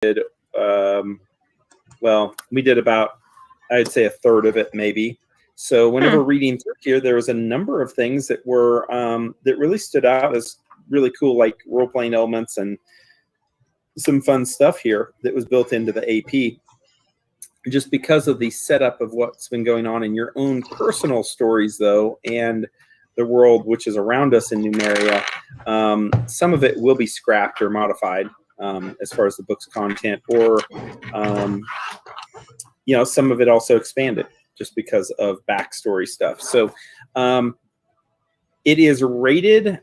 we did about, I'd say, a third of it maybe. So whenever reading through here, there was a number of things that were that really stood out as really cool, like role-playing elements and some fun stuff here that was built into the AP. Just because of the setup of what's been going on in your own personal stories, though, and the world which is around us in Numeria, some of it will be scrapped or modified as far as the book's content, or some of it also expanded just because of backstory stuff. So it is rated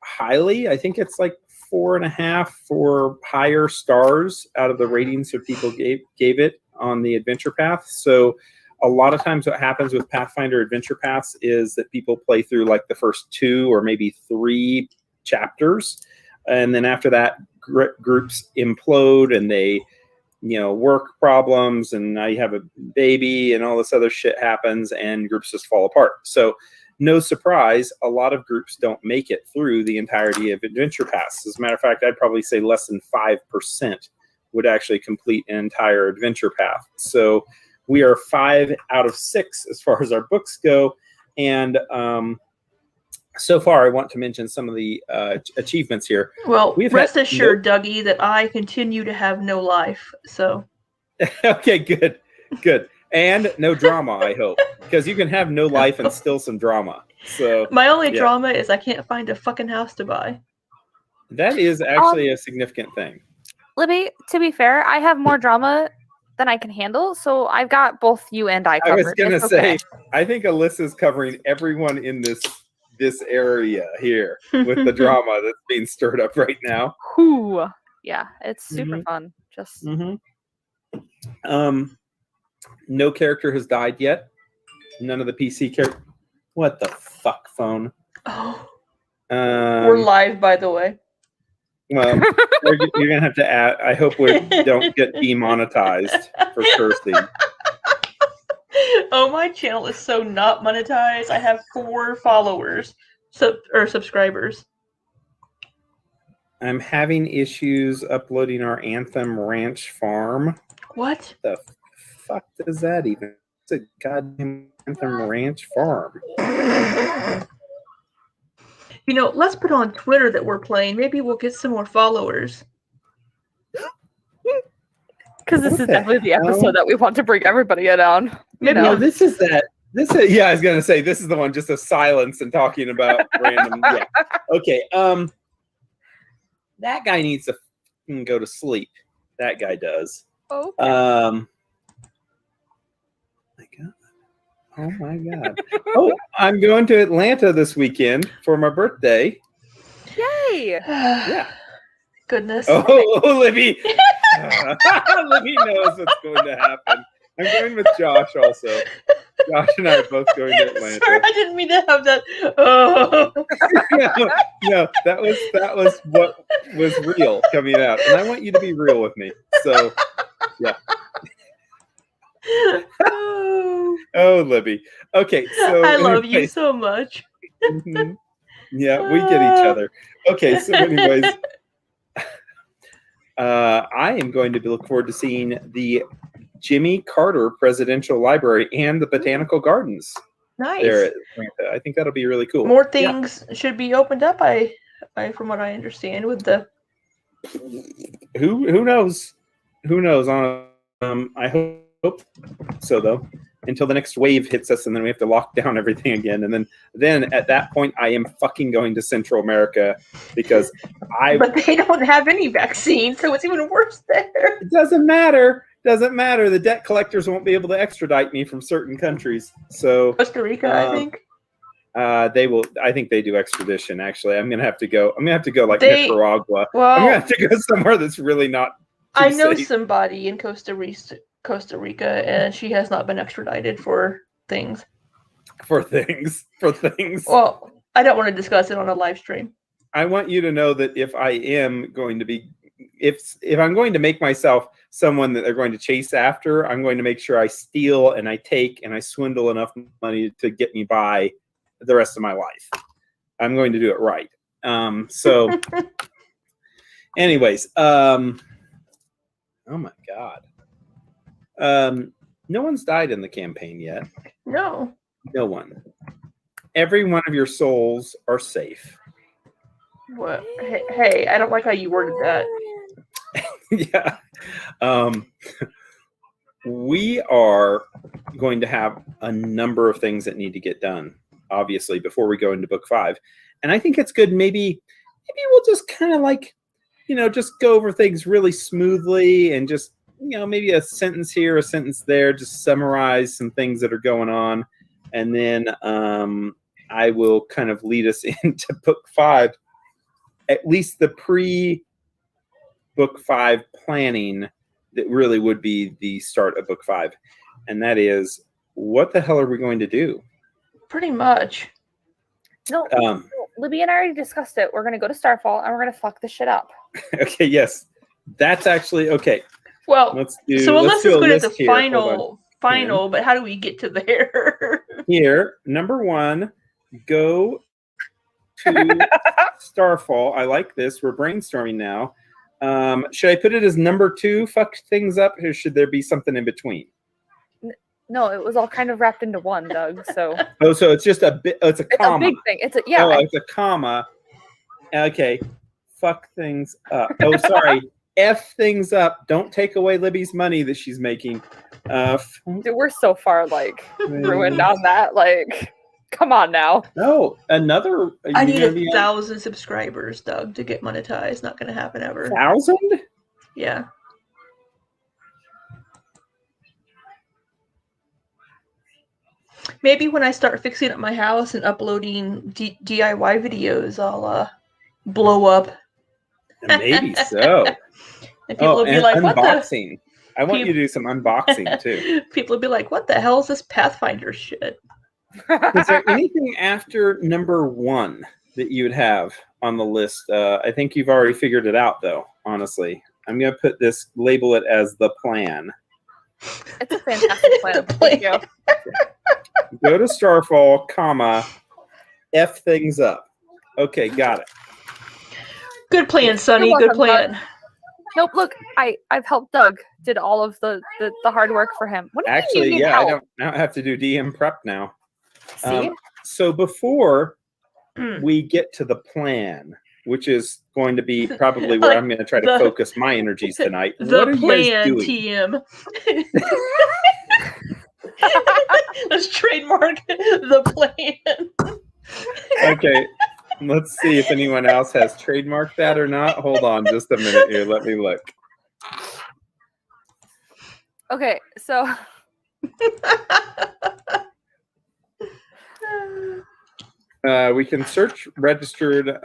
highly. I think it's like 4.5 for higher stars out of the ratings that people gave it on the adventure path. So a lot of times what happens with Pathfinder adventure paths is that people play through like the first 2 or maybe 3 chapters, and then after that groups implode and they work problems, and now you have a baby and all this other shit happens and groups just fall apart. So no surprise, a lot of groups don't make it through the entirety of adventure paths. As a matter of fact, I'd probably say less than 5% would actually complete an entire adventure path. So we are 5 out of 6 as far as our books go. And so far, I want to mention some of the achievements here. Well, rest assured, Dougie, that I continue to have no life. So. Okay, good. And no drama, I hope, because you can have no life and still some drama. So my only drama is I can't find a fucking house to buy. That is actually a significant thing. Libby, to be fair, I have more drama than I can handle, so I've got both you and I covered. I was gonna say, I think Alyssa's covering everyone in this area here with the drama that's being stirred up right now. Ooh. Yeah, it's super fun. Just no character has died yet. None of the PC characters. What the fuck, phone? Oh. We're live, by the way. Well, you're gonna have to add. I hope we don't get demonetized for cursing. Oh, my channel is so not monetized. I have 4 followers, subscribers. I'm having issues uploading our Anthem Ranch farm. What? The fuck does that even? It's a goddamn Anthem Ranch farm. Let's put on Twitter that we're playing. Maybe we'll get some more followers. Because this is definitely the episode that we want to bring everybody in on. No, this is that. I was gonna say this is the one just of silence and talking about random. Yeah. Okay. That guy needs to go to sleep. That guy does. Okay. Oh my god. Oh, I'm going to Atlanta this weekend for my birthday. Yay! Yeah. Goodness. Oh, Libby. Libby knows what's going to happen. I'm going with Josh also. Josh and I are both going to Atlanta. Sorry, I didn't mean to have that. Oh. No, that was what was real coming out, and I want you to be real with me. So, yeah. Oh, Libby. Okay, so I love you so much. Yeah, we get each other. Okay, so anyways, I am going to look forward to seeing the Jimmy Carter Presidential Library and the Botanical Gardens. Nice. There at Atlanta. I think that'll be really cool. More things should be opened up. From what I understand, with the. Who knows? Who knows? I hope so, though. Until the next wave hits us, and then we have to lock down everything again, and then at that point, I am fucking going to Central America because But they don't have any vaccine, so it's even worse there. It doesn't matter. The debt collectors won't be able to extradite me from certain countries. So Costa Rica, I think. They will. I think they do extradition. Actually, I'm gonna have to go like Nicaragua. Well, I'm gonna have to go somewhere that's really not. I know somebody in Costa Rica, and she has not been extradited for things. For things. Well, I don't want to discuss it on a live stream. I want you to know that if I am going to be, if I'm going to make myself someone that they're going to chase after, I'm going to make sure I steal and I take and I swindle enough money to get me by the rest of my life. I'm going to do it right. So, anyways, Oh my god. No one's died in the campaign yet. No. No one. Every one of your souls are safe. What? Hey, I don't like how you worded that. Yeah. We are going to have a number of things that need to get done, obviously, before we go into book 5. And I think it's good. Maybe we'll just kind of like, just go over things really smoothly and just, maybe a sentence here, a sentence there, just summarize some things that are going on. And then I will kind of lead us into book 5, at least the pre-book 5 planning that really would be the start of book 5. And that is, what the hell are we going to do? Pretty much. No, Libby and I already discussed it. We're going to go to Starfall and we're going to fuck this shit up. Okay, yes. That's actually, okay. Well, let's it's do good at the here. final, but how do we get to there? Here, number 1, go to Starfall. I like this. We're brainstorming now. Should I put it as number 2, fuck things up, or should there be something in between? No, it was all kind of wrapped into one, Doug. So so it's just a bit. It's a comma. It's a big thing. It's a comma. Okay, fuck things up. Oh, sorry. F things up. Don't take away Libby's money that she's making. Dude, we're so far ruined on that. Come on now. No, another. I need 1,000 subscribers, Doug, to get monetized. Not going to happen ever. 1,000? Yeah. Maybe when I start fixing up my house and uploading DIY videos, I'll blow up. Maybe so. And people will be like, unboxing. I want you to do some unboxing too. People will be like, what the hell is this Pathfinder shit? Is there anything after number 1 that you would have on the list? I think you've already figured it out, though, honestly. I'm going to label it as the plan. It's a fantastic plan. Thank you. Go to Starfall, comma, F things up. Okay, got it. Good plan, Sonny. Good plan. Nope, look, I've helped Doug. Did all of the hard work for him. What do you mean you need help? I don't have to do DM prep now. See? So before we get to the plan, which is going to be probably where I'm going to try to focus my energies tonight. What are you guys doing? TM. Let's trademark the plan. Okay, let's see if anyone else has trademarked that or not. Hold on just a minute here. Let me look. Okay, so we can search registered.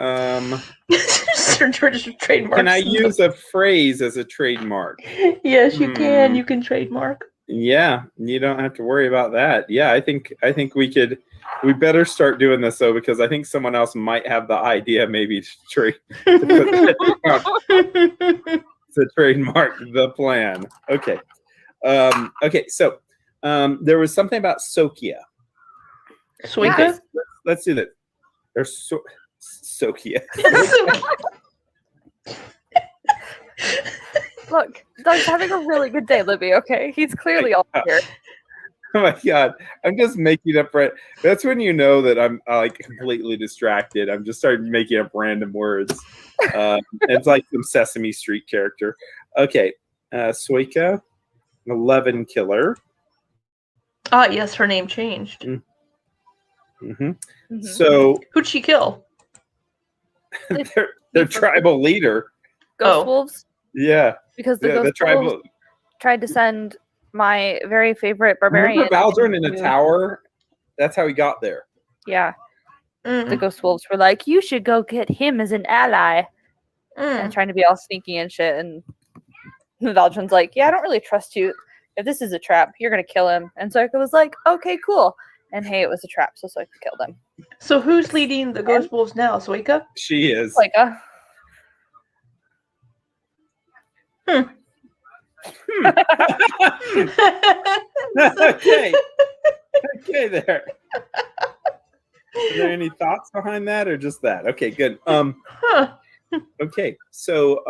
Search registered trademark. Can I use a phrase as a trademark? Yes, you can. You can trademark. Yeah, you don't have to worry about that. Yeah, I think we better start doing this though, because I think someone else might have the idea maybe to trademark the plan. Okay. Okay, so there was something about Sokia. Soika? Okay, let's do that. There's Sokia. look, Doug's having a really good day, Libby, okay? He's clearly all here. Oh my god, I'm just making up that's when you know that I'm like completely distracted. I'm just starting making up random words. It's like some Sesame Street character. Okay, Soika, 11 killer. Ah, yes, her name changed. Mm-hmm. Mm-hmm. So who'd she kill? their tribal leader. Ghost wolves? Yeah. Because the tribal wolves tried to send my very favorite barbarian. Remember Valdrin in a tower? That's how he got there. Yeah. The ghost wolves were like, you should go get him as an ally. And trying to be all sneaky and shit. And Valdrin's like, yeah, I don't really trust you. If this is a trap, you're going to kill him. And Soika was like, okay, cool. And hey, it was a trap, so Soika killed him. So who's leading the ghost wolves now? Soika? She is. Soika. Okay there. Are there any thoughts behind that or just that? Okay, good. Okay. So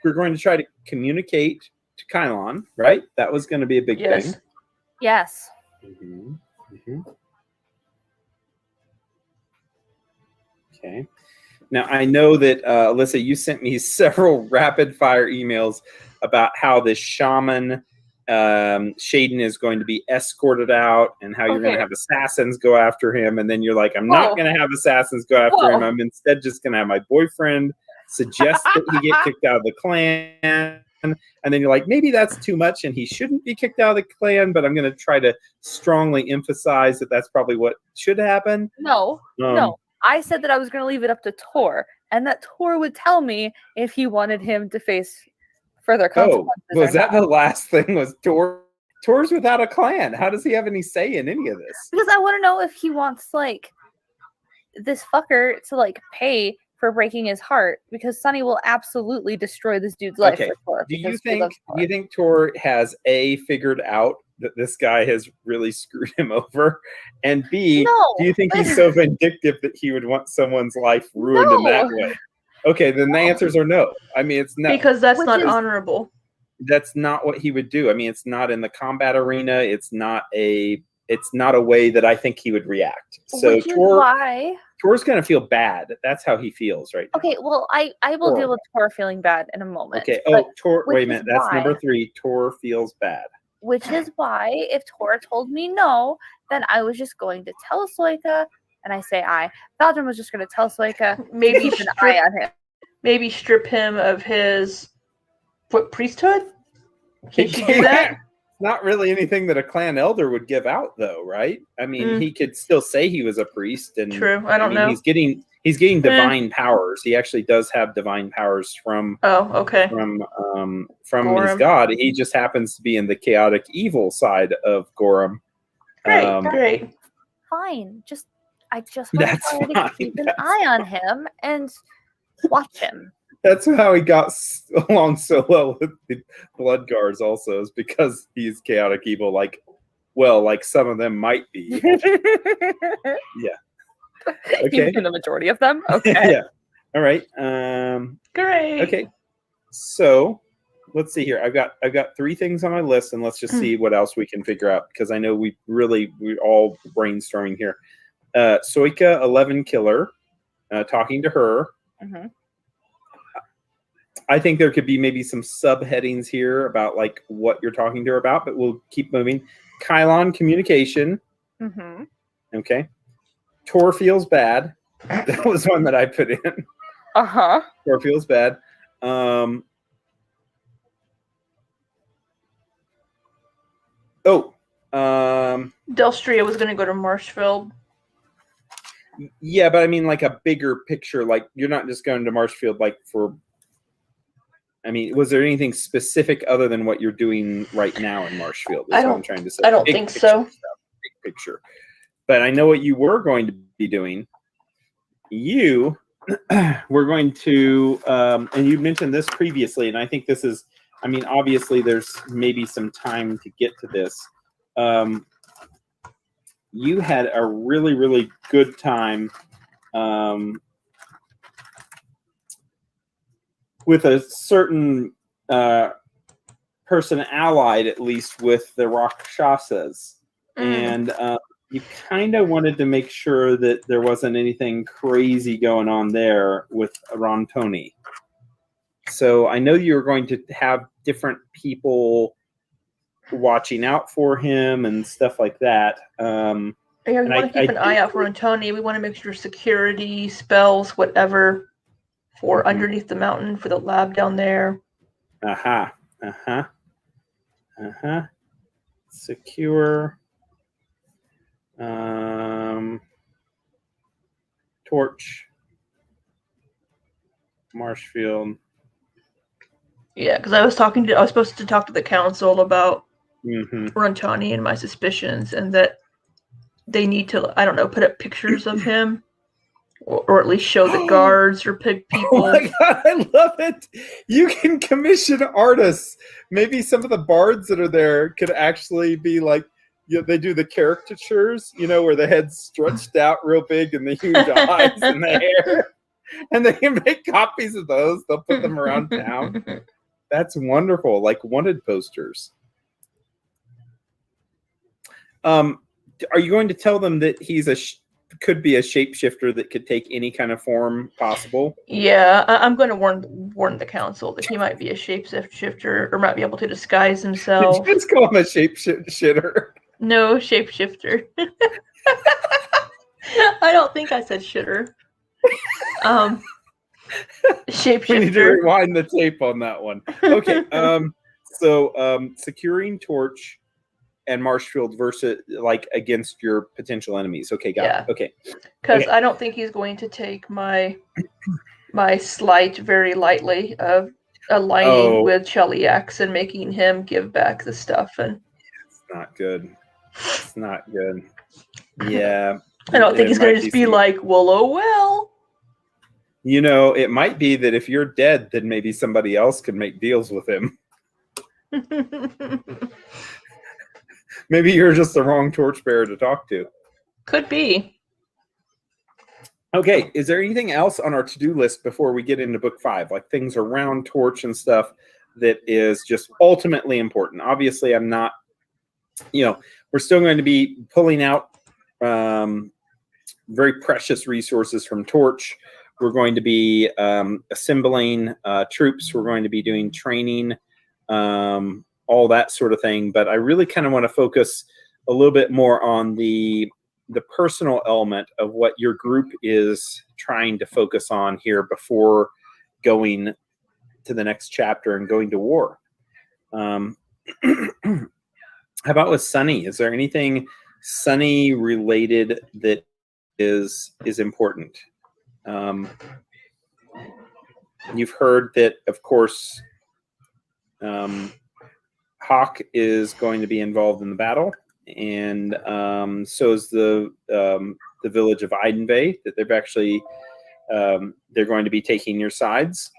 we're going to try to communicate to Kylon, right? That was going to be a big thing. Yes. Okay. Now, I know that, Alyssa, you sent me several rapid-fire emails about how this shaman, Shaden, is going to be escorted out and how you're going to have assassins go after him. And then you're like, I'm not going to have assassins go after him. I'm instead just going to have my boyfriend suggest that he get kicked out of the clan. And then you're like, maybe that's too much and he shouldn't be kicked out of the clan, but I'm going to try to strongly emphasize that that's probably what should happen. No. I said that I was going to leave it up to Tor, and that Tor would tell me if he wanted him to face further consequences. Oh, was that the last thing? Was Tor's without a clan? How does he have any say in any of this? Because I want to know if he wants like this fucker to like pay for breaking his heart, because Sunny will absolutely destroy this dude's life. Okay. For Tor, do you think Tor has figured out that this guy has really screwed him over, and B, do you think he's so vindictive that he would want someone's life ruined in that way? Okay, then the answers are no. I mean, it's no, because that's not honorable. That's not what he would do. I mean, it's not in the combat arena. It's not a way that I think he would react. So Tor's going to feel bad. That's how he feels right now. Okay, well, I will deal with Tor feeling bad in a moment. Okay. Tor. Wait a minute. That's number 3. Tor feels bad. Which is why, if Tor told me no, then I was just going to tell Soika, and I say Valdrin was just going to tell Soika, maybe keep an eye on him. Maybe strip him of his priesthood? Can she do that? Not really anything that a clan elder would give out, though, right? I mean, he could still say he was a priest, and true. I don't know. He's getting divine powers. He actually does have divine powers from from his god. He just happens to be in the chaotic evil side of Gorum. Great. Fine. I just want to keep an eye on him and watch him. That's how he got along so well with the Blood Guards also, is because he's chaotic evil, like some of them might be. Yeah. Okay. Even the majority of them? Okay. Yeah. All right. Great. Okay. So let's see here. I've got 3 things on my list, and let's just see what else we can figure out, because I know we're all brainstorming here. Soika 11 Killer, talking to her. Mm-hmm. I think there could be maybe some subheadings here about like what you're talking to her about, but we'll keep moving. Kylon communication. Mm-hmm. Okay. Tor feels bad. That was one that I put in. Uh-huh. Tor feels bad. Delstria was going to go to Marshfield. Yeah, but I mean like a bigger picture. Like you're not just going to Marshfield like for... I mean, was there anything specific other than what you're doing right now in Marshfield? Is what I'm trying to say. I don't think so. Big picture. But I know what you were going to be doing. You were going to, and you mentioned this previously, and I think this is, I mean, obviously there's maybe some time to get to this. You had a really, really good time with a certain person allied, at least, with the Rakshasas. And you kind of wanted to make sure that there wasn't anything crazy going on there with Rontoni. So I know you were going to have different people watching out for him and stuff like that. Yeah, we want to keep an eye out for Rontoni. We want to make sure security, spells, whatever, for underneath the mountain, for the lab down there. Secure. Torch. Marshfield. Yeah, because I was supposed to talk to the council about Rontoni and my suspicions, and that they need to, I don't know, put up pictures of him. Or at least show the guards or pick people. Oh my god, I love it! You can commission artists. Maybe some of the bards that are there could actually be like, they do the caricatures, where the head's stretched out real big and the huge eyes and the hair. And they can make copies of those. They'll put them around town. That's wonderful. Like wanted posters. Are you going to tell them that he's could be a shapeshifter that could take any kind of form possible? Yeah, I'm going to warn the council that he might be a shapeshifter or might be able to disguise himself. Did you just call him a shapeshifter? No, shapeshifter. I don't think I said shitter. Shapeshifter. We need to rewind the tape on that one. Okay. So securing Torch and Marshfield versus like against your potential enemies. Okay, got it. Okay. Because I don't think he's going to take my slight very lightly of aligning with Cheliax and making him give back the stuff. And it's not good. It's not good. Yeah. I don't think he's going to just be like, well, oh well. You know, it might be that if you're dead, then maybe somebody else could make deals with him. Maybe you're just the wrong torchbearer to talk to. Could be. Okay, is there anything else on our to-do list before we get into book 5? Like things around Torch and stuff that is just ultimately important. Obviously, I'm not, we're still going to be pulling out very precious resources from Torch. We're going to be assembling troops. We're going to be doing training, all that sort of thing. But I really kind of want to focus a little bit more on the personal element of what your group is trying to focus on here before going to the next chapter and going to war. How about with Sunny? Is there anything Sunny related that is important? You've heard that, of course, Hawk is going to be involved in the battle, and so is the village of Eidenvay. That they've actually they're going to be taking your sides.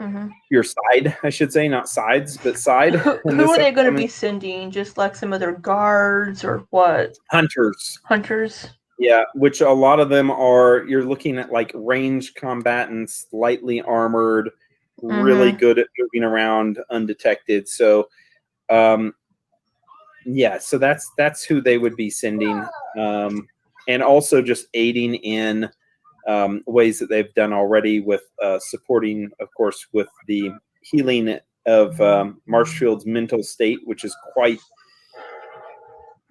Mm-hmm. Your side, I should say, not sides, but side. Who are they going to be sending? Just like some of their guards or what? Hunters. Hunters. Yeah, which a lot of them are, you're looking at like ranged combatants, lightly armored, really good at moving around undetected. So, yeah, so that's who they would be sending. And also just aiding in ways that they've done already with supporting, of course, with the healing of Marshfield's mental state, which is quite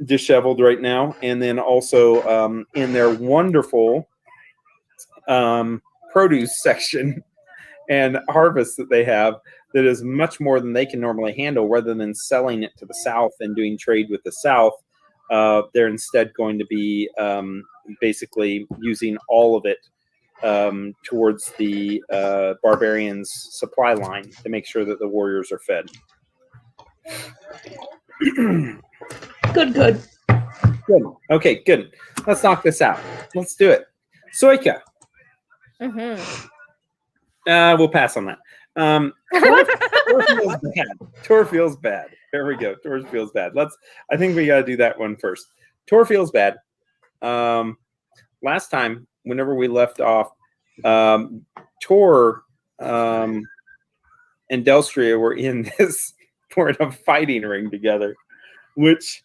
disheveled right now, and then also in their wonderful produce section and harvest that they have that is much more than they can normally handle. Rather than selling it to the south and doing trade with the south, they're instead going to be basically using all of it towards the barbarians' supply line to make sure that the warriors are fed. Good. Okay, good. Let's knock this out. Let's do it. Soika. We'll pass on that. Tor feels bad. There we go. Tor feels bad. I think we got to do that one first. Tor feels bad. Last time, whenever we left off, Tor and Delstria were in a fighting ring together, which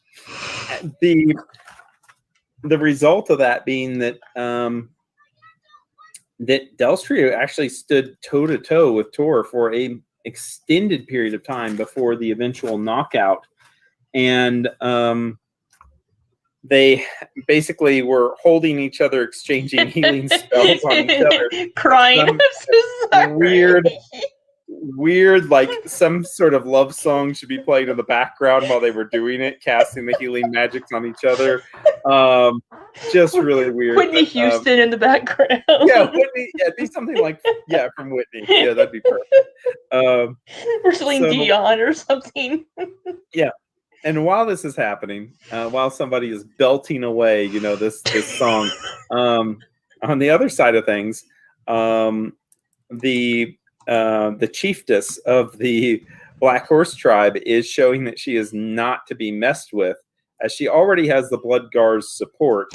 the result of that being that that Delstria actually stood toe to toe with Tor for a extended period of time before the eventual knockout, and they basically were holding each other, exchanging healing spells on each other, crying. Weird, like some sort of love song should be playing in the background while they were doing it, casting the healing magics on each other. Just really weird. Whitney Houston in the background. Yeah, Whitney. Yeah, be something like from Whitney. Yeah, that'd be perfect. Or Celine Dion or something. Yeah. And while this is happening, while somebody is belting away, this song, on the other side of things, the chiefess of the Black Horse tribe is showing that she is not to be messed with, as she already has the Bloodguard's support,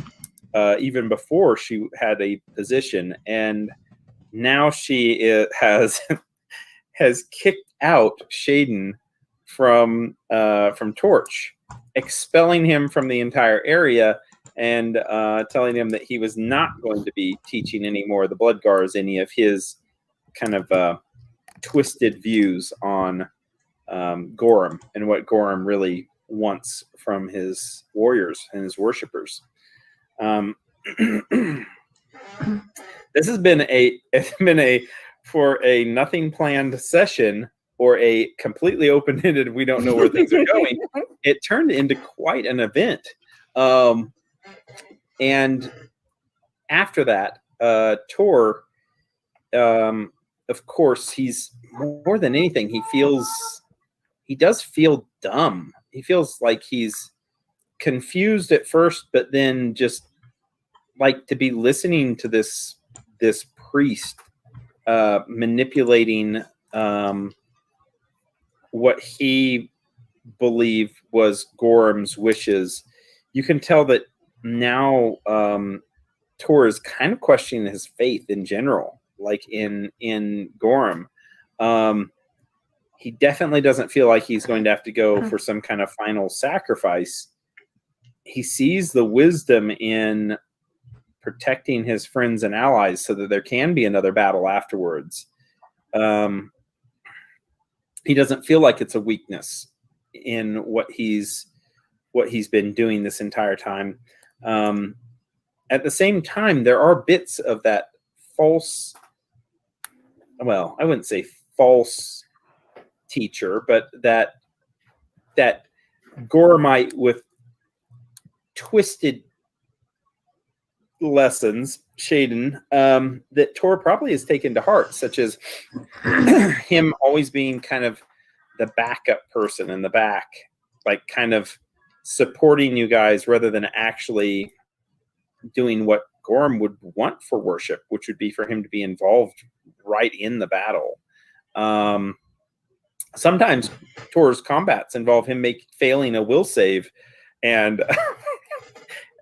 even before she had a position. And now she has kicked out Shaden from Torch, expelling him from the entire area and telling him that he was not going to be teaching any more of the Bloodgars any of his kind of twisted views on Gorham and what Gorham really wants from his warriors and his worshippers. This has been for a nothing planned session or a completely open-ended, we don't know where things are going. It turned into quite an event. And after that, Tor, of course, he's more than anything, he does feel dumb. He feels like he's confused at first, but then just like to be listening to this priest manipulating what he believed was Gorham's wishes. You can tell that now Tor is kind of questioning his faith in general, like in Gorham. He definitely doesn't feel like he's going to have to go for some kind of final sacrifice. He sees the wisdom in protecting his friends and allies so that there can be another battle afterwards. He doesn't feel like it's a weakness in what he's been doing this entire time. At the same time, there are bits of that false, well, I wouldn't say false teacher, but that Gorhamite with twisted lessons, Shaden, that Tor probably has taken to heart, such as him always being kind of the backup person in the back, like kind of supporting you guys rather than actually doing what Gorham would want for worship, which would be for him to be involved right in the battle. Sometimes Tor's combats involve him failing a will save and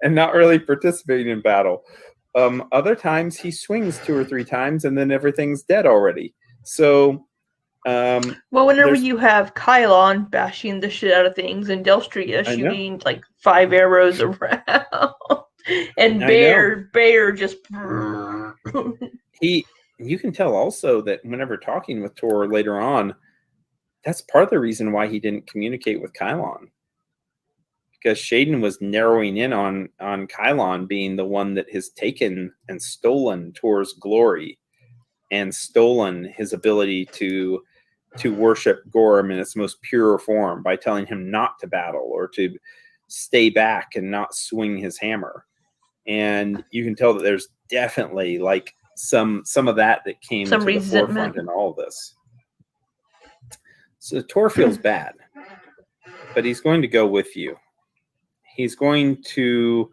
and not really participating in battle. Other times he swings 2 or 3 times and then everything's dead already. So well, whenever you have Kylon bashing the shit out of things and Delstria shooting like 5 arrows around and Bear just you can tell also that whenever talking with Tor later on, that's part of the reason why he didn't communicate with Kylon, because Shaden was narrowing in on Kylon being the one that has taken and stolen Tor's glory and stolen his ability to worship Gorham in its most pure form by telling him not to battle or to stay back and not swing his hammer. And you can tell that there's definitely like some of that came to the forefront in all of this. So Tor feels bad, but he's going to go with you. He's going to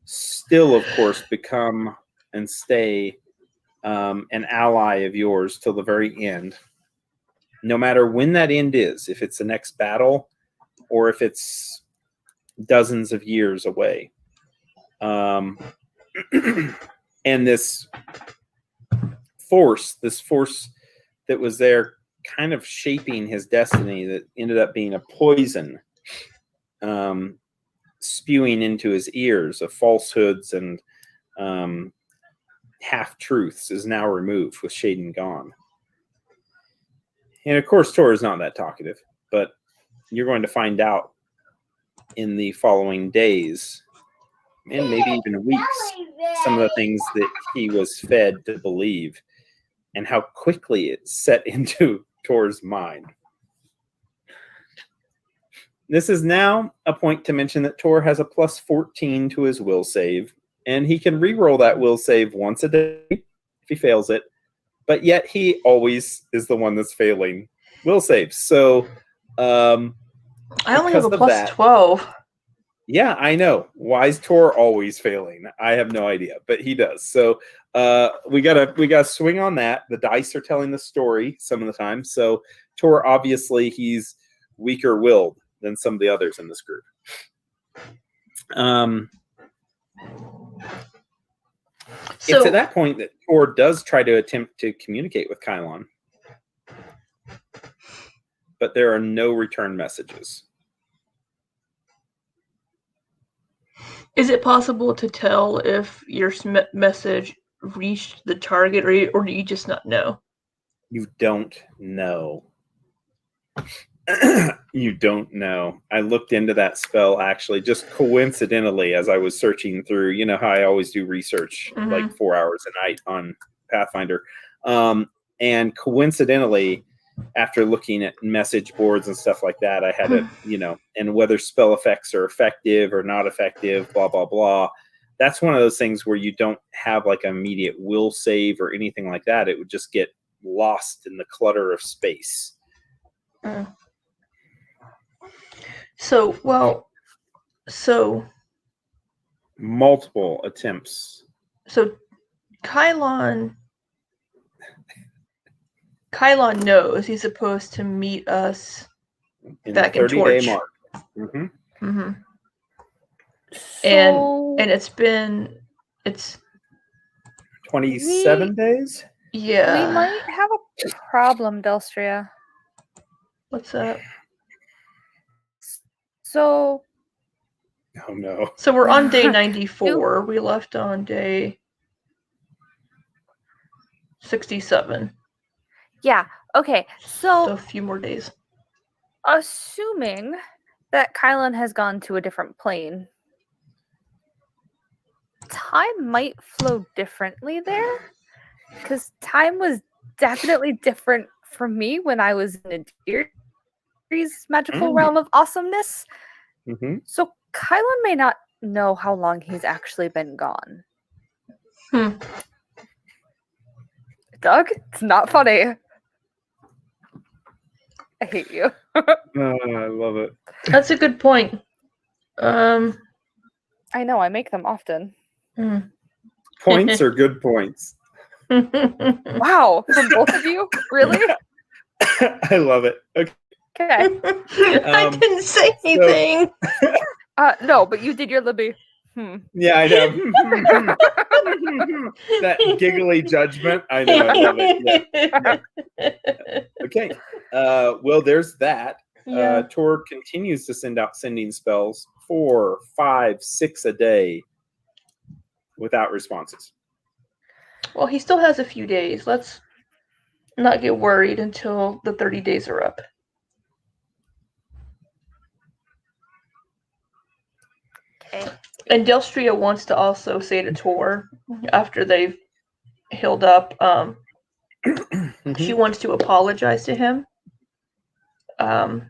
still, of course, become and stay an ally of yours till the very end. No matter when that end is, if it's the next battle or if it's dozens of years away. And this force that was there kind of shaping his destiny that ended up being a poison spewing into his ears of falsehoods and half-truths is now removed with Shaden gone. And of course, Tor is not that talkative, but you're going to find out in the following days and maybe even weeks some of the things that he was fed to believe and how quickly it set into Tor's mind. This is now a point to mention that Tor has a plus 14 to his will save, and he can re-roll that will save once a day if he fails it, but yet he always is the one that's failing will saves. So I only have a plus 12. Yeah, I know. Why is Tor always failing? I have no idea, but he does. So we gotta swing on that. The dice are telling the story some of the time. So Tor, obviously, he's weaker willed than some of the others in this group. It's at that point that Tor does try to attempt to communicate with Kylon, but there are no return messages. Is it possible to tell if your message reached the target, or do you just not know? You don't know. You don't know. I looked into that spell actually just coincidentally as I was searching through, you know how I always do research like 4 hours a night on Pathfinder. And coincidentally, after looking at message boards and stuff like that, I had to, you know, and whether spell effects are effective or not effective, blah, blah, blah. That's one of those things where you don't have like an immediate will save or anything like that. It would just get lost in the clutter of space. So multiple attempts. So Kylon knows he's supposed to meet us in back the 30-day in Torch. Mark. And it's 27 days. Yeah, we might have a problem, Delstria. What's up? Oh no. So we're on day 94. We left on day 67. Yeah. Okay. So a few more days. Assuming that Kylon has gone to a different plane, time might flow differently there. Because time was definitely different for me when I was in Adiri's magical realm of awesomeness. So Kylon may not know how long he's actually been gone. Doug, it's not funny. I hate you. I love it. That's a good point. I know, I make them often. Points are good points. Wow, from both of you? Really? I love it. Okay. I didn't say anything. No, but you did your Libby. Yeah, I know. That giggly judgment. I know. I love it. Yeah. Okay. Well, there's that. Tor continues to sending spells 4, 5, 6 a day without responses. Well, he still has a few days. Let's not get worried until the 30 days are up. Okay. And Delstria wants to also say to Tor, after they've healed up, she wants to apologize to him and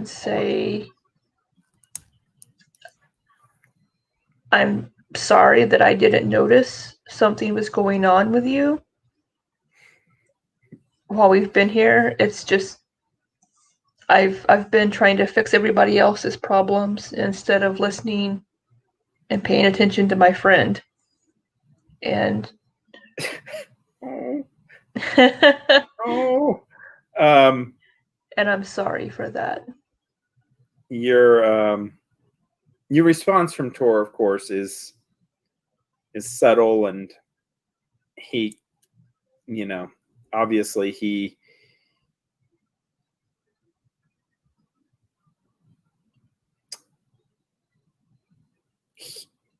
say, I'm sorry that I didn't notice something was going on with you while we've been here. It's just I've been trying to fix everybody else's problems instead of listening and paying attention to my friend. And and I'm sorry for that. Your response from Tor, of course, is subtle, and he, you know, obviously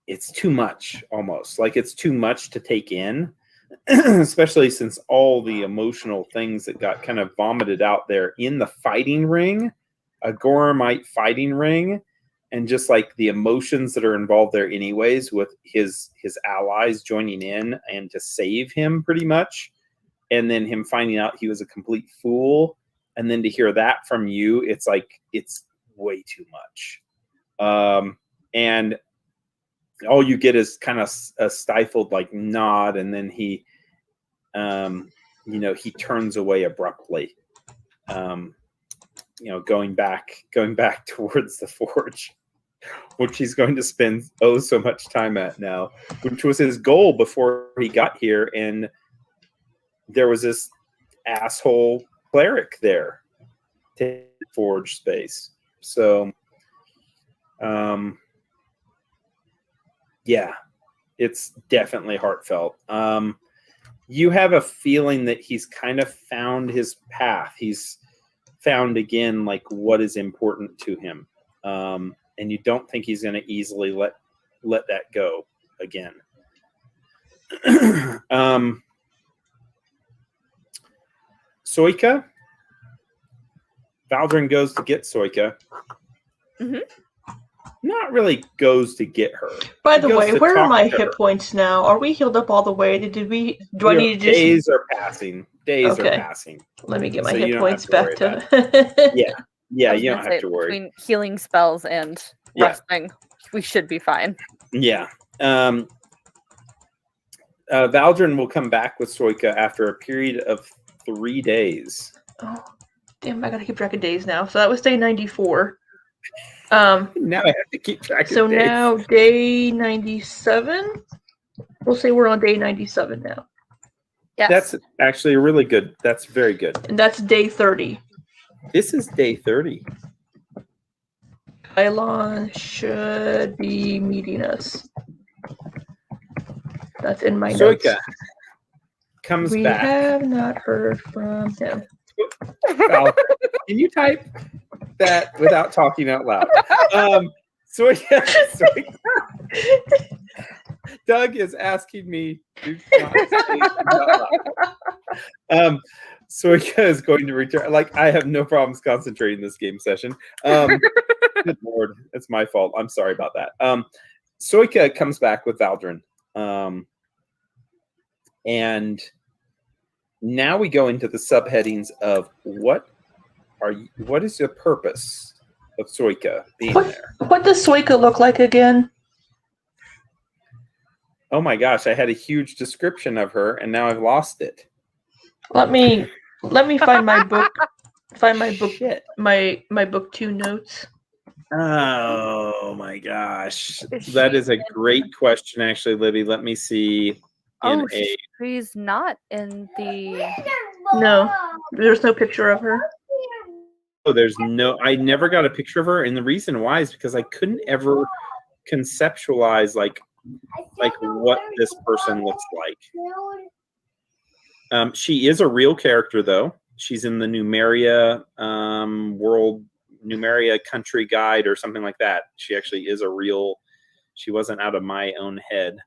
it's too much, almost like it's too much to take in, especially since all the emotional things that got kind of vomited out there in the fighting ring, a Goramite fighting ring, and just like the emotions that are involved there anyways, with his allies joining in and to save him pretty much, and then him finding out he was a complete fool, and then to hear that from you, it's like it's way too much. And all you get is kind of a stifled like nod, and then he he turns away abruptly, going back towards the forge, which he's going to spend so much time at now, which was his goal before he got here. And there was this asshole cleric there to forge space. So yeah, It's definitely heartfelt. You have a feeling that he's kind of found his path. He's found again like what is important to him, and you don't think he's going to easily let that go again. Soika. Valdrin goes to get Soika. Mm-hmm. Not really goes to get her. By the way, where are my hit points now? Are we healed up all the way? Do I need to just... Days are passing. Days are passing. Let me get my hit points back to... Yeah, you don't have to worry. Between healing spells and resting, we should be fine. Yeah. Valdrin will come back with Soika after a period of 3 days. Oh, damn, I gotta keep track of days now. So that was day 94. Now I have to keep track of days. So now day 97? We'll say we're on day 97 now. Yes. That's actually really good. That's very good. And that's day 30. This is day 30. Kylon should be meeting us. That's in my notes. Soika comes back. We have not heard from him. Can you type that without talking out loud? Soika. Doug is asking me to not say out loud. Soika is going to return. Like, I have no problems concentrating this game session. Good Lord, it's my fault. I'm sorry about that. Soika comes back with Valdrin. And now we go into the subheadings of what is the purpose of Soika being there? What does Soika look like again? Oh my gosh, I had a huge description of her and now I've lost it. Let me find my book. Find my book. Shit. My book 2 notes. Oh my gosh. That is a great question actually, Libby. Let me see. She's not in the... No, there's no picture of her. Oh, I never got a picture of her, and the reason why is because I couldn't ever conceptualize like what this person looks like. She is a real character though. She's in the Numeria Numeria Country Guide or something like that. She actually is she wasn't out of my own head.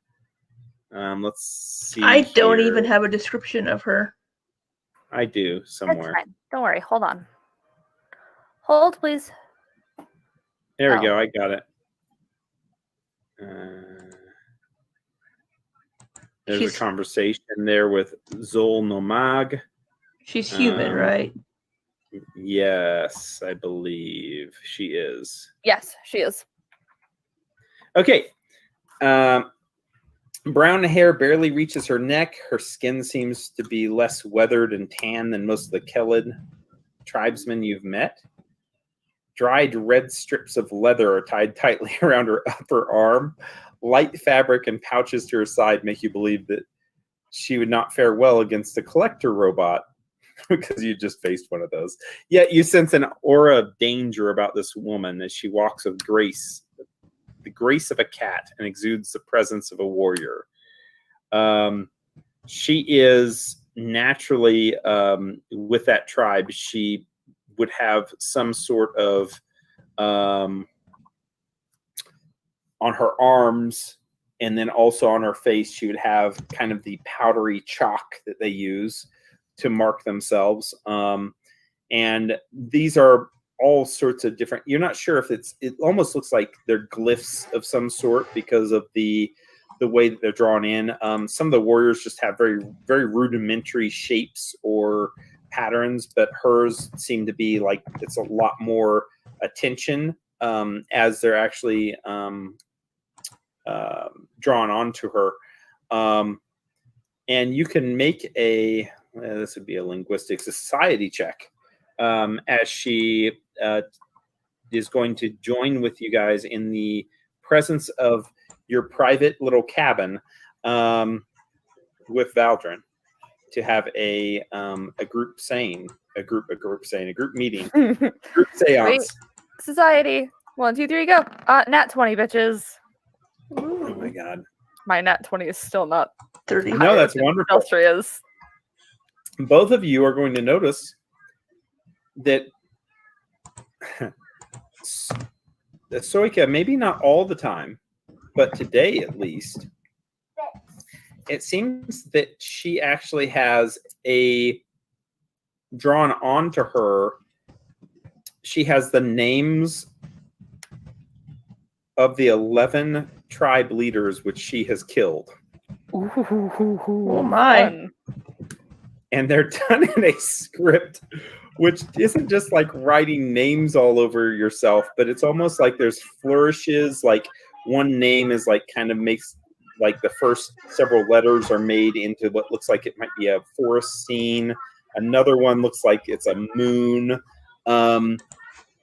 Let's see. I don't even have a description of her. I do somewhere. That's fine. Don't worry. Hold on. Hold, please. There we go. I got it. There's a conversation there with Zol Nomag. She's human, right? Yes, I believe she is. Yes, she is. Okay. Brown hair barely reaches her neck. Her skin seems to be less weathered and tan than most of the Kelid tribesmen you've met. Dried red strips of leather are tied tightly around her upper arm. Light fabric and pouches to her side make you believe that she would not fare well against a collector robot, because you just faced one of those. Yet you sense an aura of danger about this woman as she walks with grace, the grace of a cat, and exudes the presence of a warrior. She is naturally, with that tribe, she would have some sort of, on her arms and then also on her face, she would have kind of the powdery chalk that they use to mark themselves. And these are all sorts of different, you're not sure if it almost looks like they're glyphs of some sort because of the way that they're drawn in. Some of the warriors just have very, very rudimentary shapes or patterns, but hers seem to be like it's a lot more attention as they're actually drawn onto her. And you can make this would be a linguistic society check as she is going to join with you guys in the presence of your private little cabin with Valdrin to have a group meeting, group seance. Wait. Society. 1, 2, 3, go. Nat 20, bitches. Oh my god. My nat 20 is still not 30. No, that's wonderful. Austria's. Both of you are going to notice that Soika, maybe not all the time, but today at least, it seems that she actually has drawn onto her. She has the names of the 11 tribe leaders which she has killed. Oh my. Fun. And they're done in a script, which isn't just like writing names all over yourself, but it's almost like there's flourishes. Like one name is like kind of makes like the first several letters are made into what looks like it might be a forest scene. Another one looks like it's a moon.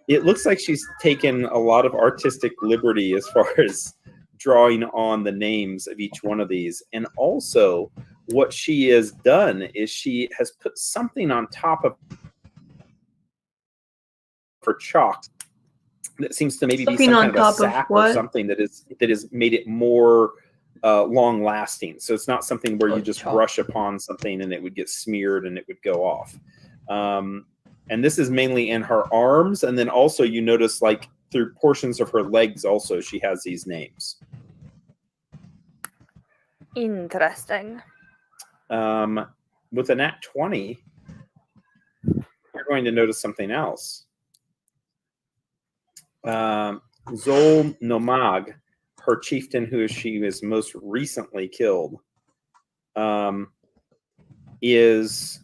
It looks like she's taken a lot of artistic liberty as far as drawing on the names of each one of these. And also what she has done is she has put something on top of for chalk that seems to maybe Something be some on kind of a top of sap or what? something that is made it more long lasting. So it's not something where you just Chalk. brush upon something and it would get smeared and it would go off. And this is mainly in her arms, and then also you notice like through portions of her legs also she has these names. Interesting. With a nat 20, you're going to notice something else. Zol Nomag, her chieftain who she was most recently killed, is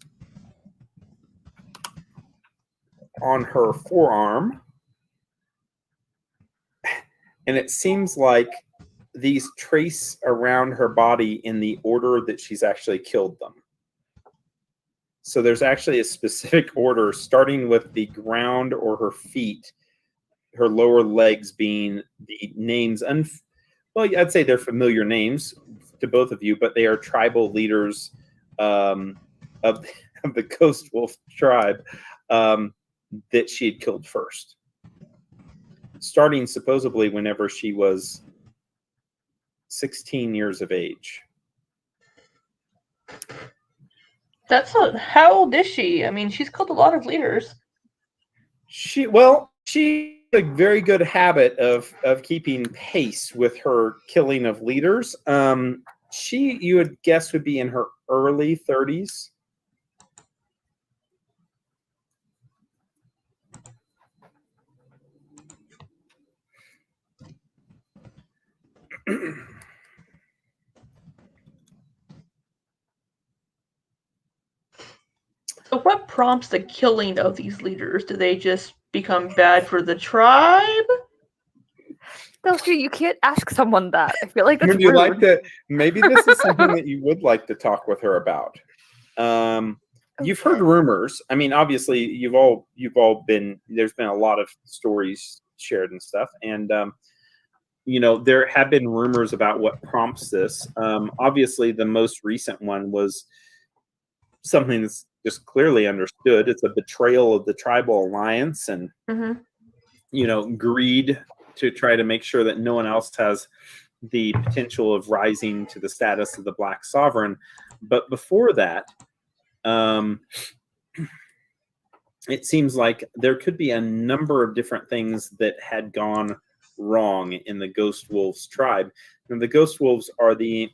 on her forearm. And it seems like these trace around her body in the order that she's actually killed them. So there's actually a specific order, starting with the ground or her feet, her lower legs being the names. Well, I'd say they're familiar names to both of you, but they are tribal leaders of the Ghost Wolf tribe that she had killed first. Starting supposedly whenever she was 16 years of age. How old is she? I mean, she's killed a lot of leaders. She a very good habit of keeping pace with her killing of leaders. She, you would guess, would be in her early 30s. So what prompts the killing of these leaders? Do they just become bad for the tribe? Belcher, you can't ask someone that. I feel like that's Would you rude. like to? Maybe this is something that you would like to talk with her about. You've heard rumors. I mean, obviously, you've all been. There's been a lot of stories shared and stuff, and there have been rumors about what prompts this. Obviously, the most recent one was something that's just clearly understood. It's a betrayal of the tribal alliance, and greed to try to make sure that no one else has the potential of rising to the status of the Black Sovereign. But before that, it seems like there could be a number of different things that had gone wrong in the Ghost Wolves tribe. And the Ghost Wolves are the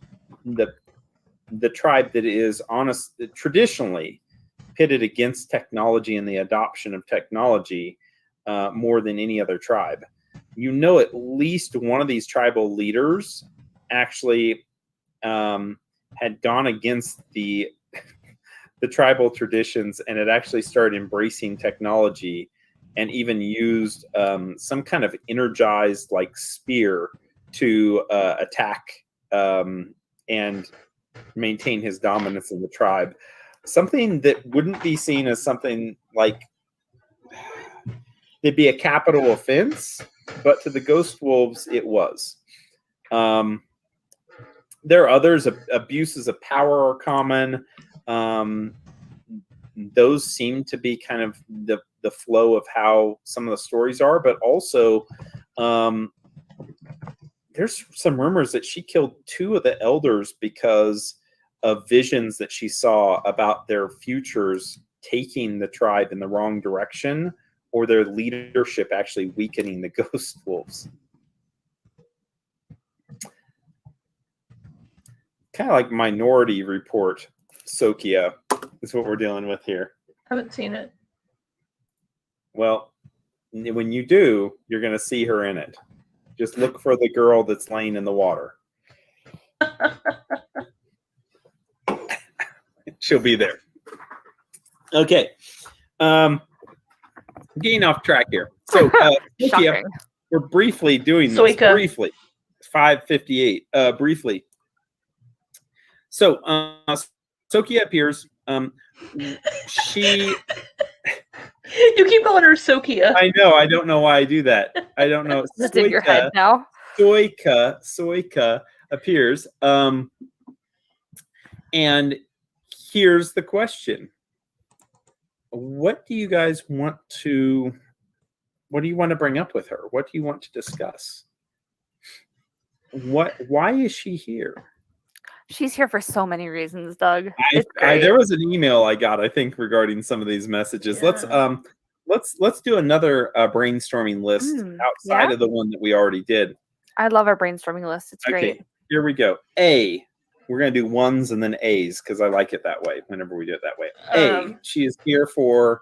tribe that is traditionally pitted against technology and the adoption of technology more than any other tribe. At least one of these tribal leaders actually had gone against the tribal traditions and had actually started embracing technology and even used some kind of energized like spear to attack and maintain his dominance in the tribe. Something that wouldn't be seen as something like it'd be a capital offense, but to the Ghost Wolves, it was. There are others. Abuses of power are common. Those seem to be kind of the flow of how some of the stories are, but also there's some rumors that she killed 2 of the elders because of visions that she saw about their futures taking the tribe in the wrong direction, or their leadership actually weakening the ghost wolves. Kind of like Minority Report, Sokia is what we're dealing with here. I haven't seen it. Well, when you do, you're going to see her in it. Just look for the girl that's laying in the water. She'll be there. Okay. Getting off track here. So, Sokia, we're briefly doing this. Soika. Briefly. 5:58. Briefly. So, Sokia appears. She... You keep calling her Sokia. I know. I don't know why I do that. I don't know. It's in your head now. Soika appears. And here's the question. What do you guys want to... What do you want to bring up with her? What do you want to discuss? Why is she here? She's here for so many reasons, Doug. There was an email I got, I think, regarding some of these messages. Yeah. Let's do another brainstorming list outside of the one that we already did. I love our brainstorming list. It's great. Okay, here we go. A. We're going to do ones and then A's because I like it that way whenever we do it that way. A. She is here for...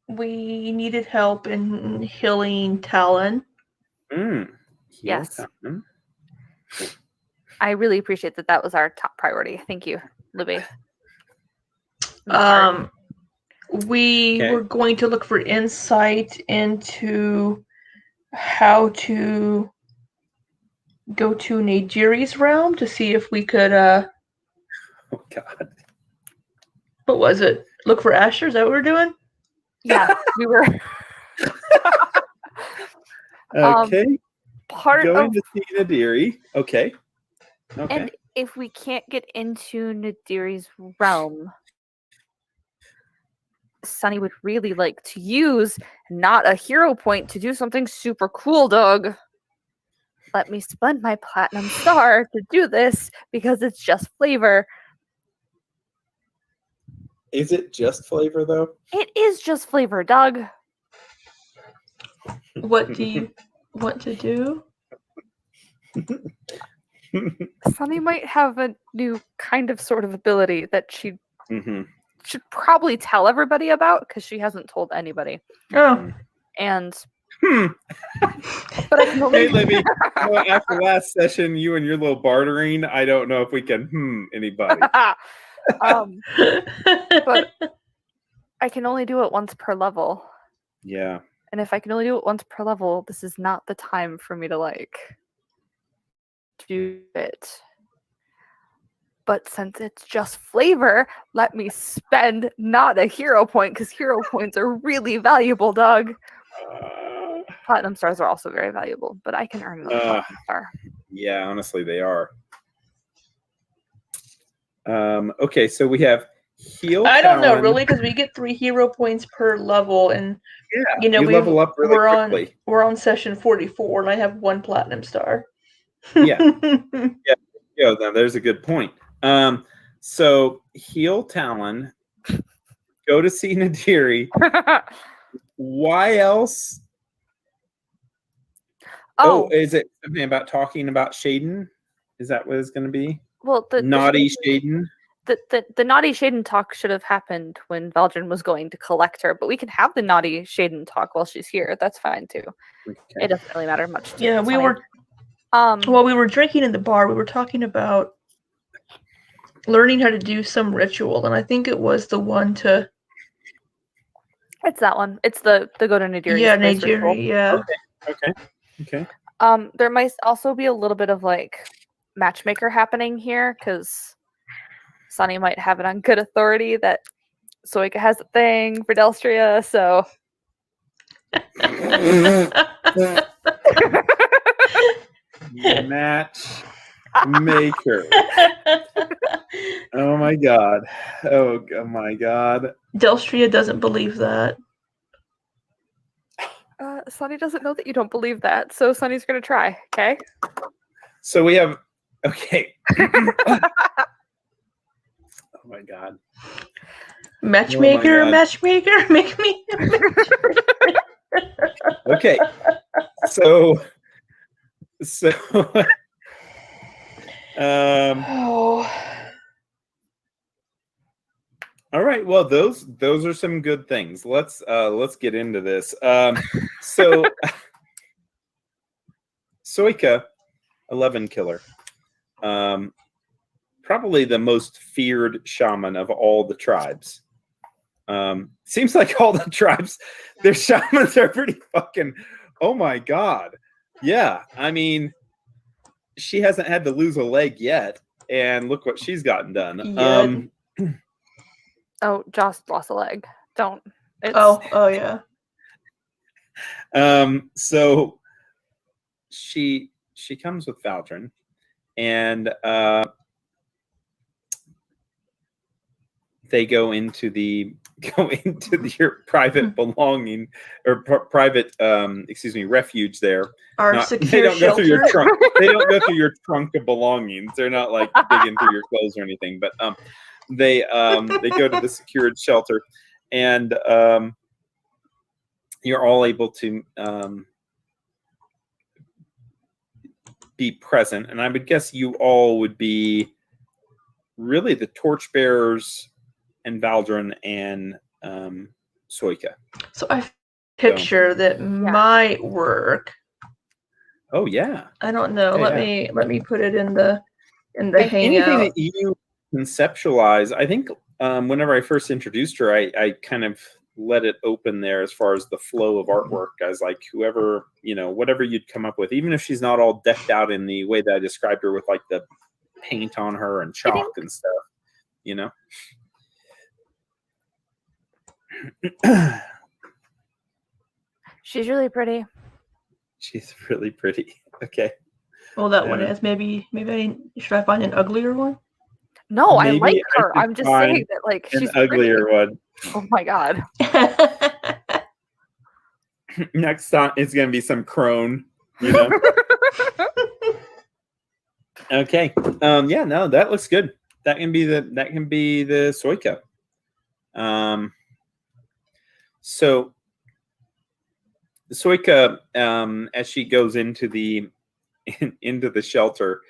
We needed help in healing Talon. Yes. Talon. I really appreciate that. That was our top priority. Thank you, Libby. We were going to look for insight into how to go to Nigeri's realm to see if we could oh God. What was it? Look for Asher? Is that what we're doing? Yeah, we were. Okay. Going to see Nadiri. Okay. And if we can't get into Nadiri's realm, Sunny would really like to use not a hero point to do something super cool, Doug. Let me spend my platinum star to do this because it's just flavor. Is it just flavor, though? It is just flavor, Doug. What do you want to do? Sunny might have a new kind of sort of ability that she should probably tell everybody about because she hasn't told anybody. Oh. And but I can Hey, Libby, after last session, you and your little bartering, I don't know if we can anybody. But I can only do it once per level. Yeah. And if I can only do it once per level, this is not the time for me to do it. But since it's just flavor, let me spend not a hero point because hero points are really valuable, Doug. Platinum stars are also very valuable, but I can earn another platinum star. Yeah, honestly, they are. Okay, so we have heal. I don't know really because we get 3 hero points per level, and you level up really quickly. We're on session 44, and I have 1 platinum star. Yeah. Yeah. Now there's a good point. So heal Talon. Go to see Nadiri. Why else? Oh, is it something about talking about Shaden? Is that what it's going to be? Well, the naughty Shaden. The naughty Shaden talk should have happened when Valjean was going to collect her, but we can have the naughty Shaden talk while she's here. That's fine too. Okay. It doesn't really matter much. Yeah, we were. While we were drinking in the bar, we were talking about learning how to do some ritual, and I think it was the one to. It's that one. It's the go to Nadiri. Yeah, Nadiri. Yeah. Okay. There might also be a little bit of matchmaker happening here because Sunny might have it on good authority that Soika has a thing for Delstria, so. Matchmaker. Oh my god. Oh my god. Delstria doesn't believe that. Sunny doesn't know that you don't believe that, so Sunny's gonna try, okay? So we have okay. Oh my god. Matchmaker, matchmaker, make me. Okay. So all right. Well, those are some good things. Let's get into this. So Soika, 11 killer. Probably the most feared shaman of all the tribes. Seems like all the tribes, their shamans are pretty fucking, oh my god. Yeah, I mean, she hasn't had to lose a leg yet, and look what she's gotten done. Oh, Joss lost a leg. Don't. Oh yeah. So she comes with Valdrin, and they go into your private belonging or private refuge there. Secure they don't go through your shelter. trunk. They don't go through your trunk of belongings. They're not like digging through your clothes or anything. But they go to the secured shelter, and you're all able to be present. And I would guess you all would be really the torchbearers and Valdrin and Soika. So I picture that might work. Oh yeah. I don't know. Let me put it in the hangout. Anything that you conceptualize, I think whenever I first introduced her, I kind of let it open there as far as the flow of artwork. I was like, whoever, whatever you'd come up with, even if she's not all decked out in the way that I described her with like the paint on her and chalk and stuff, She's really pretty. She's really pretty. Okay. Well, that one is. Maybe should I find an uglier one? No, I like her. I'm just saying that like she's an uglier one. Oh my god. Next time it's gonna be some crone, Okay. Yeah, no, that looks good. That can be the Soika. So the Soika, as she goes into the shelter,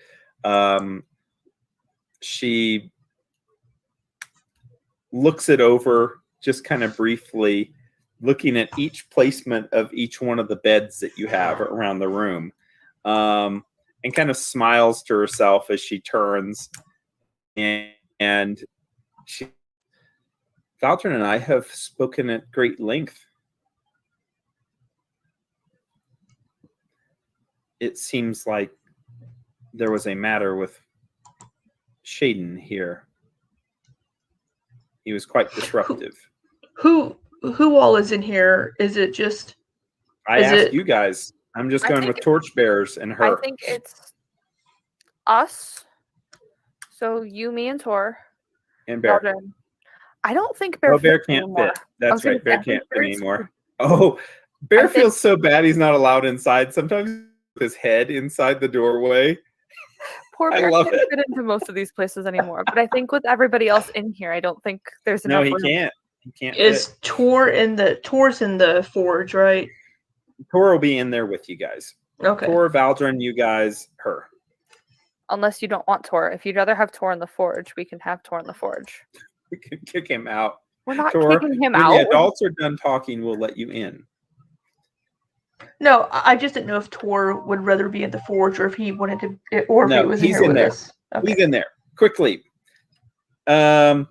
she looks it over just kind of briefly, looking at each placement of each one of the beds that you have around the room, and kind of smiles to herself as she turns, and Valdrin and I have spoken at great length. It seems like there was a matter with Shaden here. He was quite disruptive. Who all is in here? Is it just? I asked you guys. I'm just going with torchbearers and her. I think it's us. So you, me, and Tor. And Bear. Valdrin. I don't think Bear. Bear can't fit. That's right. Bear can't fit anymore. Oh, Bear feels so bad he's not allowed inside. Sometimes with his head inside the doorway. Poor Bear can't fit into most of these places anymore. But I think with everybody else in here, I don't think there's enough room. No, he can't. He can't. Is Tor's in the forge, right? Tor will be in there with you guys. Okay. Tor, Valdrin, you guys, her. Unless you don't want Tor. If you'd rather have Tor in the forge, we can have Tor in the forge. We can kick him out. We're not Tor, kicking him when out. the adults are done talking, we'll let you in. No, I just didn't know if Tor would rather be in the forge or if he wanted to, or if he was he's in here with there. us. Okay. He's in there. Quickly. She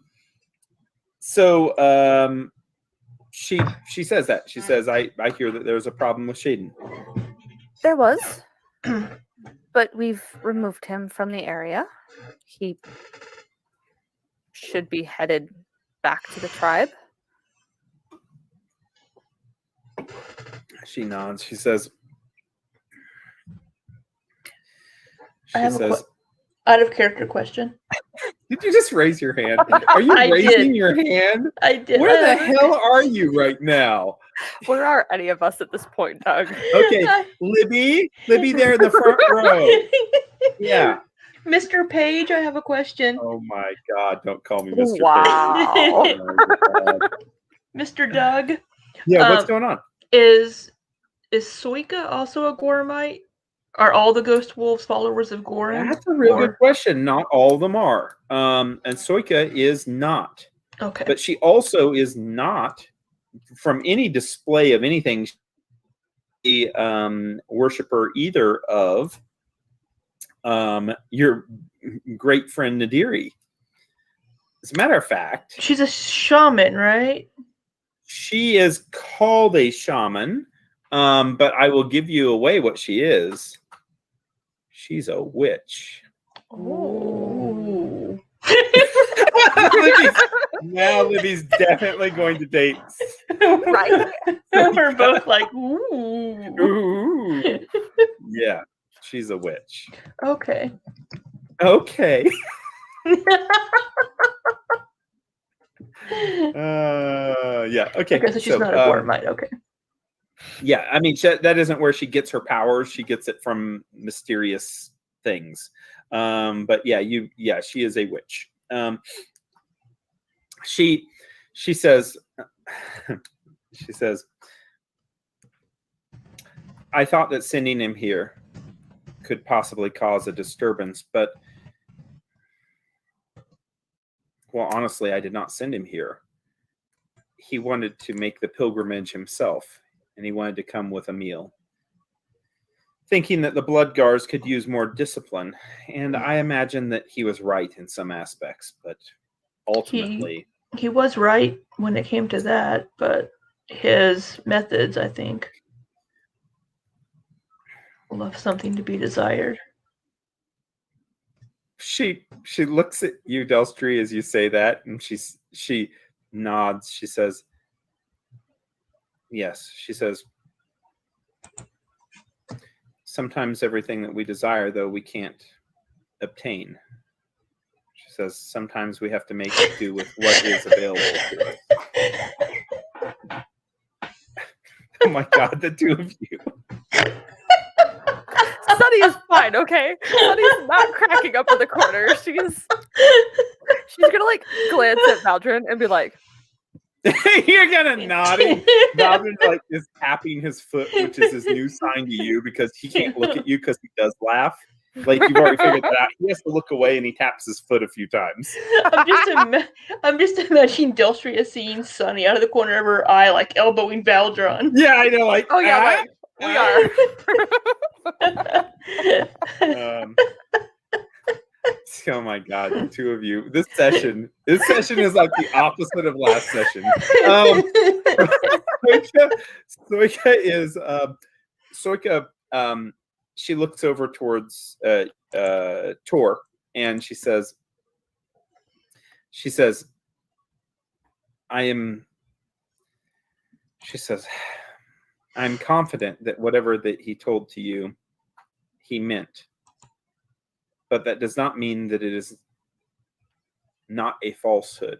says that. She says, I hear that there was a problem with Shaden. There was. But we've removed him from the area. He should be headed back to the tribe. She nods. She says, out of character question. Did you just raise your hand? Are you raising your hand? I did. Where the hell are you right now? Where are any of us at this point, Doug? Okay, Libby there in the front row. Yeah. Mr. Page, I have a question. Oh my God! Don't call me Mr. Wow. Page. Oh, Mr. Doug. yeah. What's going on? Is Soika also a Gormite? Are all the Ghost Wolves followers of Goran? That's a real good question. Not all of them are. And Soika is not. Okay. But she also is not, from any display of anything, a worshiper either of your great friend Nadiri. As a matter of fact, she's a shaman, right? She is called a shaman, but I will give you away what she is. She's a witch. Oh. Now Libby's definitely going to date. Right. We're both like, ooh. Ooh. Yeah, she's a witch. Okay. Okay. Yeah. Okay. Okay, so she's not a Gormite. Okay. Yeah, I mean that isn't where she gets her powers. She gets it from mysterious things. But yeah, she is a witch. She says, she says, I thought that sending him here could possibly cause a disturbance, but well, honestly, I did not send him here. He wanted to make the pilgrimage himself, and he wanted to come with a meal, thinking that the Bloodgars could use more discipline. And I imagine that he was right in some aspects, but ultimately... He was right when it came to that, but his methods, I think, left something to be desired. She looks at you, Delstri, as you say that, and she nods. She says, yes. She says, sometimes everything that we desire, though, we can't obtain. She says, sometimes we have to make do with what is available to us. Oh my God, the two of you. Sunny is fine, okay? Sunny's not cracking up in the corner. She's gonna like glance at Valdrin and be like, You're gonna nodding. Valdrin like is tapping his foot, which is his new sign to you because he can't look at you because he does laugh. Like you've already figured that out. He has to look away and he taps his foot a few times. I'm just imagining Delstria as seeing Sunny out of the corner of her eye, like elbowing Valdron. Yeah, I know. Like, oh yeah, right. We are. Oh my God, the two of you. This session is like the opposite of last session. Soika she looks over towards Tor and she says, I'm confident that whatever that he told to you, he meant. But that does not mean that it is not a falsehood.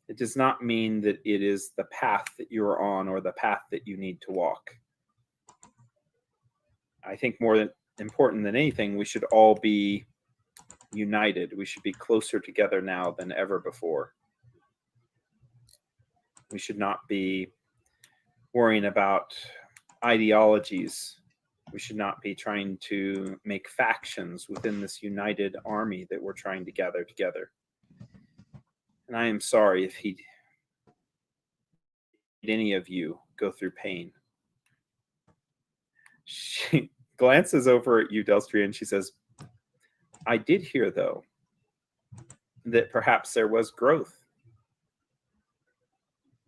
It does not mean that it is the path that you are on or the path that you need to walk. I think more important than anything, we should all be united. We should be closer together now than ever before. We should not be worrying about ideologies. We should not be trying to make factions within this united army that we're trying to gather together. And I am sorry if he made any of you go through pain. She glances over at you, Delstria, and she says, I did hear, though, that perhaps there was growth.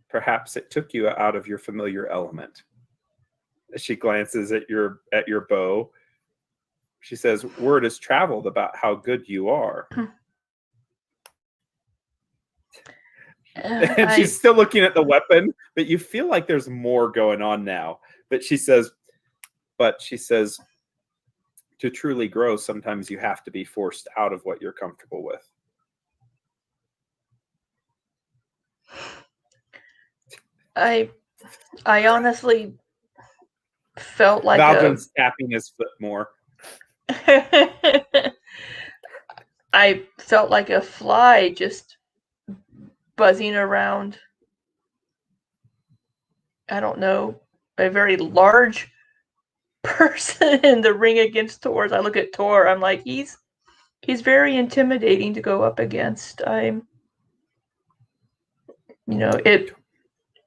Perhaps it took you out of your familiar element. She glances at your bow. She says, word has traveled about how good you are. And she's still looking at the weapon, but you feel like there's more going on now. But she says, to truly grow, sometimes you have to be forced out of what you're comfortable with. I honestly felt like Valdrin's tapping his foot more. I felt like a fly just buzzing around. I don't know, a very large person in the ring against Thor. I look at Thor, I'm like, he's very intimidating to go up against.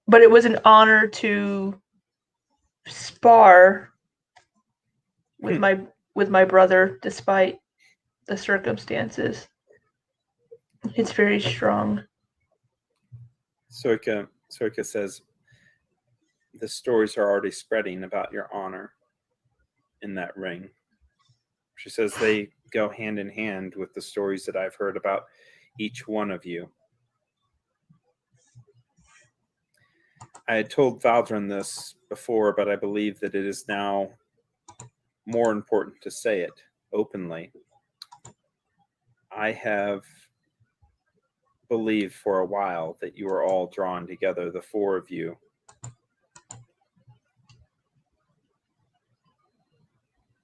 But it was an honor to spar with my brother despite the circumstances. It's very strong. Soika says, the stories are already spreading about your honor in that ring. She says they go hand in hand with the stories that I've heard about each one of you. I had told Valdrin this before, but I believe that it is now more important to say it openly. I have believed for a while that you are all drawn together, the four of you,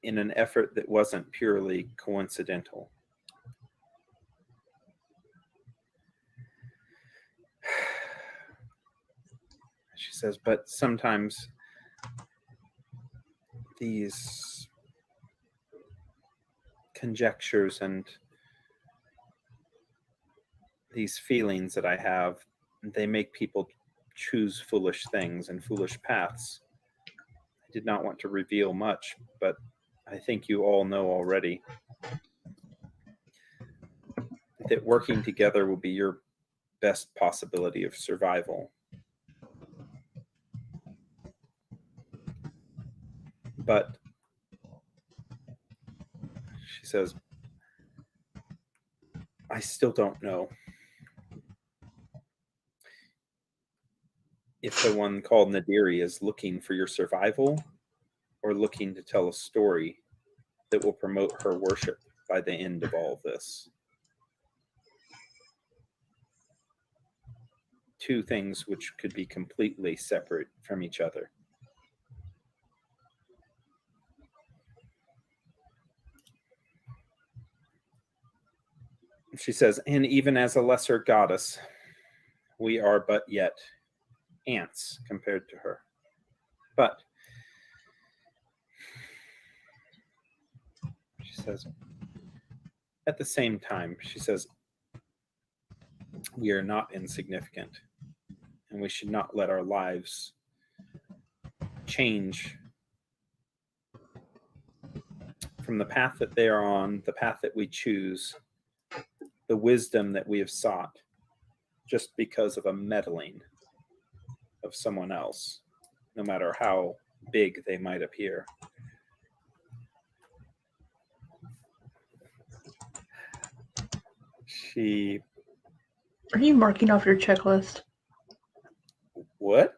in an effort that wasn't purely coincidental. She says, but sometimes these conjectures and these feelings that I have, they make people choose foolish things and foolish paths. I did not want to reveal much, but I think you all know already that working together will be your best possibility of survival. But she says, I still don't know if the one called Nadiri is looking for your survival or looking to tell a story that will promote her worship by the end of all this. Two things which could be completely separate from each other. She says, and even as a lesser goddess, we are but yet ants compared to her. But she says, at the same time, she says, we are not insignificant, and we should not let our lives change from the path that they are on, the path that we choose, the wisdom that we have sought, just because of a meddling of someone else, no matter how big they might appear. Are you marking off your checklist? What?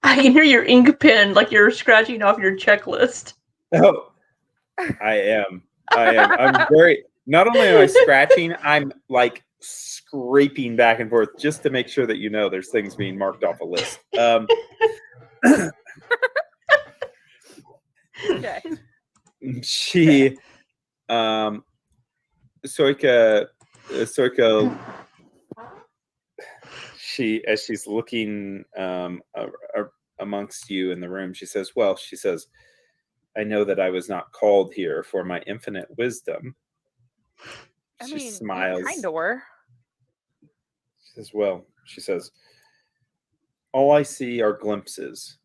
I can hear your ink pen, like you're scratching off your checklist. Oh, I am. I'm very, not only am I scratching, I'm like scraping back and forth just to make sure that you know there's things being marked off a list. Okay. Soika, as she's looking amongst you in the room, she says, I know that I was not called here for my infinite wisdom. She smiles. Kind of were. She says, all I see are glimpses.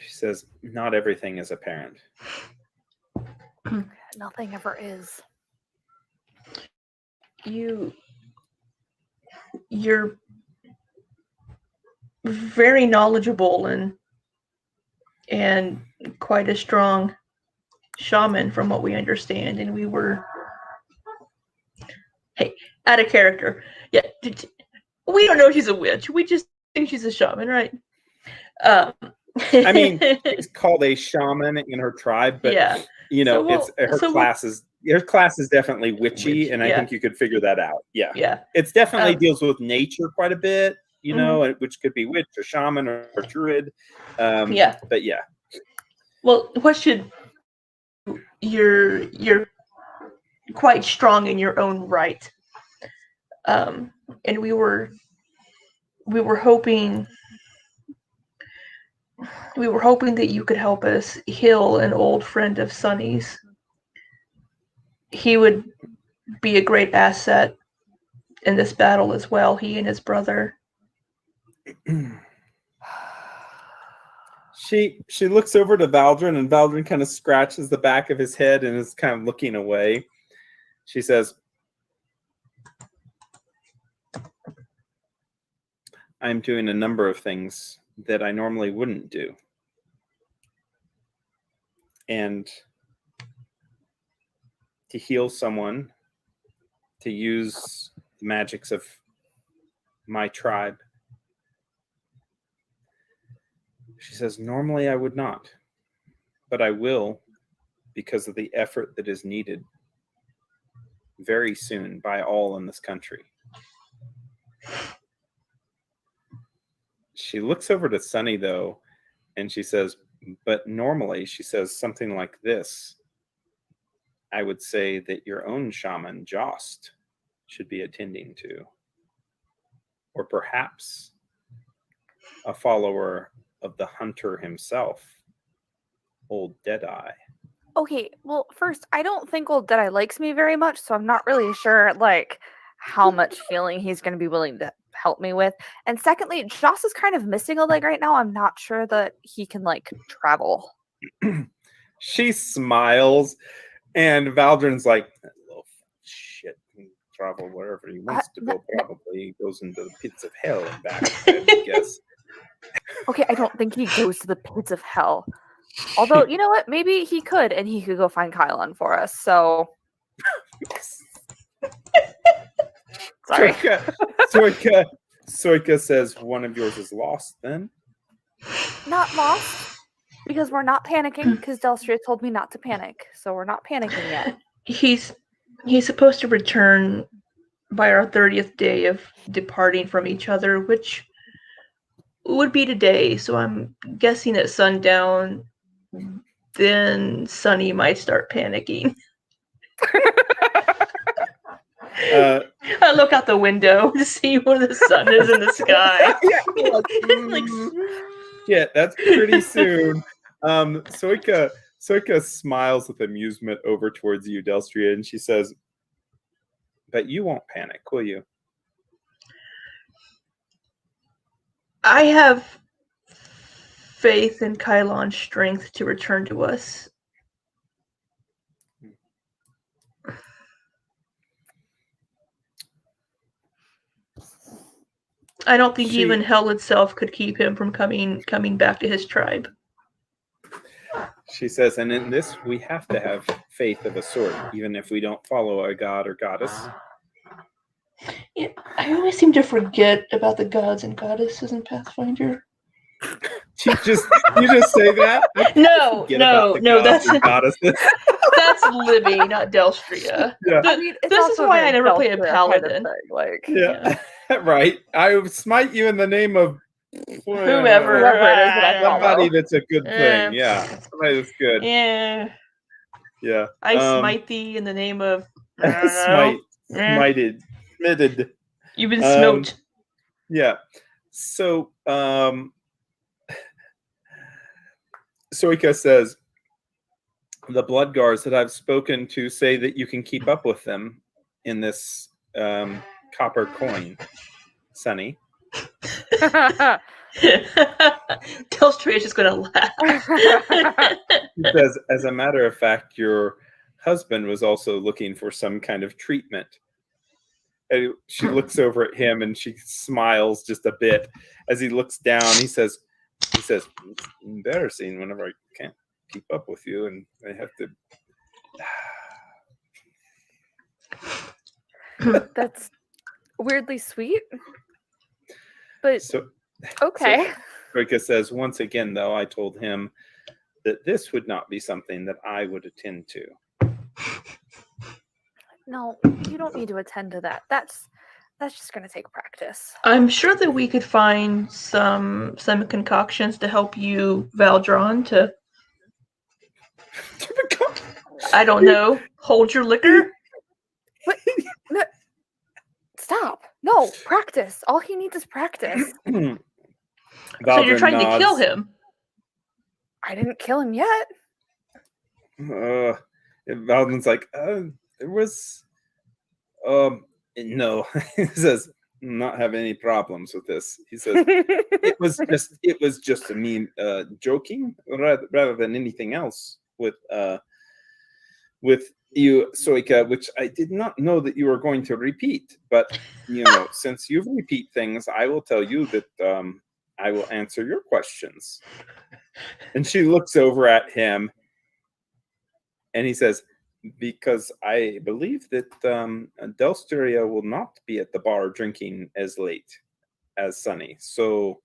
She says, not everything is apparent. Nothing ever is. You're very knowledgeable and quite a strong shaman from what we understand, and we were out of character. Yeah, we don't know she's a witch. We just think she's a shaman, right? I mean, it's called a shaman in her tribe, but yeah. Her class is definitely witchy, and I think you could figure that out. Yeah. Yeah. It's definitely deals with nature quite a bit, you know, which could be witch or shaman or druid. Yeah. But yeah. Well, what should you're quite strong in your own right. And we were hoping that you could help us heal an old friend of Sunny's. He would be a great asset in this battle as well, he and his brother. She looks over to Valdrin, and Valdrin kind of scratches the back of his head and is kind of looking away. She says, I'm doing a number of things that I normally wouldn't do. And to heal someone, to use the magics of my tribe. She says, normally I would not, but I will because of the effort that is needed very soon by all in this country. She looks over to Sunny, though, and she says, but normally, she says something like this, I would say that your own shaman, Jost, should be attending to. Or perhaps a follower of the hunter himself, Old Deadeye. Okay, well, first, I don't think Old Deadeye likes me very much, so I'm not really sure, like, how much healing he's going to be willing to help me with. And secondly, Joss is kind of missing a leg right now. I'm not sure that he can, like, travel. She smiles, and Valdrin's like, that little shit can travel wherever he wants to go. Probably he goes into the pits of hell and back, I guess. Okay, I don't think he goes to the pits of hell. Although, you know what? Maybe he could, and he could go find Kylon for us, so... Sorry. Soika says one of yours is lost, then? Not lost, because we're not panicking, because Delstria told me not to panic, so we're not panicking yet. He's supposed to return by our 30th day of departing from each other, which would be today, so I'm guessing at sundown, then Sunny might start panicking. I look out the window to see where the sun is in the sky. Yeah, that's pretty soon. Soika smiles with amusement over towards you, Delstria, and she says, but you won't panic, will you? I have faith in Kylon's strength to return to us. I don't think even hell itself could keep him from coming back to his tribe. She says, and in this, we have to have faith of a sort, even if we don't follow a god or goddess. Yeah, I always seem to forget about the gods and goddesses in Pathfinder. You just say that? No, that's goddesses. That's Libby, not Delstria. Yeah. I mean, this is why I never play a paladin. Kind of yeah. Right. I would smite you in the name of whoever it is that I somebody that's a good thing. Yeah, somebody that's good. Yeah. Yeah. I smite thee in the name of smited. You've been smote. Yeah. So Soika says, the Bloodguards that I've spoken to say that you can keep up with them in this copper coin, Sunny. Delstria is just going to laugh. He says, as a matter of fact, your husband was also looking for some kind of treatment. And she looks over at him and she smiles just a bit. As he looks down, he says, it's embarrassing whenever I can't keep up with you and I have to... That's weirdly sweet. But okay. Soika says, once again, though, I told him that this would not be something that I would attend to. No, you don't need to attend to that. That's That's just gonna take practice. I'm sure that we could find some concoctions to help you, Valdron, to I don't know, hold your liquor. What? No. Stop! No, practice. All he needs is practice. So you're trying to kill him. I didn't kill him yet. Valdron's like, there was, no. He says, not have any problems with this. He says, it was just a mean joking rather than anything else with you, Soika, which I did not know that you were going to repeat. But since you repeat things, I will tell you that I will answer your questions. And she looks over at him, and he says, because I believe that Delsteria will not be at the bar drinking as late as Sunny. So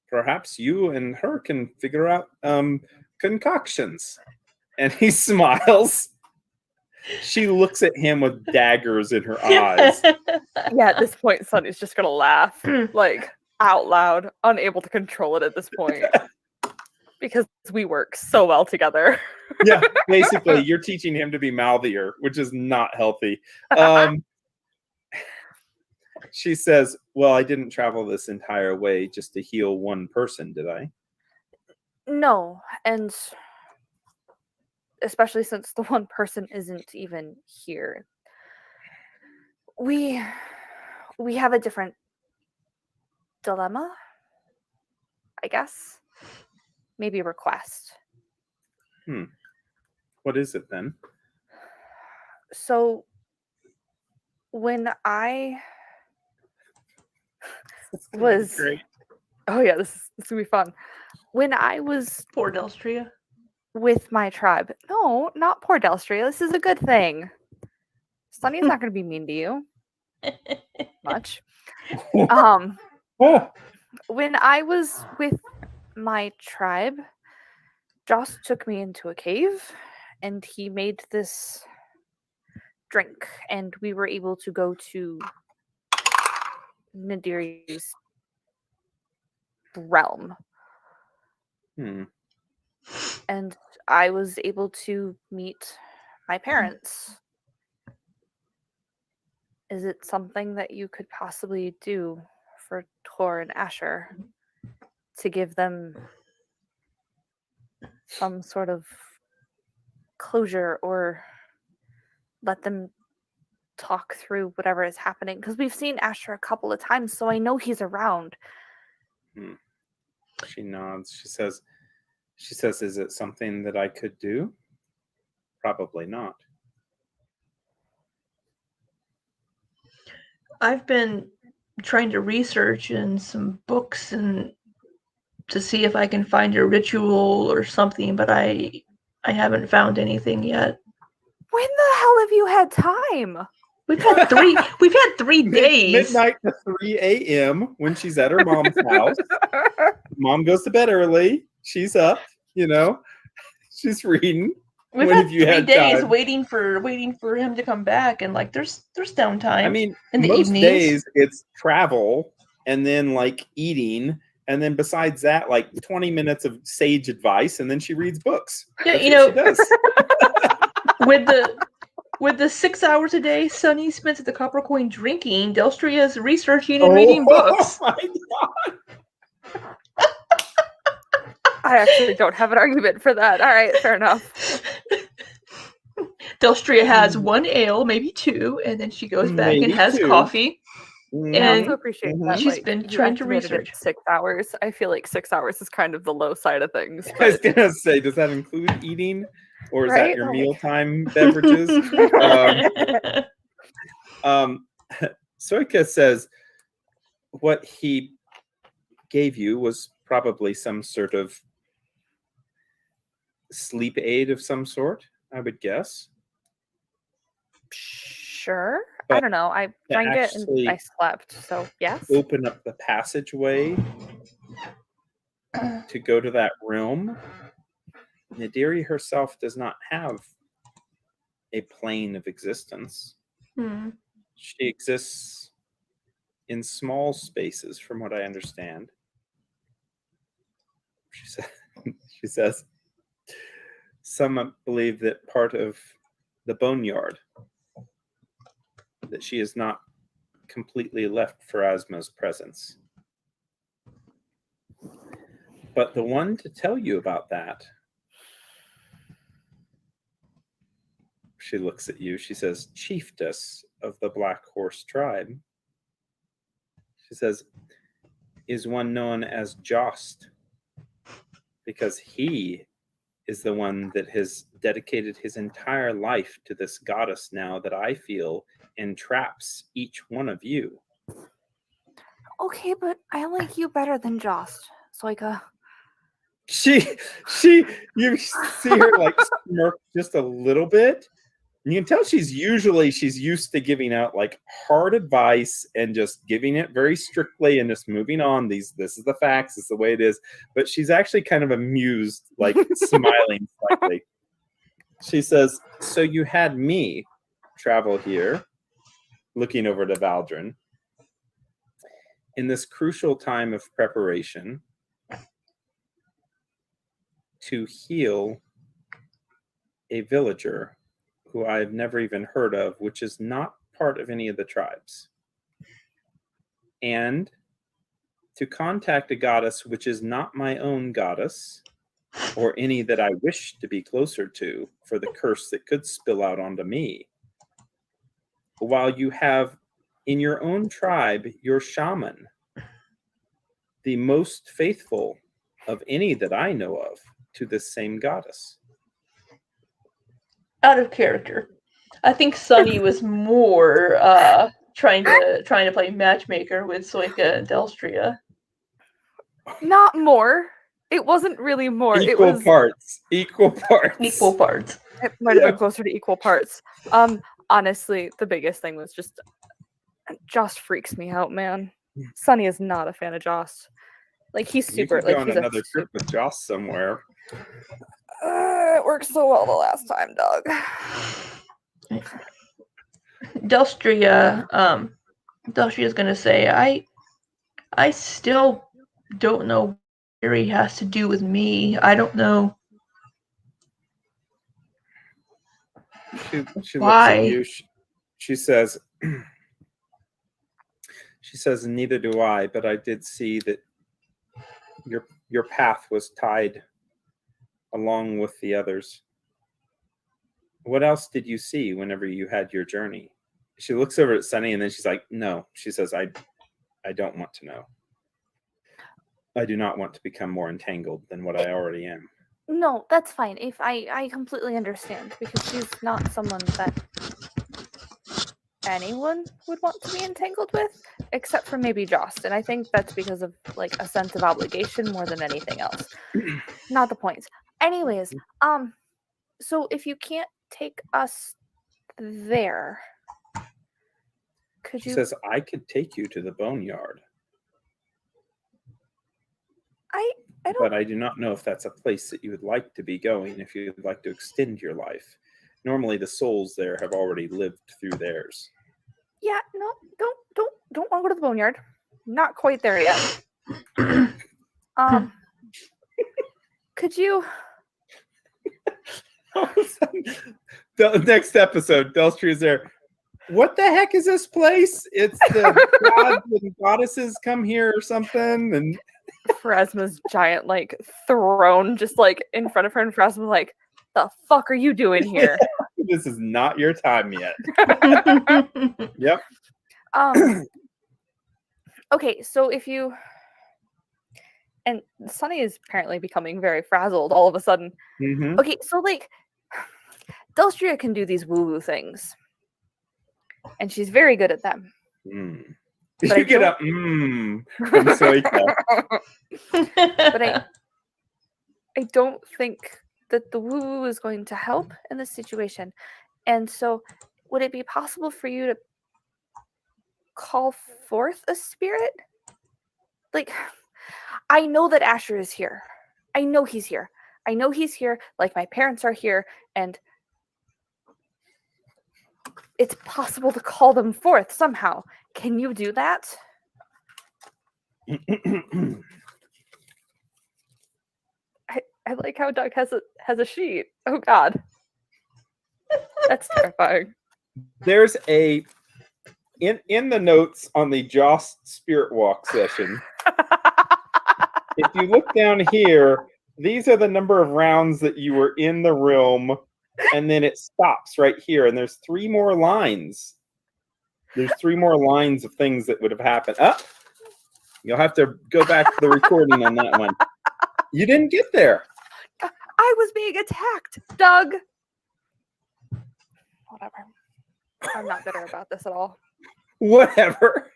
perhaps you and her can figure out concoctions. And he smiles. She looks at him with daggers in her eyes. Yeah, at this point, Sunny's just gonna laugh, like, out loud, unable to control it at this point. Because we work so well together. Yeah, basically, you're teaching him to be mouthier, which is not healthy. She says, well, I didn't travel this entire way just to heal one person, did I? No, and especially since the one person isn't even here. We have a different dilemma, I guess. Maybe a request. What is it then? So when I was great. Oh yeah, this is gonna be fun. When I was Poor Delstria. With my tribe. No, not poor Delstria. This is a good thing. Sunny's not gonna be mean to you. Much. When I was with my tribe, Joss took me into a cave and he made this drink, and we were able to go to Nadiri's realm. And I was able to meet my parents. Is it something that you could possibly do for Tor and Asher to give them some sort of closure, or let them talk through whatever is happening? Because we've seen Asher a couple of times, so I know he's around. She nods. She says, is it something that I could do? Probably not. I've been trying to research in some books and to see if I can find a ritual or something, but I haven't found anything yet. When the hell have you had time? We've had 3 days. Midnight to 3 a.m. when she's at her mom's house. Mom goes to bed early. She's up, she's reading. We've had 3 days waiting for him to come back, and like there's downtime. I mean, in the most evenings. days it's travel and then like eating, and then besides that, like 20 minutes of sage advice, and then she reads books. Yeah, That's what she does. with the 6 hours a day Sunny spends at the Copper Coin drinking, Delstria is researching and reading books. Oh my god. I actually don't have an argument for that. All right, fair enough. Delstria has 1 ale, maybe 2, and then she goes back and has coffee. And I also appreciate that. She's been trying to research. 6 hours. I feel like 6 hours is kind of the low side of things. I was gonna say, does that include eating, or is that your mealtime beverages? Soika says what he gave you was probably some sort of sleep aid of some sort, I would guess. Sure. But I don't know. I drank it and I slept. So yes. Open up the passageway to go to that room. Nadiri herself does not have a plane of existence. She exists in small spaces, from what I understand. She says, some believe that part of the boneyard, that she is not completely left Pharasma's presence. But the one to tell you about that, she looks at you, she says, chiefess of the Black Horse tribe. She says, is one known as Jost, because he is the one that has dedicated his entire life to this goddess now that I feel entraps each one of you. Okay, but I like you better than Jost. Soika. You see her like smirk just a little bit. You can tell she's used to giving out like hard advice and just giving it very strictly and just moving on. This is the facts, this is the way it is. But she's actually kind of amused, like smiling slightly. She says, so you had me travel here, looking over to Valdrin, in this crucial time of preparation to heal a villager who I've never even heard of, which is not part of any of the tribes. And to contact a goddess which is not my own goddess, or any that I wish to be closer to, for the curse that could spill out onto me. While you have in your own tribe your shaman, the most faithful of any that I know of to this same goddess. Out of character, I think Sunny was more trying to play matchmaker with Soika and Delstria. Not more. It wasn't really more. Equal parts. Equal parts. It might have been closer to equal parts. Honestly, the biggest thing was just Jost freaks me out, man. Sunny is not a fan of Jost. Like he's super. You could go like on another trip with Jost somewhere. It worked so well the last time, Doug. Delstria's gonna say, I still don't know what Harry has to do with me. I don't know. She why. Looks at you. She says, neither do I, but I did see that your path was tied along with the others. What else did you see whenever you had your journey? She looks over at Sunny and then she's like, no. She says, I don't want to know. I do not want to become more entangled than what I already am. No, that's fine. If I completely understand, because she's not someone that anyone would want to be entangled with, except for maybe Jost. And I think that's because of like a sense of obligation more than anything else. Not the point. Anyways, so if you can't take us there, could you? She says, I could take you to the boneyard. I don't. But I do not know if that's a place that you would like to be going if you would like to extend your life. Normally the souls there have already lived through theirs. Yeah, no, don't want to go to the boneyard. Not quite there yet. Could you? The next episode, Delstria is there. What the heck is this place? It's the gods and goddesses come here or something, and Pharasma's giant like throne just like in front of her, and Pharasma's like, "The fuck are you doing here? This is not your time yet." Yep. Okay, so if you and Sunny is apparently becoming very frazzled all of a sudden. Mm-hmm. Okay, so like Delstria can do these woo-woo things, and she's very good at them. But you get up from Soika. But I don't think that the woo-woo is going to help in this situation. And so would it be possible for you to call forth a spirit? Like, I know that Asher is here. I know he's here. I know he's here, like my parents are here, and it's possible to call them forth somehow. Can you do that? I like how Doug has a sheet. Oh God, that's terrifying. There's a in the notes on the Joss Spirit Walk session. If you look down here, these are the number of rounds that you were in the room, and then it stops right here, and there's 3 more lines. There's 3 more lines of things that would have happened. You'll have to go back to the recording on that one. You didn't get there. I was being attacked, Doug. Whatever. I'm not bitter about this at all. Whatever.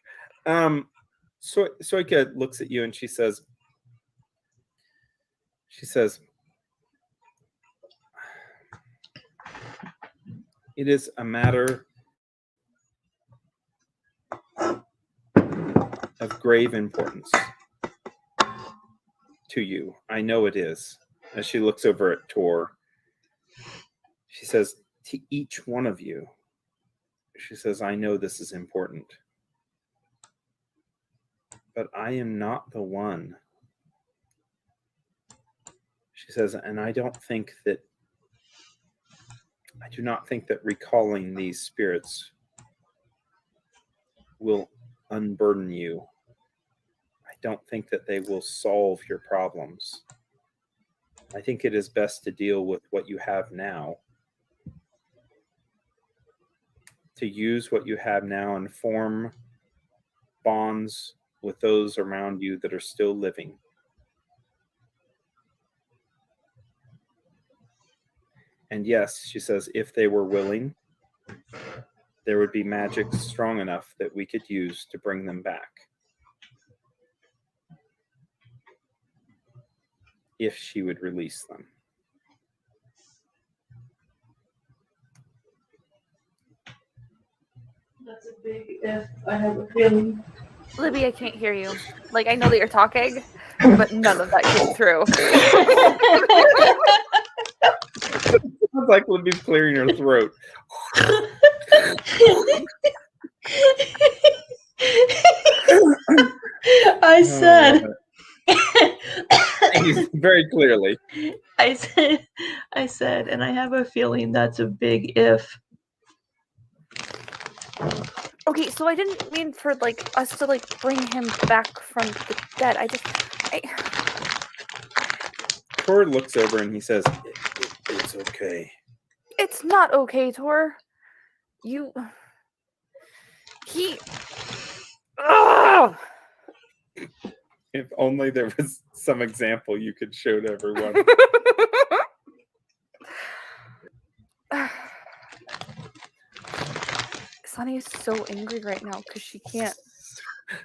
Soika looks at you and she says, it is a matter of grave importance to you. I know it is. As she looks over at Tor, she says, to each one of you, she says, I know this is important. But I am not the one. She says, and I do not think that recalling these spirits will unburden you. I don't think that they will solve your problems. I think it is best to deal with what you have now. To use what you have now and form bonds with those around you that are still living. And yes, she says, if they were willing, there would be magic strong enough that we could use to bring them back. If she would release them. That's a big if. I have a feeling. Libby, I can't hear you. Like, I know that you're talking, but none of that came through. Sounds like Libby's clearing her throat. I said. Very clearly. I said, and I have a feeling that's a big if. Okay, so I didn't mean for us to bring him back from the dead. Tor looks over and he says, it's okay. It's not okay, Tor. Ugh! If only there was some example you could show to everyone. Sunny is so angry right now because she can't.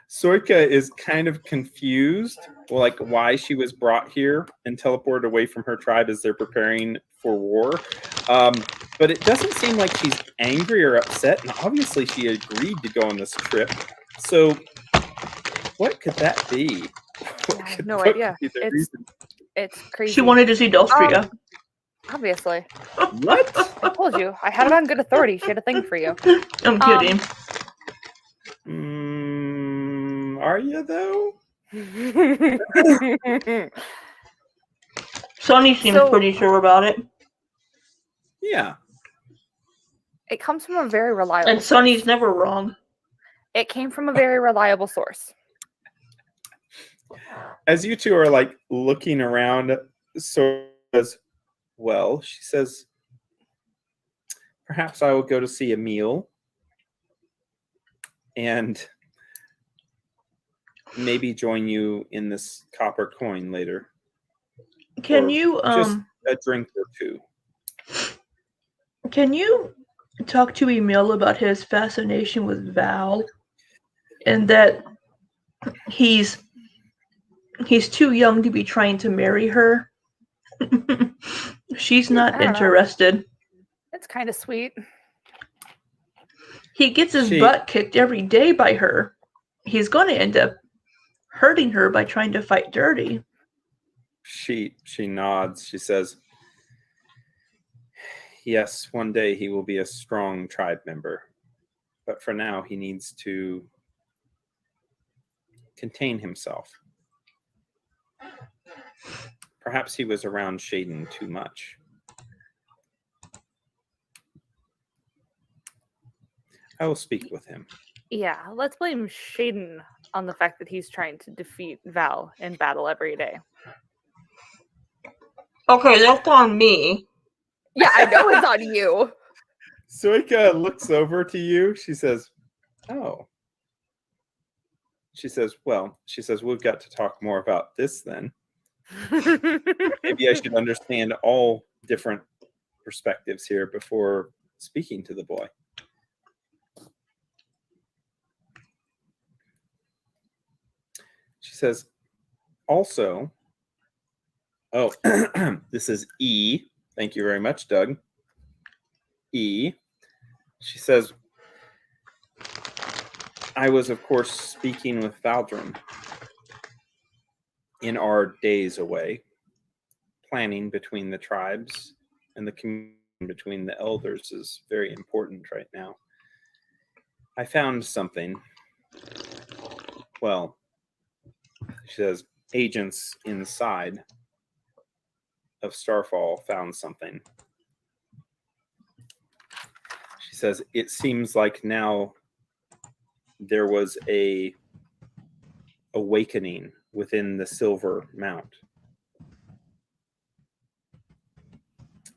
Soika is kind of confused, like why she was brought here and teleported away from her tribe as they're preparing for war. But it doesn't seem like she's angry or upset, and obviously she agreed to go on this trip. So what could that be? I have no idea. It's crazy. She wanted to see Delstria. Obviously. What? I told you. I had it on good authority. She had a thing for you. I'm kidding. Are you, though? Sonny seems pretty sure about it. Yeah. It comes from a very reliable And Sonny's never wrong. It came from a very reliable source. As you two are looking around, so as well, she says, perhaps I will go to see Emil and maybe join you in this copper coin later. Can you just a drink or two? Can you talk to Emil about his fascination with Val and that he's too young to be trying to marry her? She's not interested. It's kind of sweet. He gets his butt kicked every day by her. He's going to end up hurting her by trying to fight dirty. She nods. She says, yes, one day he will be a strong tribe member. But for now, he needs to contain himself. Perhaps he was around Shaden too much. I will speak with him. Yeah, let's blame Shaden on the fact that he's trying to defeat Val in battle every day. Okay, that's on me. Yeah, I know it's on you. Suika looks over to you. She says, "Oh." She says, we've got to talk more about this then. Maybe I should understand all different perspectives here before speaking to the boy. She says, also, this is E. Thank you very much, Doug. E. She says, I was, of course, speaking with Valdrin in our days away, planning between the tribes, and the communication between the elders is very important right now. I found something. Well, she says, agents inside of Starfall found something. She says, it seems like now there was a awakening within the Silver Mount.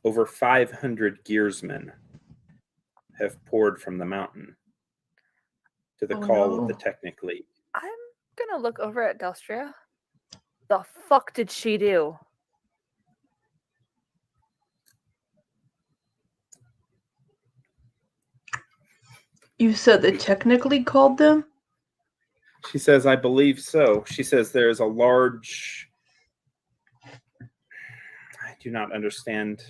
Over 500 gearsmen have poured from the mountain to the call of the Technic League. I'm gonna look over at Delstria. The fuck did she do? You said they technically called them? She says, I believe so. She says there's a large... I do not understand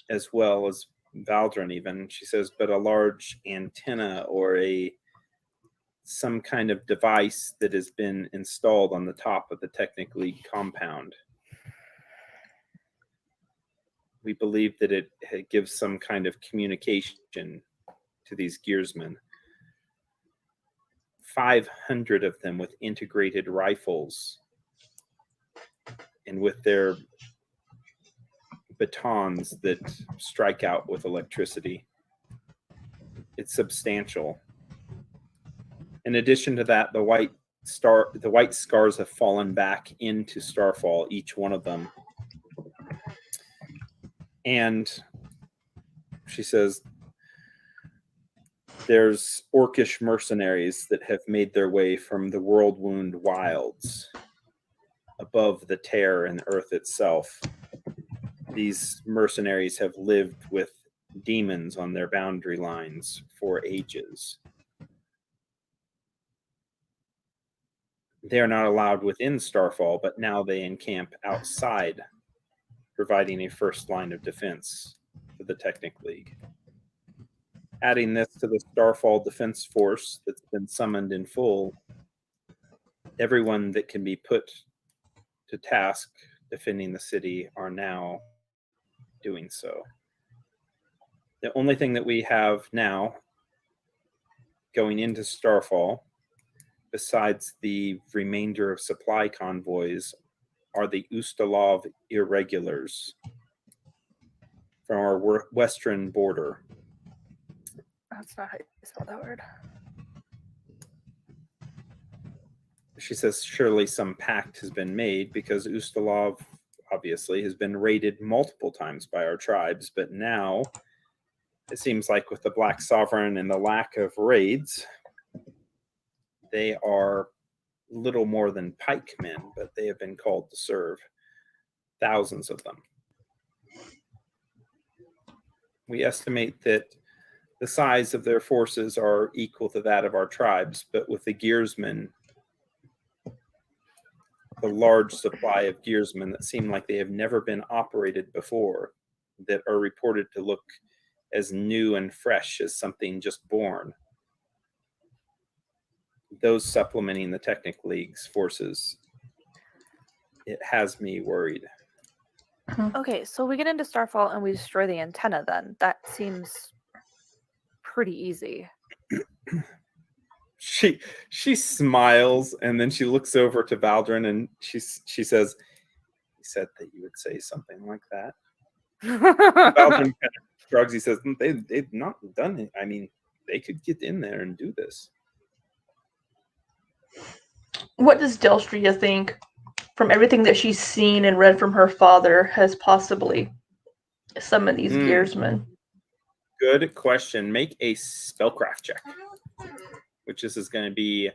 as well as Valdrin even. She says, but a large antenna or some kind of device that has been installed on the top of the Technic League compound. We believe that it gives some kind of communication to these gearsmen. 500 of them with integrated rifles and with their batons that strike out with electricity. It's substantial. In addition to that, the white scars have fallen back into Starfall, each one of them. And she says there's orcish mercenaries that have made their way from the Worldwound wilds above the tear in Earth itself. These mercenaries have lived with demons on their boundary lines for ages. They are not allowed within Starfall, but now they encamp outside, providing a first line of defense for the Technic League. Adding this to the Starfall Defense Force that's been summoned in full, everyone that can be put to task defending the city are now doing so. The only thing that we have now going into Starfall, besides the remainder of supply convoys, are the Ustalov irregulars from our western border. That's not how you spell that word. She says surely some pact has been made because Ustalov obviously has been raided multiple times by our tribes, but now it seems like with the Black Sovereign and the lack of raids, they are little more than pikemen, but they have been called to serve. Thousands of them. We estimate that the size of their forces are equal to that of our tribes, but with the gearsmen, the large supply of gearsmen that seem like they have never been operated before, that are reported to look as new and fresh as something just born. Those supplementing the Technic League's forces, it has me worried. Okay, so we get into Starfall and we destroy the antenna then. That seems pretty easy. she smiles, and then she looks over to Valdrin, and she says, "He said that you would say something like that." Valdrin kind of shrugs. He says, "They've not done it. I mean, they could get in there and do this." What does Delstria think, from everything that she's seen and read from her father, has possibly summoned these gearsmen? Good question. Make a spellcraft check, which this is going to be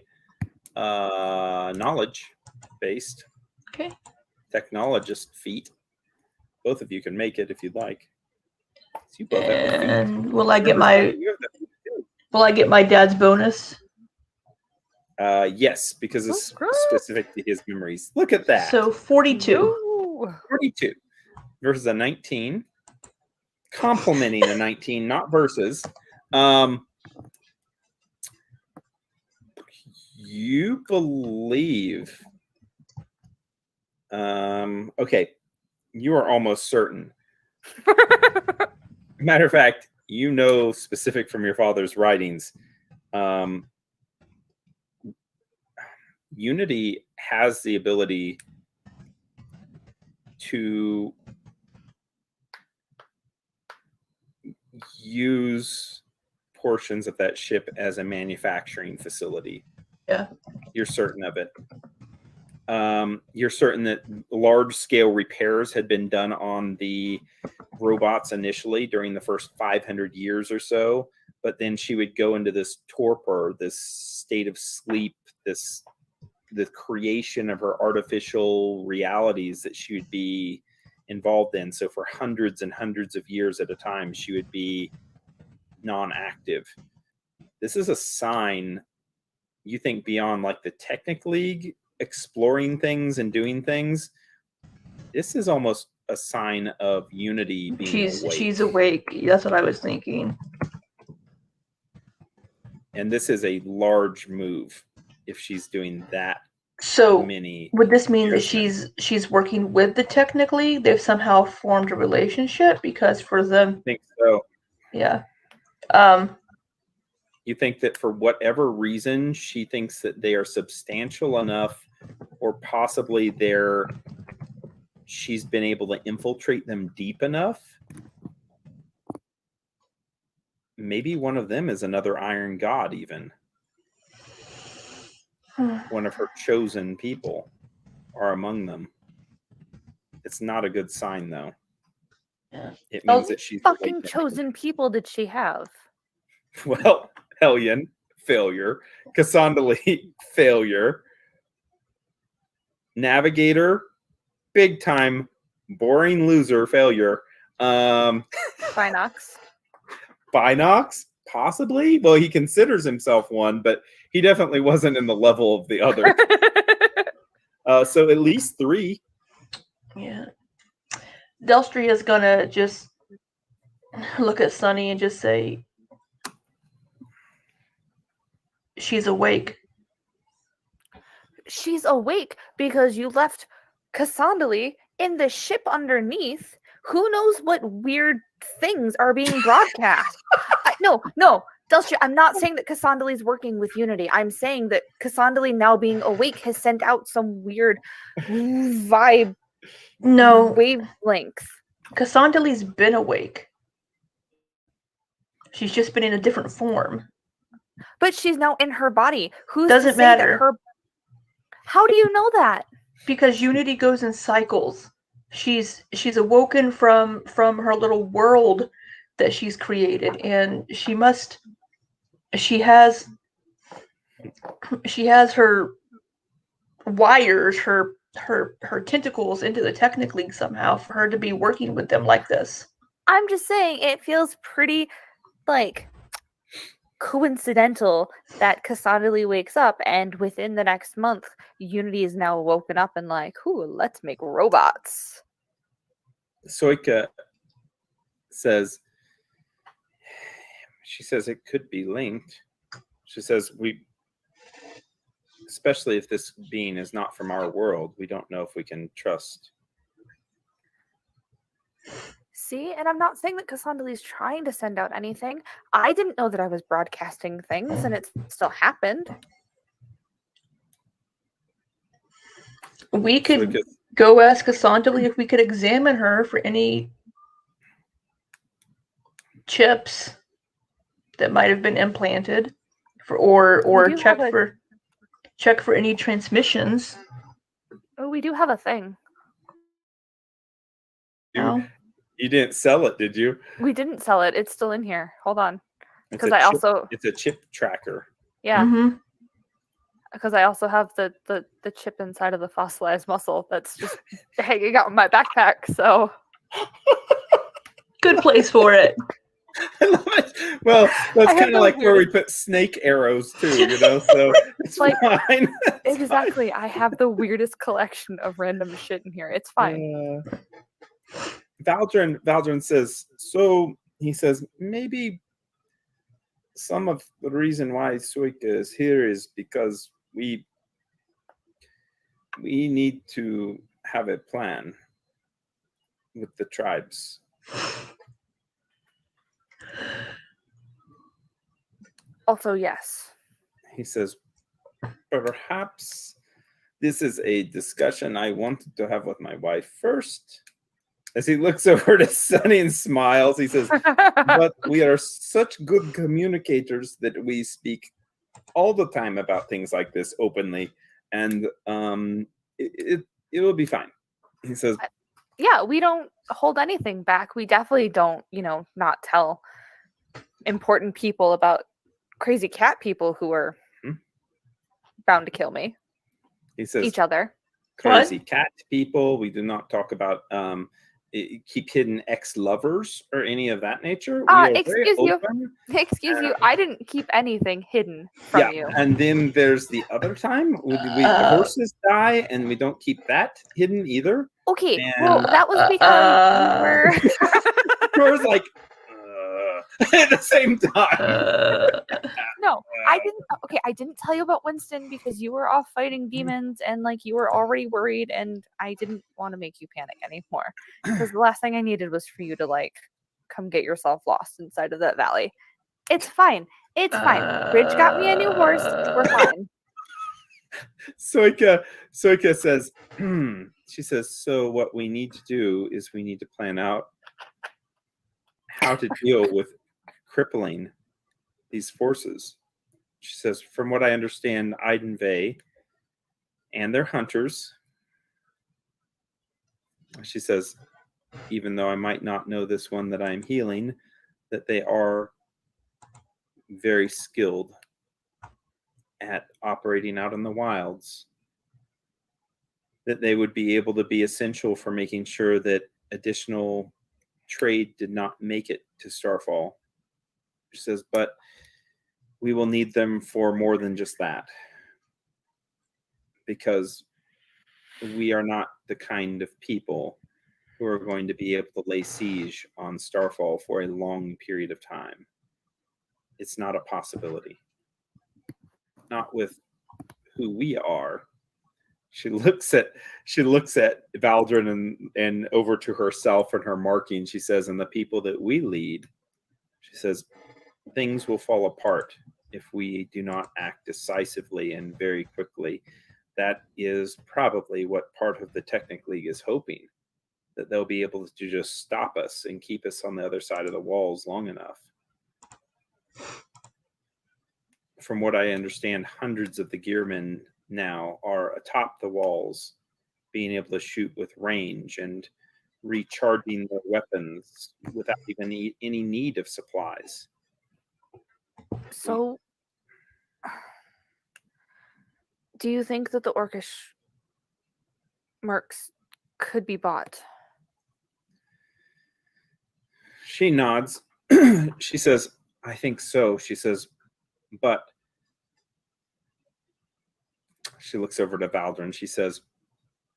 knowledge based. Okay. Technologist feat. Both of you can make it if you'd like. So you both and have a feat. will I get my dad's bonus? Yes, because it's specific to his memories. Look at that. So 42. 42 versus a 19. Complementing a 19, not versus. You believe. Okay, you are almost certain. Matter of fact, you know specific from your father's writings. Unity has the ability to use portions of that ship as a manufacturing facility. Yeah. You're certain of it. You're certain that large-scale repairs had been done on the robots initially during the first 500 years or so, but then she would go into this torpor, this state of sleep, the creation of her artificial realities that she would be involved in. So for hundreds and hundreds of years at a time, she would be non-active. This is a sign, you think, beyond like the Technic League exploring things and doing things. This is almost a sign of Unity being awake. She's awake. That's what I was thinking. And this is a large move if she's doing that. So many. Would this mean that she's working with the Technic League? They've somehow formed a relationship, because for them, I think so. Yeah. You think that for whatever reason she thinks that they are substantial enough, or possibly she's been able to infiltrate them deep enough. Maybe one of them is another Iron God, even. One of her chosen people are among them. It's not a good sign, though. Yeah. It means that she's fucking chosen people did she have? Well, Hellion, failure. Cassandra, failure. Navigator, big time, boring loser, failure. Binox, possibly. Well, he considers himself one, but he definitely wasn't in the level of the other. So at least 3. Yeah. Delstria is gonna just look at Sunny and just say, "She's awake." She's awake because you left Cassandra in the ship underneath. Who knows what weird things are being broadcast? No, Delstria, I'm not saying that Cassandra is working with Unity. I'm saying that Cassandra, now being awake, has sent out some weird vibe. No. Wavelengths. Cassandra's been awake. She's just been in a different form. But she's now in her body. Who's Doesn't to say matter. that her... How do you know that? Because Unity goes in cycles. She's awoken from her little world that she's created, and she has her wires, her tentacles into the Technic League somehow for her to be working with them like this. I'm just saying, it feels pretty, like, coincidental that Cassandra wakes up, and within the next month, Unity is now woken up and like, "Ooh, let's make robots." Soika says, she says it could be linked. She says especially if this being is not from our world, we don't know if we can trust. See, and I'm not saying that Cassandra is trying to send out anything. I didn't know that I was broadcasting things, and it still happened. We could go ask Cassandra if we could examine her for any chips that might have been implanted, or check for any transmissions. Oh, we do have a thing. You didn't sell it, did you? We didn't sell it. It's still in here. Hold on. Because it's a chip tracker. Yeah. Mm-hmm. Because I also have the chip inside of the fossilized muscle that's just hanging out in my backpack, so good place for it. I love it. Well, that's kind of like where we put snake arrows too, so it's like, fine. Exactly. Fine. I have the weirdest collection of random shit in here. It's fine. Valdrin says, so he says, maybe some of the reason why Suika is here is because we need to have a plan with the tribes. Also, yes. He says, perhaps this is a discussion I wanted to have with my wife first. As he looks over to Sunny and smiles, he says, but we are such good communicators that we speak all the time about things like this openly, and it will be fine. He says, yeah, we don't hold anything back. We definitely don't, not tell important people about crazy cat people who are bound to kill me. He says, each other. Crazy cat people. We do not talk about keep hidden ex-lovers or any of that nature. Excuse you. I didn't keep anything hidden from you. And then there's the other time horses die, and we don't keep that hidden either. Okay, well, that was because we were like at the same time. No, I didn't. Okay, I didn't tell you about Winston because you were off fighting demons and you were already worried, and I didn't want to make you panic anymore. Because the last thing I needed was for you to come get yourself lost inside of that valley. It's fine. It's fine. Bridge got me a new horse. We're fine. Soika says, she says, so what we need to do is we need to plan out how to deal with crippling these forces. She says, from what I understand, Iden Vey and their hunters, she says, even though I might not know this one that I'm healing, that they are very skilled at operating out in the wilds, that they would be able to be essential for making sure that additional trade did not make it to Starfall. She says, but we will need them for more than just that, because we are not the kind of people who are going to be able to lay siege on Starfall for a long period of time. It's not a possibility. Not with who we are. She looks at Valdrin and over to herself and her marking. She says, and the people that we lead, she says, things will fall apart if we do not act decisively and very quickly. That is probably what part of the Technic League is hoping, that they'll be able to just stop us and keep us on the other side of the walls long enough. From what I understand, hundreds of the gearmen now are atop the walls, being able to shoot with range and recharging their weapons without even any need of supplies. So, do you think that the Orcish mercs could be bought? She nods. She says, I think so. She says, but she looks over to Valdrin. She says,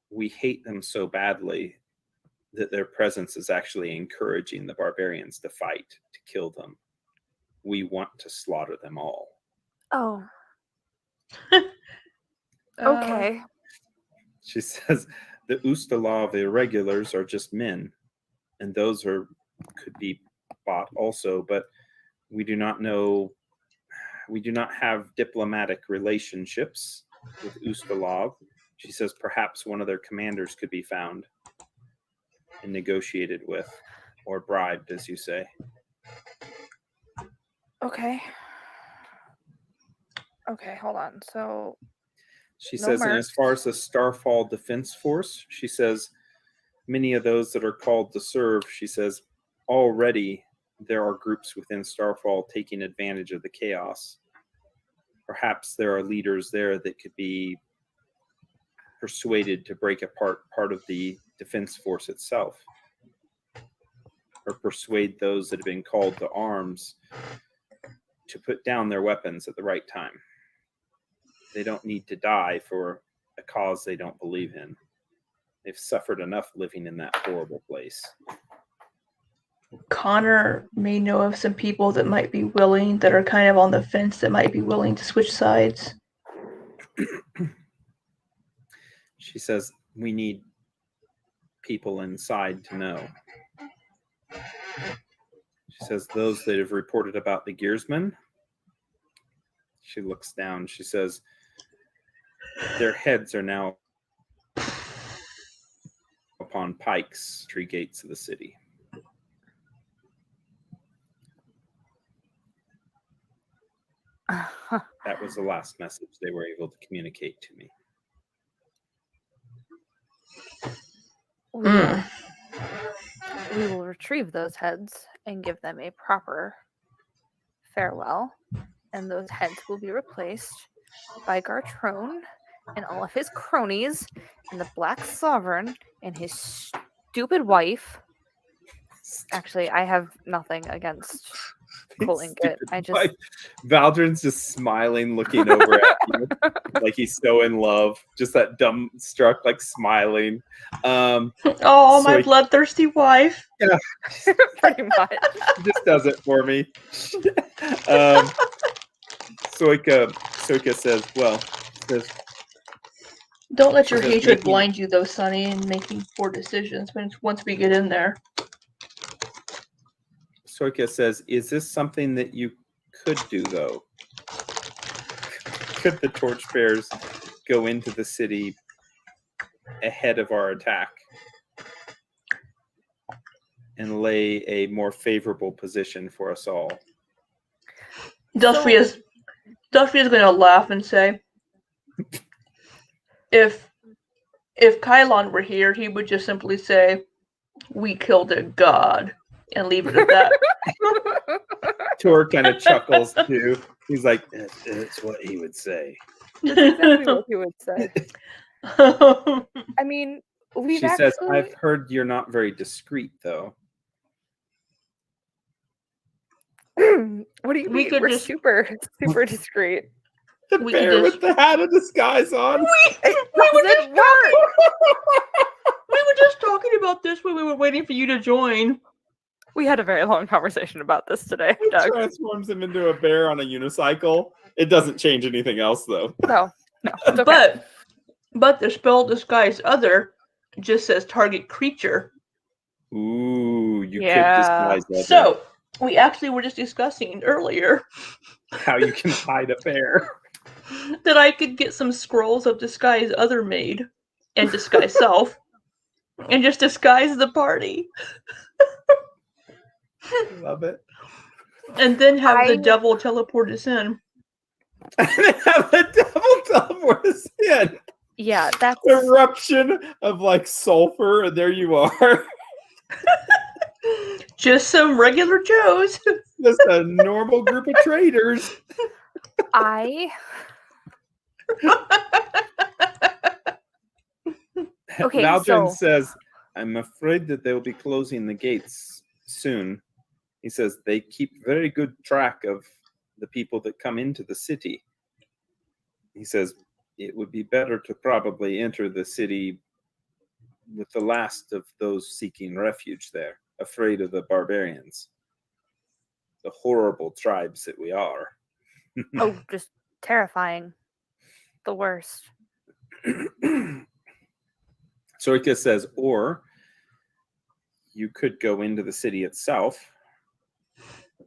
we hate them so badly that their presence is actually encouraging the barbarians to fight, to kill them. We want to slaughter them all. Oh. Okay. She says, the Ustalav irregulars are just men, and those could be bought also, but we do not know. We do not have diplomatic relationships with Ustalov. She says perhaps one of their commanders could be found and negotiated with, or bribed, as you say. Okay. Okay, hold on. So she no says, and mercs. as far as the Starfall Defense Force, she says many of those that are called to serve, she says already there are groups within Starfall taking advantage of the chaos. Perhaps there are leaders there that could be persuaded to break apart part of the defense force itself, or persuade those that have been called to arms to put down their weapons at the right time. They don't need to die for a cause they don't believe in. They've suffered enough living in that horrible place. Connor may know of some people that might be willing, that are kind of on the fence, that might be willing to switch sides. She says, we need people inside to know. She says, those that have reported about the Gearsmen. She looks down. She says, their heads are now upon pikes, tree gates of the city. That was the last message they were able to communicate to me. We will retrieve those heads and give them a proper farewell, and those heads will be replaced by Gartrone and all of his cronies, and the Black Sovereign and his stupid wife. Actually, I have nothing against Cool Ingot. Valdrin's just smiling, looking over at you like he's so in love. Just that dumbstruck, like smiling. My bloodthirsty wife. Yeah, pretty much. Just does it for me. Soika says, don't let your hatred blind you, though, Sonny, in making poor decisions once we get in there. Soika says, is this something that you could do, though? Could the torchbearers go into the city ahead of our attack and lay a more favorable position for us all? Delphia's going to laugh and say, if Kylon were here, he would just simply say, we killed a god, and leave it at that. Tor kind of chuckles too. He's like, that's what he would say. That's exactly what he would say. I mean, she says, I've heard you're not very discreet, though. What do you mean? We're super discreet. The bear with the hat of disguise on. We were just talking about this when we were waiting for you to join. We had a very long conversation about this today. It transforms him into a bear on a unicycle. It doesn't change anything else, though. No. It's okay. But the spell disguise other just says target creature. Ooh, you could disguise that. So we actually were just discussing earlier how you can hide a bear. That I could get some scrolls of disguise other made and disguise self and just disguise the party. Love it. And then have the devil teleport us in. Have the devil teleport us in. Yeah, that's eruption of like sulfur, and there you are. Just some regular Joes. Just a normal group of traders. Okay, Valdrin says, I'm afraid that they'll be closing the gates soon. He says they keep very good track of the people that come into the city. He says it would be better to probably enter the city with the last of those seeking refuge there, afraid of the barbarians, the horrible tribes that we are. Oh, just terrifying. The worst. Soika says, or You could go into the city itself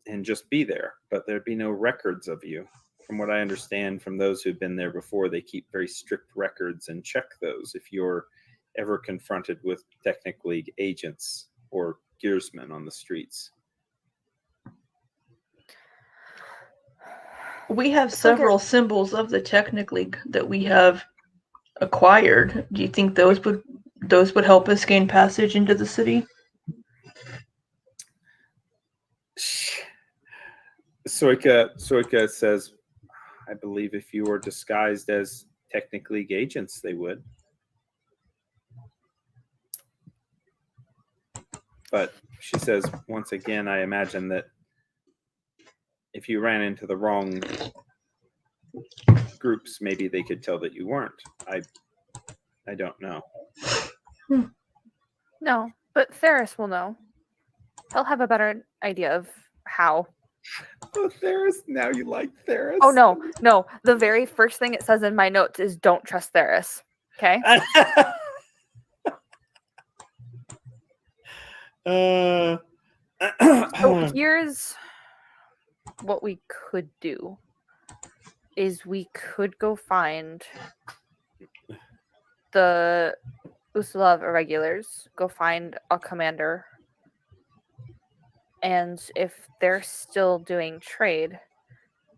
and just be there, but there'd be no records of you. From what I understand from those who've been there before, they keep very strict records and check those if you're ever confronted with Technic League agents or gearsmen on the streets. We have several symbols of the Technic League that we have acquired. Do you think those would help us gain passage into the city? Soika says, I believe if you were disguised as Technic League agents, they would. But she says, once again, I imagine that if you ran into the wrong groups, maybe they could tell that you weren't. I don't know. No, but Theris will know. He'll have a better idea of how. Oh, Theris, now you like Theris? Oh, no. The very first thing it says in my notes is don't trust Theris. Okay? So here's what we could do. Is we could go find the Uslav irregulars, go find a commander, and if they're still doing trade,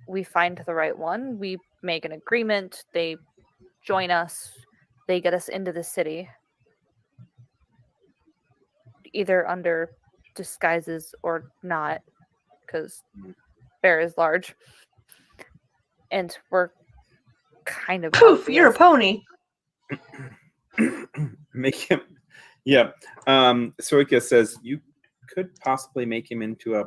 we find the right one, we make an agreement, they join us, they get us into the city, either under disguises or not, because Bear is large, and we're kind of poof, obvious. You're a pony. Make him, yeah. Soika says you could possibly make him into a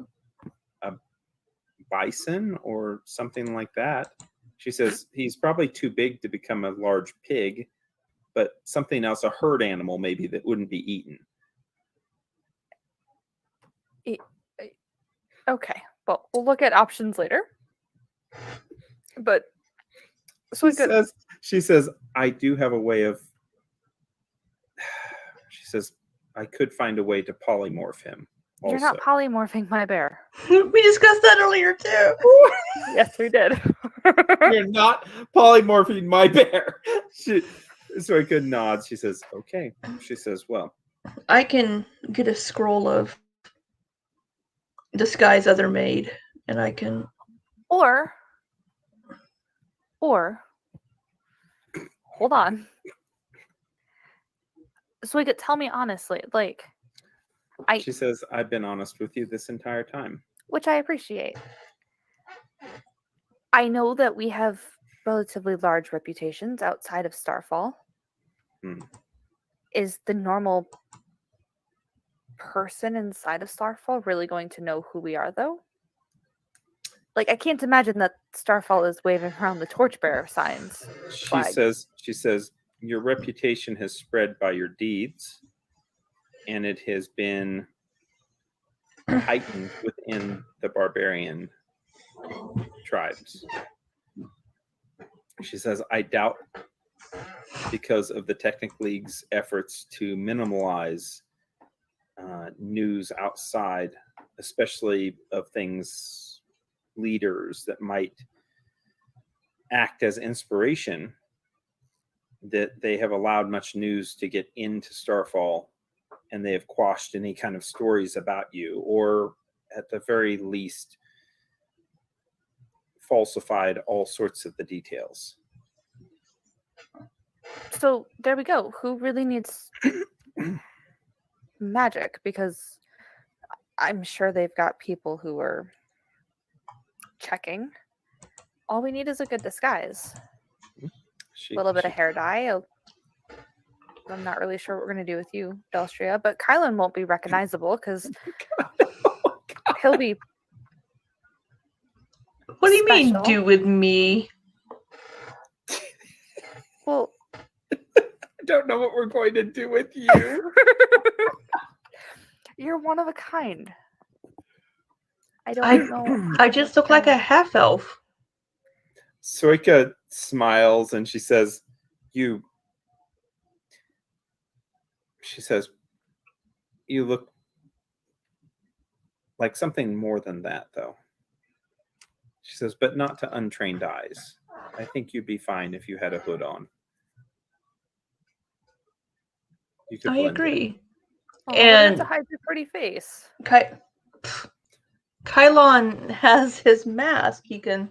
bison or something like that. She says he's probably too big to become a large pig, but something else, a herd animal maybe that wouldn't be eaten. Okay, well, we'll look at options later. But she says, I do have a way of. She says, I could find a way to polymorph him. Also. You're not polymorphing my bear. We discussed that earlier too. Yes, we did. You're not polymorphing my bear. Soika nods. She says, okay. She says, well, I can get a scroll of disguise other made, and I can. Or, hold on. So we could tell me honestly, like, she says, I've been honest with you this entire time. Which I appreciate. I know that we have relatively large reputations outside of Starfall. Is the normal person inside of Starfall really going to know who we are, though? Like, I can't imagine that Starfall is waving around the torchbearer signs. She says, your reputation has spread by your deeds, and it has been heightened within the barbarian tribes. She says, I doubt, because of the Technic League's efforts to minimize news outside, especially of things, leaders that might act as inspiration, that they have allowed much news to get into Starfall, and they have quashed any kind of stories about you, or at the very least falsified all sorts of the details. So there we go. Who really needs magic? Because I'm sure they've got people who are checking. All we need is a good disguise. A little bit of hair dye. I'm not really sure what we're going to do with you, Delstria, but Kylan won't be recognizable because he'll be. What do you special. mean, do with me? Well, I don't know what we're going to do with you. You're one of a kind. I don't know. I just look like a half elf. Soika smiles and she says, you look like something more than that, though. She says, but not to untrained eyes. I think you'd be fine if you had a hood on. You could blend agree. Oh, and to hide your pretty face. Kylon has his mask he can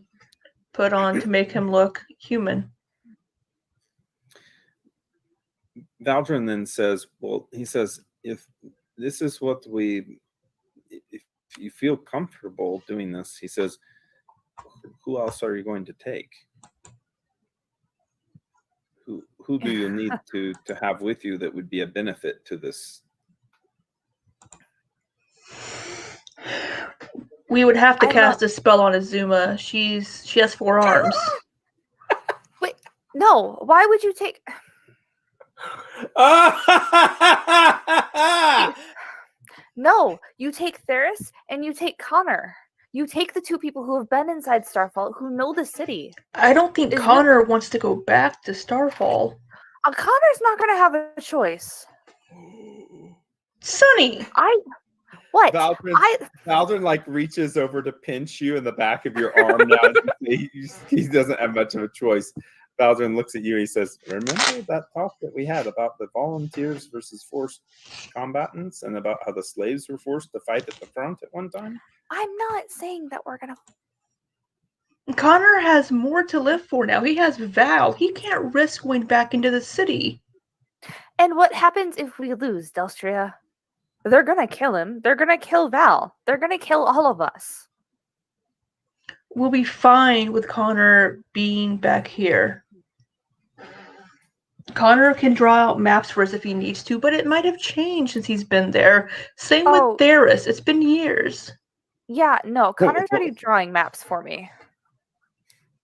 put on to make him look human. Valdrin then says, well, he says, if this is what if you feel comfortable doing this, he says, who else are you going to take? Who do you need to have with you that would be a benefit to this? We would have to cast a spell on Azuma. She has 4 arms. Wait, no. Why would you take? No, you take Theris and you take Connor. You take the 2 people who have been inside Starfall, who know the city. I don't think Connor wants to go back to Starfall. Connor's not going to have a choice. Sunny! What? Valdrin like reaches over to pinch you in the back of your arm now. He doesn't have much of a choice. Valdrin looks at you. He says, remember that talk that we had about the volunteers versus forced combatants and about how the slaves were forced to fight at the front at one time? I'm not saying that we're going to... Connor has more to live for now. He has Val. He can't risk going back into the city. And what happens if we lose, Delstria? They're going to kill him. They're going to kill Val. They're going to kill all of us. We'll be fine with Connor being back here. Connor can draw out maps for us if he needs to, but it might have changed since he's been there. Same with Theris. It's been years. Yeah, no. Connor's already drawing maps for me.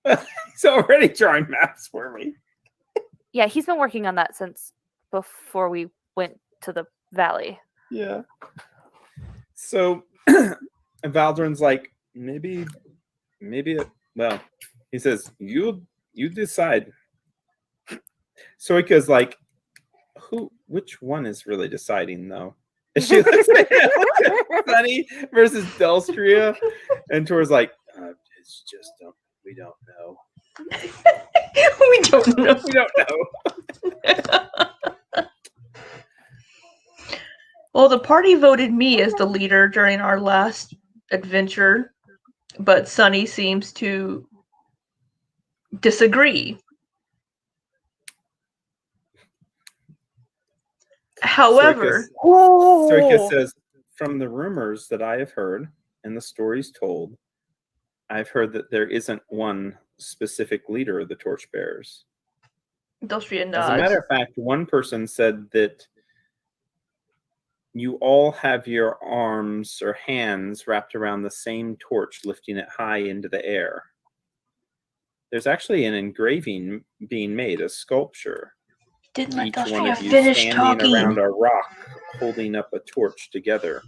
He's already drawing maps for me. Yeah, he's been working on that since before we went to the valley. Yeah. So Valdrin's like, maybe he says, you decide. Soika's like, which one is really deciding though? And she looks at Sunny versus Delstria, and Tor's like, it's just we don't know. We don't know. We don't know. Well, the party voted me as the leader during our last adventure, but Sunny seems to disagree. However, Soika says, from the rumors that I have heard and the stories told, I've heard that there isn't one specific leader of the Torchbearers. Delstria nods. As a matter of fact, one person said that you all have your arms or hands wrapped around the same torch, lifting it high into the air. There's actually an engraving being made, a sculpture. Didn't let Each one Delstria of you finish standing talking. around a rock, holding up a torch together.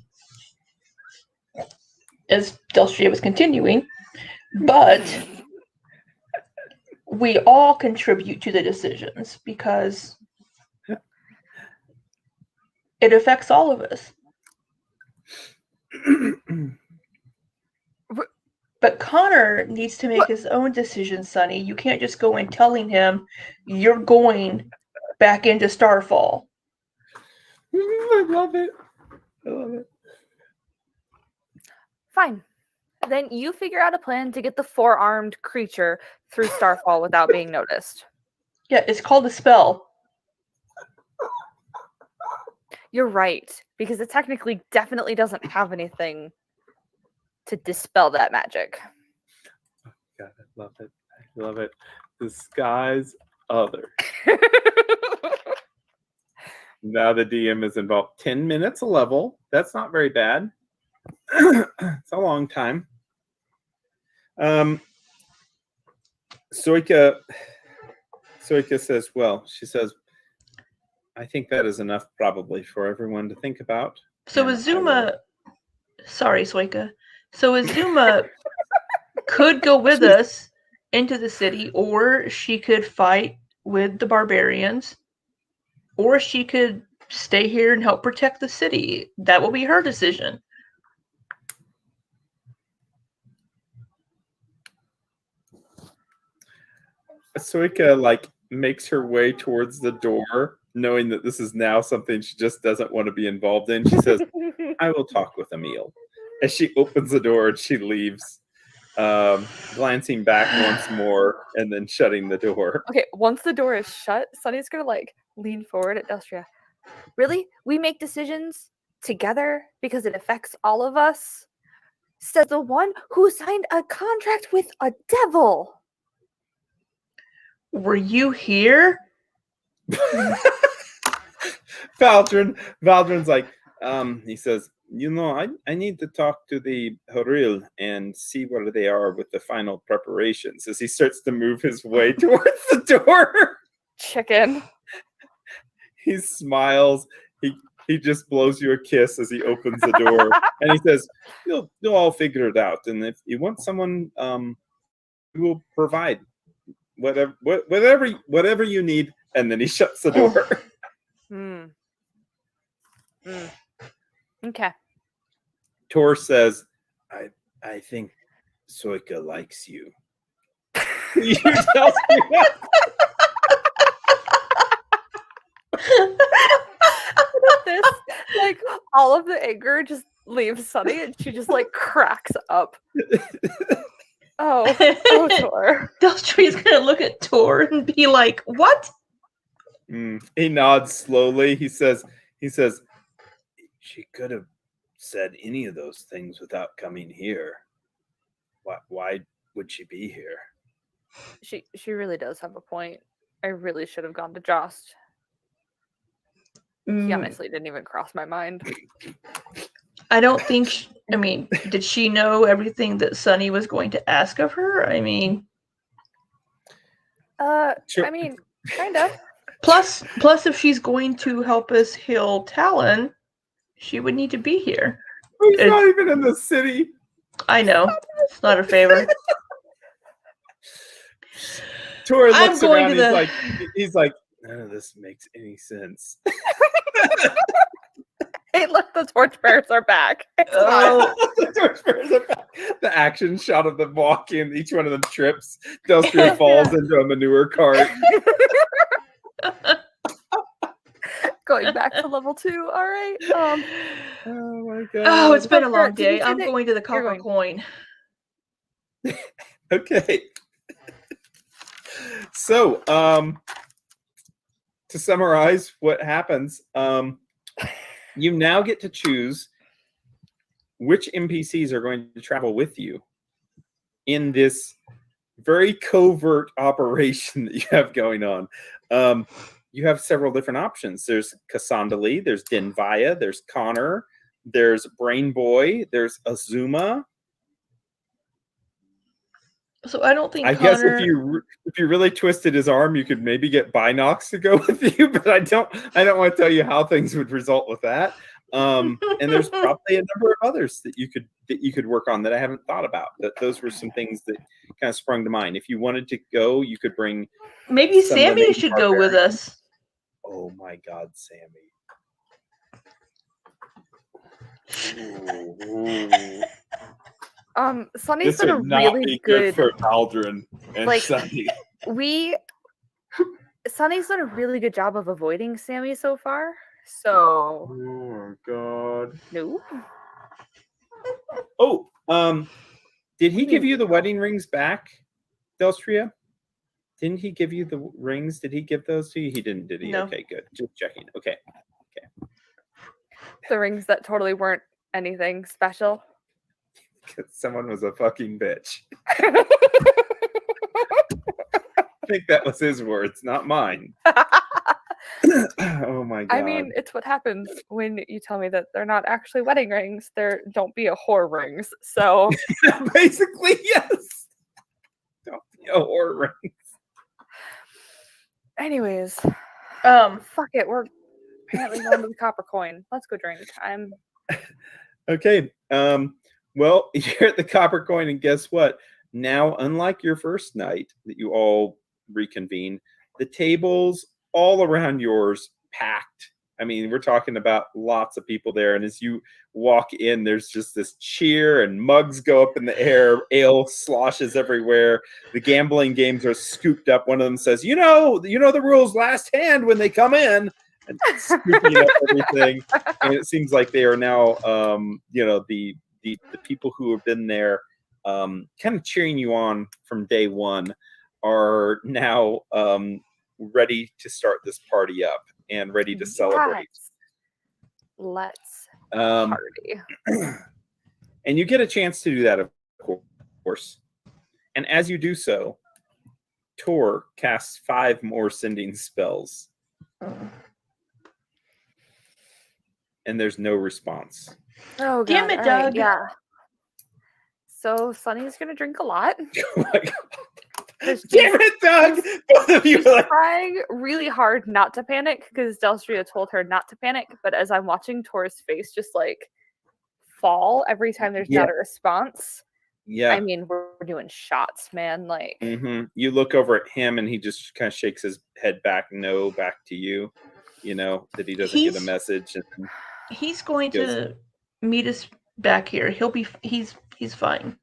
As Delstria was continuing, but we all contribute to the decisions because it affects all of us. But Connor needs to make his own decision, Sonny. You can't just go in telling him you're going back into Starfall. I love it. I love it. Fine. Then you figure out a plan to get the 4-armed creature through Starfall without being noticed. Yeah, it's called a spell. You're right, because it technically definitely doesn't have anything to dispel that magic. Oh, God, I love it. I love it. Disguise other. Now the DM is involved. 10 minutes a level. That's not very bad. It's a long time. Soika says, well, she says, I think that is enough probably for everyone to think about. So Azuma, sorry, Soika. So Azuma could go with us into the city, or she could fight with the barbarians, or she could stay here and help protect the city. That will be her decision. Soika like makes her way towards the door, knowing that this is now something she just doesn't want to be involved in. She says, "I will talk with Emil." As she opens the door and she leaves, glancing back once more and then shutting the door. Okay, once the door is shut, Sunny's gonna like lean forward at Delstria. Really? We make decisions together because it affects all of us? Says the one who signed a contract with a devil. Were you here? Valdrin's like, he says, I need to talk to the Horil and see where they are with the final preparations as he starts to move his way towards the door. Chicken. He smiles. He just blows you a kiss as he opens the door. And he says, you'll all figure it out. And if you want someone who will provide whatever you need. And then he shuts the door. Okay. Tor says, I think Soika likes you. You tell me. This, like, all of the anger just leaves Sunny and she just like cracks up. Oh, Tor. Delstria's gonna look at Tor and be like, what? He nods slowly. He says, she could have said any of those things without coming here. Why would she be here? She really does have a point. I really should have gone to Jost. He honestly didn't even cross my mind. I don't think. Did she know everything that Sunny was going to ask of her? Sure. Kind of. Plus, if she's going to help us heal Talon, she would need to be here. He's not even in the city. I know. It's not a favor. Tor looks around. He's like, none of this makes any sense. Hey, look, the torchbearers are back. The torchbearers are back. The action shot of them walking, each one of them trips. Delstria falls into a manure cart. Going back to level 2. All right. Oh my god. Oh, it's been a long day. I'm going to the copper coin. Okay. So, to summarize what happens, you now get to choose which NPCs are going to travel with you in this very covert operation that you have going on. You have several different options. There's Cassandali, there's Denvaya, there's Connor, there's Brain Boy, there's Azuma. So I don't think. I guess if you really twisted his arm, you could maybe get Binox to go with you, but I don't want to tell you how things would result with that. And there's probably a number of others that you could work on that I haven't thought about. Those were some things that kind of sprung to mind. If you wanted to go, you could bring. Maybe Sammy should go with us. Oh my God, Sammy! Ooh. Sunny's done a really good for Aldrin and Sunny. Sunny's done a really good job of avoiding Sammy so far. So. Oh my God. No. Oh, did he give you the wedding rings back, Delstria? Didn't he give you the rings? Did he give those to you? He didn't, did he? No. Okay, good. Just checking. Okay. The rings that totally weren't anything special. Because someone was a fucking bitch. I think that was his words, not mine. Oh my God. It's what happens when you tell me that they're not actually wedding rings. They're don't be a whore rings. So basically, yes. Don't be a whore ring. Anyways, fuck it. We're apparently going to the copper coin. Let's go drink. Okay. Well, you're at the copper coin, and guess what? Now, unlike your first night that you all reconvene, the tables all around yours packed I mean, we're talking about lots of people there. And as you walk in, there's just this cheer and mugs go up in the air. Ale sloshes everywhere. The gambling games are scooped up. One of them says, you know the rules, last hand when they come in, and scooping up everything. And it seems like they are now, the people who have been there kind of cheering you on from day one are now ready to start this party up and ready to celebrate. Let's party. And you get a chance to do that, of course. And as you do so, Tor casts 5 more sending spells. And there's no response. Oh, God. Damn it, Doug. Right, yeah. So Sunny's going to drink a lot. Oh, my God. Damn it, Doug! Both of you are trying really hard not to panic because Delstria told her not to panic. But as I'm watching Tor's face just like fall every time there's not a response, I mean, we're doing shots, man. Like, you look over at him and he just kind of shakes his head back to you. You know that he doesn't get a message. And he's going to meet us back here. He's fine.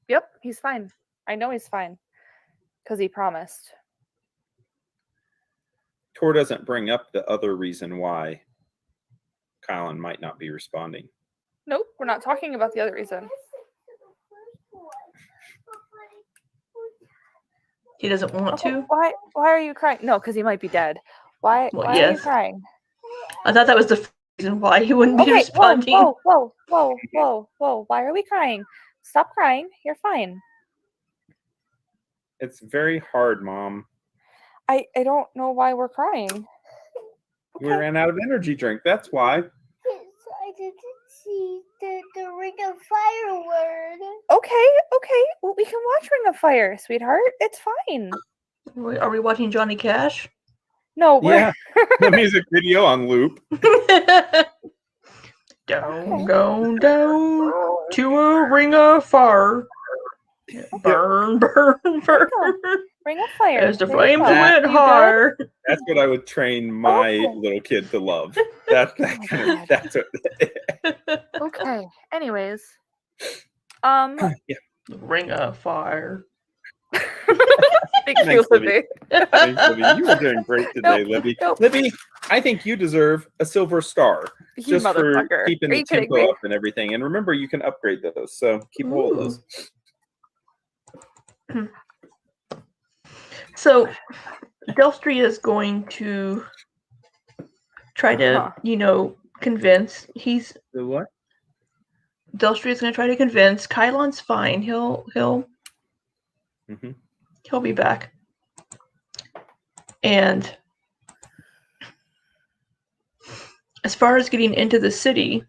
Yep, he's fine. I know he's fine because he promised. Tor doesn't bring up the other reason why Kylan might not be responding. Nope, we're not talking about the other reason. He doesn't want to? Why are you crying? No, because he might be dead. Why are you crying? I thought that was the reason why he wouldn't be responding. Whoa. Why are we crying? Stop crying. You're fine. It's very hard, Mom. I don't know why we're crying. We ran out of energy drink. That's why. I didn't see the Ring of Fire word. Okay. Well, we can watch Ring of Fire, sweetheart. It's fine. Are we watching Johnny Cash? No. Yeah. The music video on loop. Down, go down to a ring of fire. Burn. Ring of Fire. As the flames went higher. That's what I would train my little kid to love. That's what. Okay. Anyways. Ring of Fire. Thank you, Libby. Thanks, Libby. You were doing great today, Libby. Libby, I think you deserve a silver star just for keeping the tempo up and everything. And remember, you can upgrade those, so keep hold of those. So, Delstria is going to try to, convince. The what? Delstria is going to try to convince. Kylan's fine. He'll be back. And as far as getting into the city,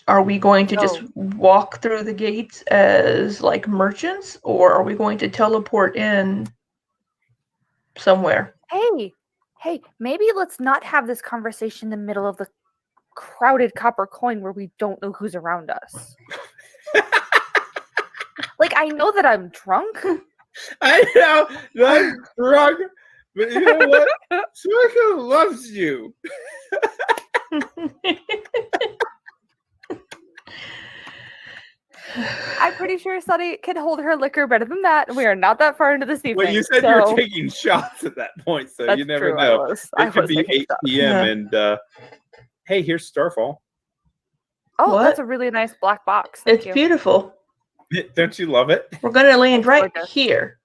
are we going to just walk through the gates as like merchants, or are we going to teleport in somewhere? Hey, maybe let's not have this conversation in the middle of the crowded copper coin where we don't know who's around us. Like, I know that I'm drunk. I know that I'm drunk, but you know what? Suika loves you. I'm pretty sure Sunny can hold her liquor better than that. We are not that far into this evening. Well, you said you were taking shots at that point, so you never know. It could be 8 p.m. and hey, here's Starfall. Oh, that's a really nice black box. It's beautiful. Don't you love it? We're going to land right here.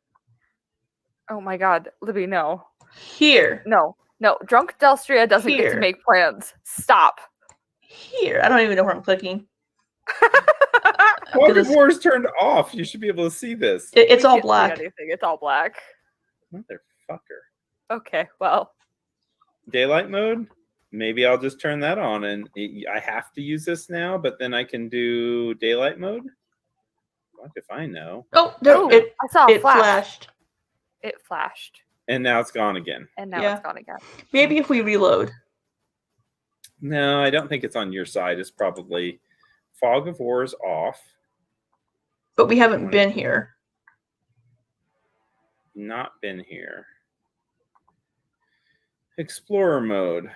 Oh my God, Libby, no. Here. No. Drunk Delstria doesn't get to make plans. Stop. Here. I don't even know where I'm clicking. Well, the war's turned off. You should be able to see this. It's all black. It's all black. Motherfucker. Okay, well. Daylight mode? Maybe I'll just turn that on, and I have to use this now, but then I can do daylight mode? What if I know? Oh, no, I saw it flashed. It flashed. And now it's gone again. And now it's gone again. Maybe if we reload. No, I don't think it's on your side. It's probably Fog of War is off. But we haven't been here. Not been here. Explorer mode.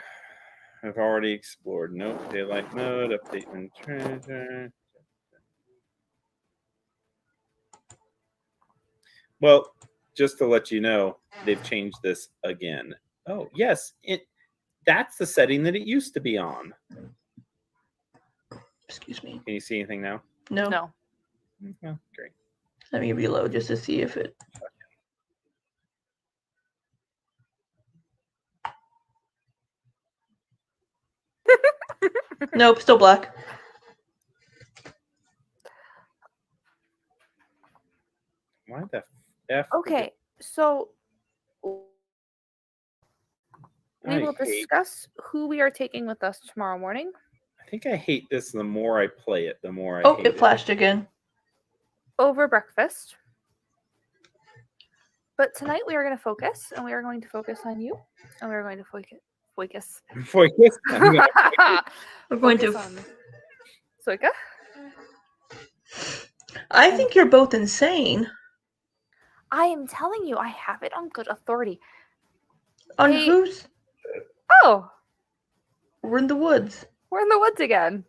I've already explored. Nope. Daylight mode. Update and treasure. Well, just to let you know, they've changed this again. Oh, yes. That's the setting that it used to be on. Excuse me. Can you see anything now? No. Oh, great. Let me reload just to see if it. Nope, still black. Why the F? Okay, so we will discuss who we are taking with us tomorrow morning. I think I hate this. The more I play it, the more I hate it flashed again. Over breakfast. But tonight we are going to focus, and we are going to focus on you, and we are going to focus. Focus. We're going to. Soika? I think you're both insane. I am telling you, I have it on good authority. On who's? Oh. We're in the woods. We're in the woods again.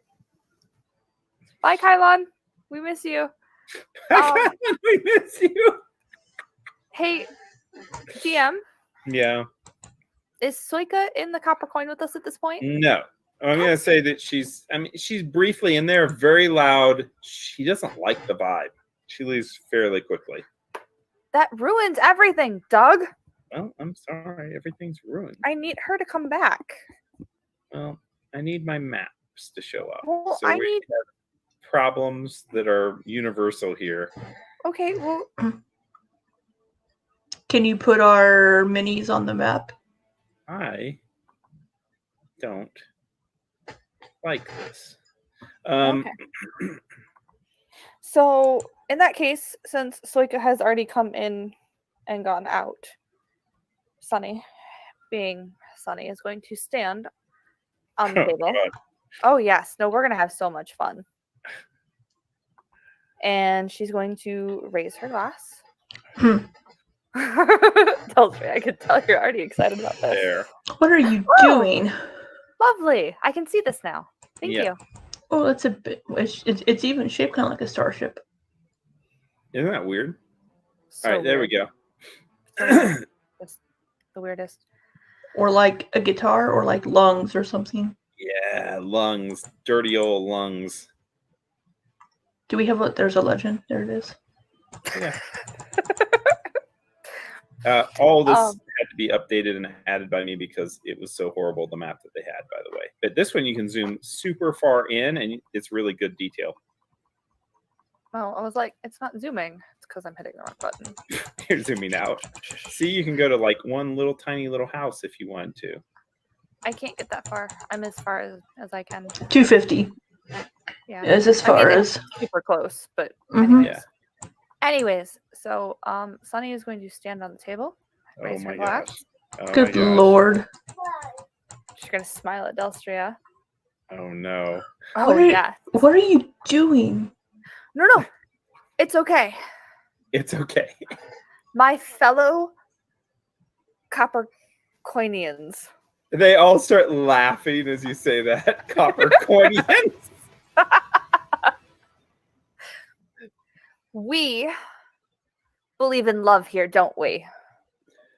Bye, Kylon. We miss you. We miss you. Hey, GM. Yeah. Is Soika in the copper coin with us at this point? No. I'm going to say that she's briefly in there, very loud. She doesn't like the vibe. She leaves fairly quickly. That ruins everything, Doug. Well, I'm sorry. Everything's ruined. I need her to come back. Well, I need my maps to show up. Well, so we have problems that are universal here. Okay, well. Can you put our minis on the map? I don't like this. Okay. So, in that case, since Soika has already come in and gone out, Sunny, being Sunny, is going to stand on the table. God. Oh, yes. No, we're going to have so much fun. And she's going to raise her glass. Tells me I can tell you're already excited about this. There. What are you doing? Lovely. I can see this now. Thank you. Oh, it's a bit. It's even shaped kind of like a starship. Isn't that weird? So all right, there weird. we go. Just the weirdest. Or like a guitar, or like lungs, or something. Yeah, lungs, dirty old lungs. Do we have there's a legend? There it is. Yeah. All this had to be updated and added by me because it was so horrible, the map that they had, by the way. But this one you can zoom super far in, and it's really good detail. Oh, I was like, it's not zooming. It's because I'm hitting the wrong button. You're zooming out. See, you can go to like one little tiny little house if you want to. I can't get that far. I'm as far as I can. 250. Yeah. Is as far as. Super close, but Mm-hmm. Yeah. Anyways, so Sunny is going to stand on the table. Oh my gosh. Oh Good Lord. She's going to smile at Delstria. Oh no. Oh, yeah. What are you doing? No. It's okay. It's okay. My fellow copper coinians. They all start laughing as you say that. Copper coinians. We believe in love here, don't we?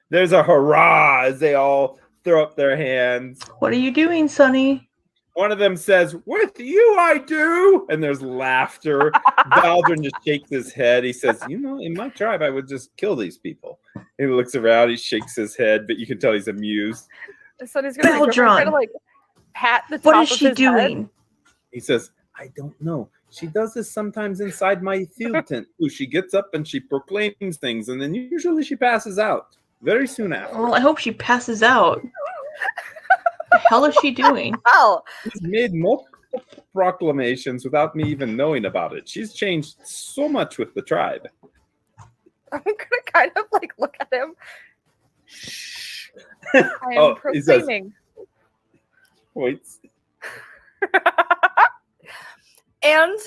There's a hurrah as they all throw up their hands. What are you doing, Sunny? One of them says, "With you, I do." And there's laughter. Valdrin just shakes his head. He says, in my tribe, I would just kill these people. He looks around. He shakes his head, but you can tell he's amused. So he's going to try to pat the top of his head. What is she doing? He says, "I don't know. She does this sometimes inside my field tent. Ooh, she gets up and she proclaims things, and then usually she passes out very soon after." Well, I hope she passes out. What the hell is she doing? Oh, She's made multiple proclamations without me even knowing about it. She's changed so much with the tribe. I'm gonna kind of look at him. Shh. I am proclaiming. Wait. And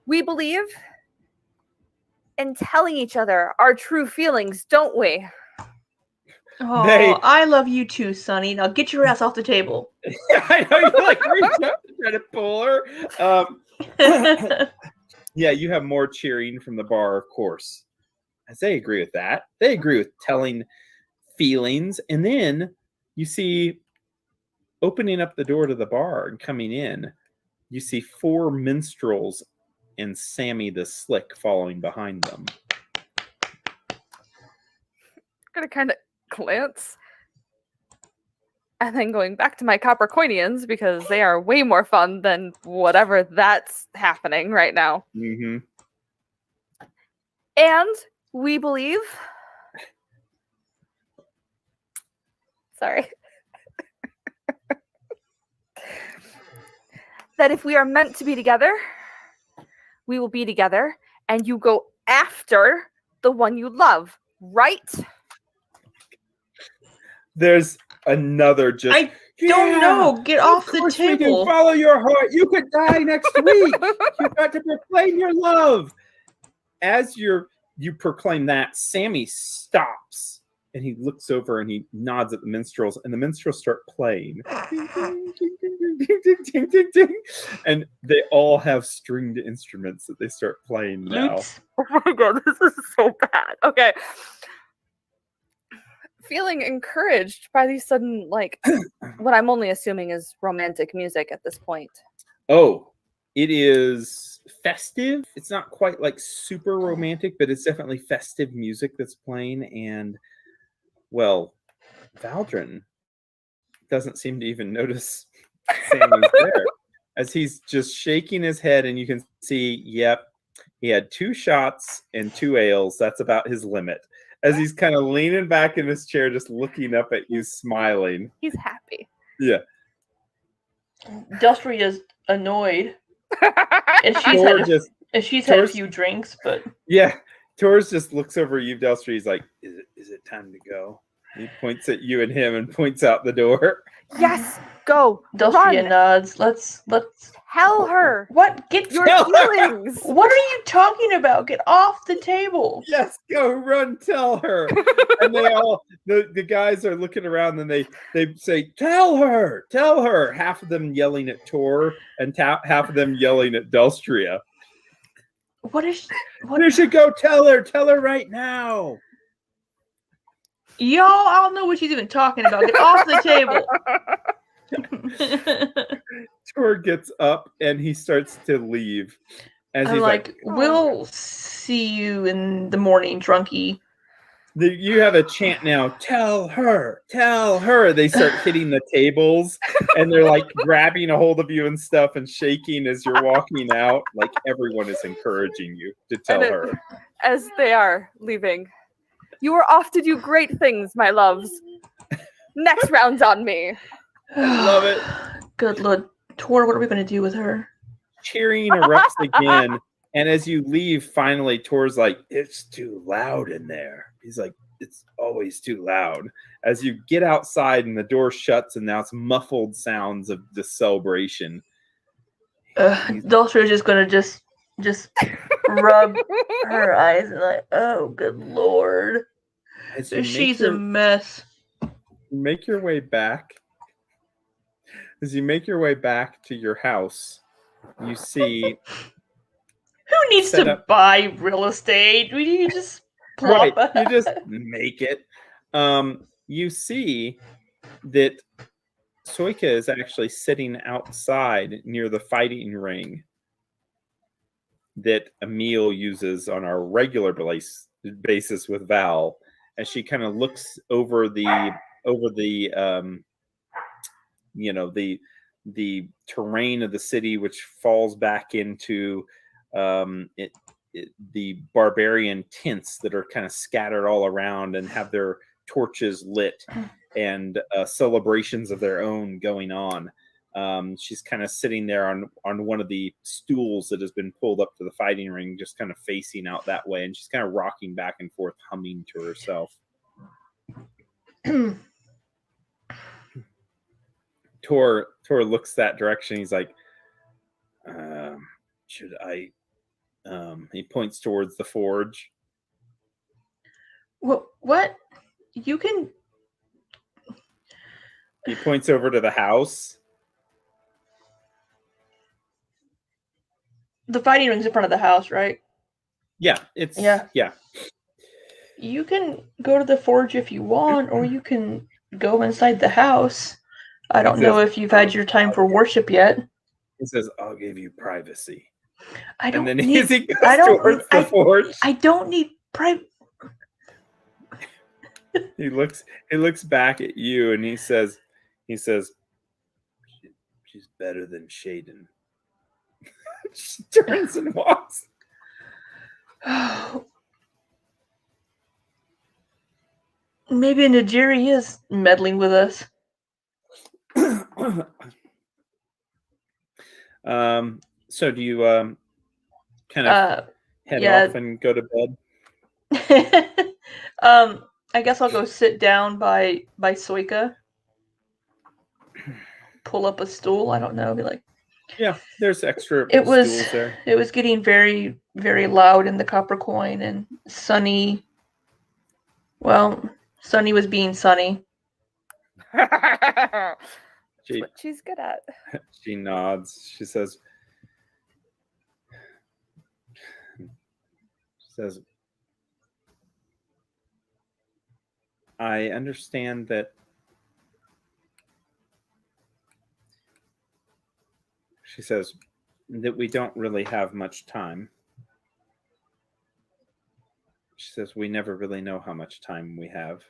we believe in telling each other our true feelings, don't we? Oh, I love you too, Sonny. Now get your ass off the table. Yeah, I know you like reach up to try to pull her. Yeah, you have more cheering from the bar, of course. As they agree with that. They agree with telling feelings. And then you see opening up the door to the bar and coming in, you see 4 minstrels and Sammy the Slick following behind them. I'm gonna kind of glance. And then going back to my copper coinians because they are way more fun than whatever that's happening right now. Mm-hmm. And we believe. Sorry. That if we are meant to be together, we will be together, and you go after the one you love, right? There's another just. I don't know. Get off the table. Follow your heart. You could die next week. You've got to proclaim your love. As you proclaim that, Sammy stops and he looks over and he nods at the minstrels, and the minstrels start playing. And they all have stringed instruments that they start playing now. Lutes. Oh my god, this is so bad. Okay. Feeling encouraged by these sudden, like, what I'm only assuming is romantic music at this point. Oh, it is festive. It's not quite like super romantic, but it's definitely festive music that's playing. And, well, Valdrin doesn't seem to even notice Sammy's there, as he's just shaking his head, and you can see, yep, he had 2 shots and 2 ales. That's about his limit. As he's kind of leaning back in his chair, just looking up at you, smiling. He's happy. Yeah. Dustry is annoyed. And she's had a few drinks, but... Yeah. Torres just looks over at you, Dustry. He's like, is it time to go? He points at you and him and points out the door. Yes, go. Dustry nods. Let's tell her. What? Get your feelings. What are you talking about? Get off the table. Yes, go run, tell her. And they all the guys are looking around and they say, tell her. Half of them yelling at Tor and half of them yelling at Delstria. You should go tell her right now. Y'all, I don't know what she's even talking about. Get off the table. Tor gets up and he starts to leave. As I'm like, we'll see you in the morning, drunkie. You have a chant now. Tell her. They start hitting the tables and they're like grabbing a hold of you and stuff and shaking as you're walking out. Like everyone is encouraging you to tell her. As they are leaving. You are off to do great things, my loves. Next round's on me. I love it. Good Lord. Tor, what are we going to do with her? Cheering erupts again. And as you leave, finally, Tor's like, it's too loud in there. He's like, it's always too loud. As you get outside and the door shuts and now it's muffled sounds of the celebration. Dulce is just going to just rub her eyes and like, oh, good Lord. She's a mess. Make your way back. As you make your way back to your house, you see... Who needs to buy real estate? You just plop right. You just make it. You see that Soika is actually sitting outside near the fighting ring that Emil uses on our regular basis with Val, as she kind of looks over the the terrain of the city, which falls back into the barbarian tents that are kind of scattered all around and have their torches lit and celebrations of their own going on. She's kind of sitting there on one of the stools that has been pulled up to the fighting ring, just kind of facing out that way, and she's kind of rocking back and forth, humming to herself. Tor looks that direction. He's like, should I? He points towards the forge. What? You can He points over to the house. The fighting ring's in front of the house, right? Yeah, yeah. You can go to the forge if you want, or you can go inside the house. I don't know if you've had your time for worship yet. He says, "I'll give you privacy." I don't and then need. he goes towards the forge. I don't need privacy. He looks back at you and he says, "She's better than Shaden." She turns and walks. Maybe Najiri is meddling with us. So do you kind of head off and go to bed? I guess I'll go sit down by Soika. Pull up a stool. I don't know. Be like, yeah, there's extra stools there. It was getting very, very loud in the Copper Coin, and Sunny. Well, Sunny was being Sunny. What she's good at. She nods. She says, "I understand that." She says that we don't really have much time. She says we never really know how much time we have.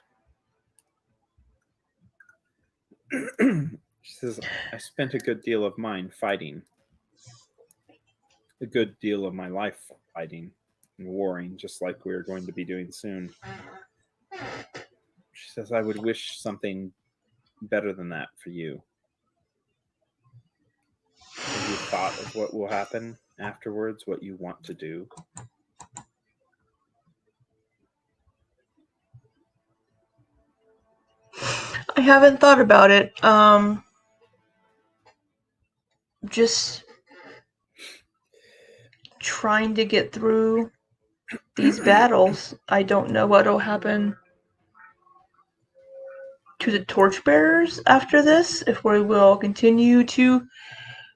She says, "I spent a good deal of mine fighting. A good deal of my life fighting and warring, just like we're going to be doing soon." She says, "I would wish something better than that for you. Have you thought of what will happen afterwards, what you want to do?" I haven't thought about it. Just trying to get through these battles. I don't know what'll happen to the torchbearers after this, if we will continue to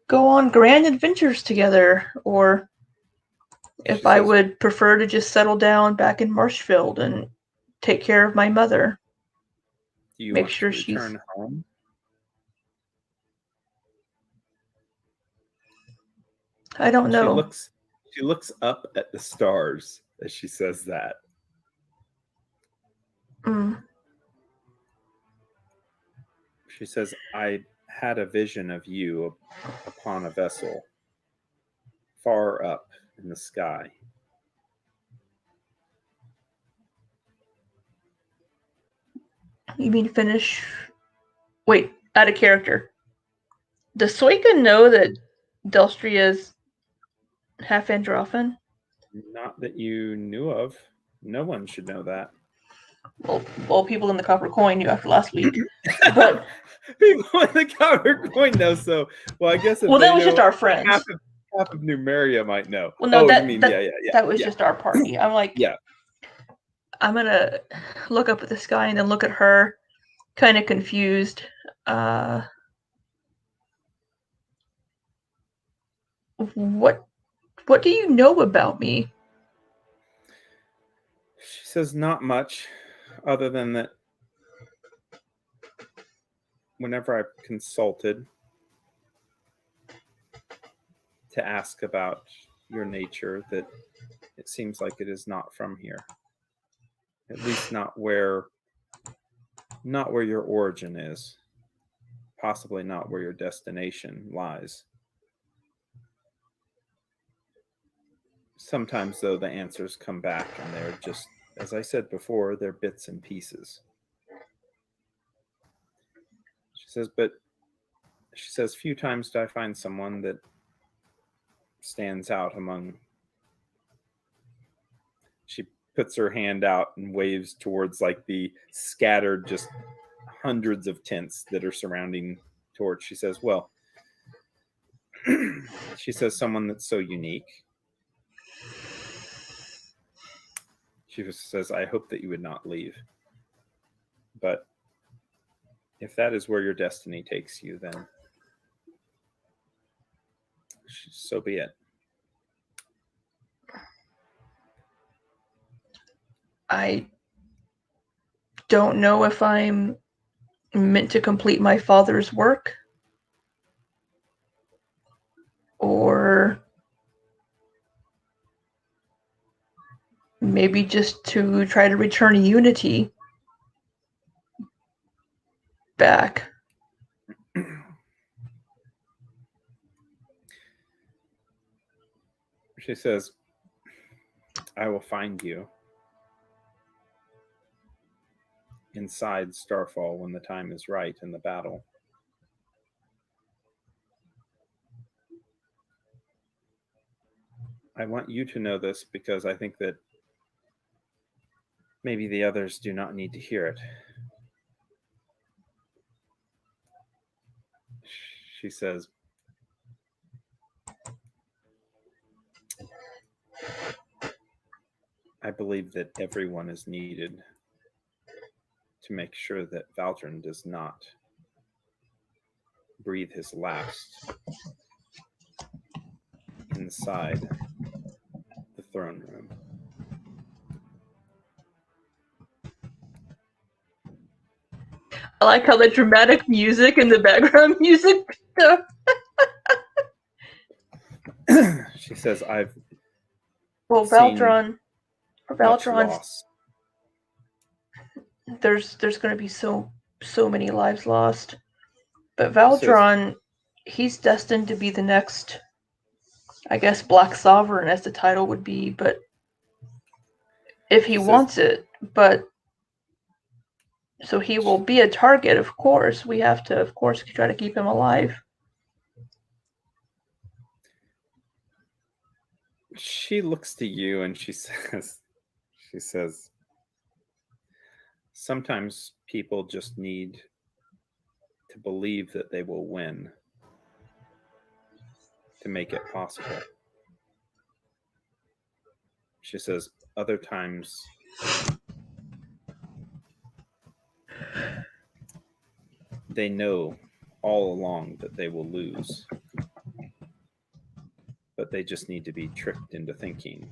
go on grand adventures together, or if I would prefer to just settle down back in Marshfield and take care of my mother. Do you want to return home? I don't know. She looks up at the stars as she says that. She says, "I had a vision of you upon a vessel, far up in the sky." You mean finish? Wait, out of character. Does Soika know that Delstria is half Androfan? Not that you knew of. No one should know that. Well, people in the Copper Coin knew after last week. But people in the Copper Coin know. So, well, I guess. If that was just our friends. Half of Numeria might know. Well, no, that was just our party. I'm like, yeah. I'm gonna look up at the sky and then look at her, kind of confused. What do you know about me? She says not much, other than that whenever I consulted to ask about your nature, that it seems like it is not from here. At least not where your origin is. Possibly not where your destination lies. Sometimes, though, the answers come back and they're just, as I said before, they're bits and pieces. She says, few times do I find someone that stands out among. She puts her hand out and waves towards like the scattered, just hundreds of tents that are surrounding Torch. She says, well, she says, someone that's so unique. She says, I hope that you would not leave. But If that is where your destiny takes you, then so be it. I don't know if I'm meant to complete my father's work or maybe just to try to return unity back. She says, I will find you inside Starfall when the time is right in the battle. I want you to know this because I think that maybe the others do not need to hear it. She says, I believe that everyone is needed to make sure that Valdrin does not breathe his last inside the throne room. I like how the dramatic music and the background music. She says, I've Valdron's loss. There's going to be so many lives lost, but Valdron, he's destined to be the next, I guess, Black Sovereign, as the title would be, but if he wants it, but so he will be a target, of course. We have to, of course, try to keep him alive. She looks to you and she says, sometimes people just need to believe that they will win to make it possible. She says, other times they know all along that they will lose, but they just need to be tricked into thinking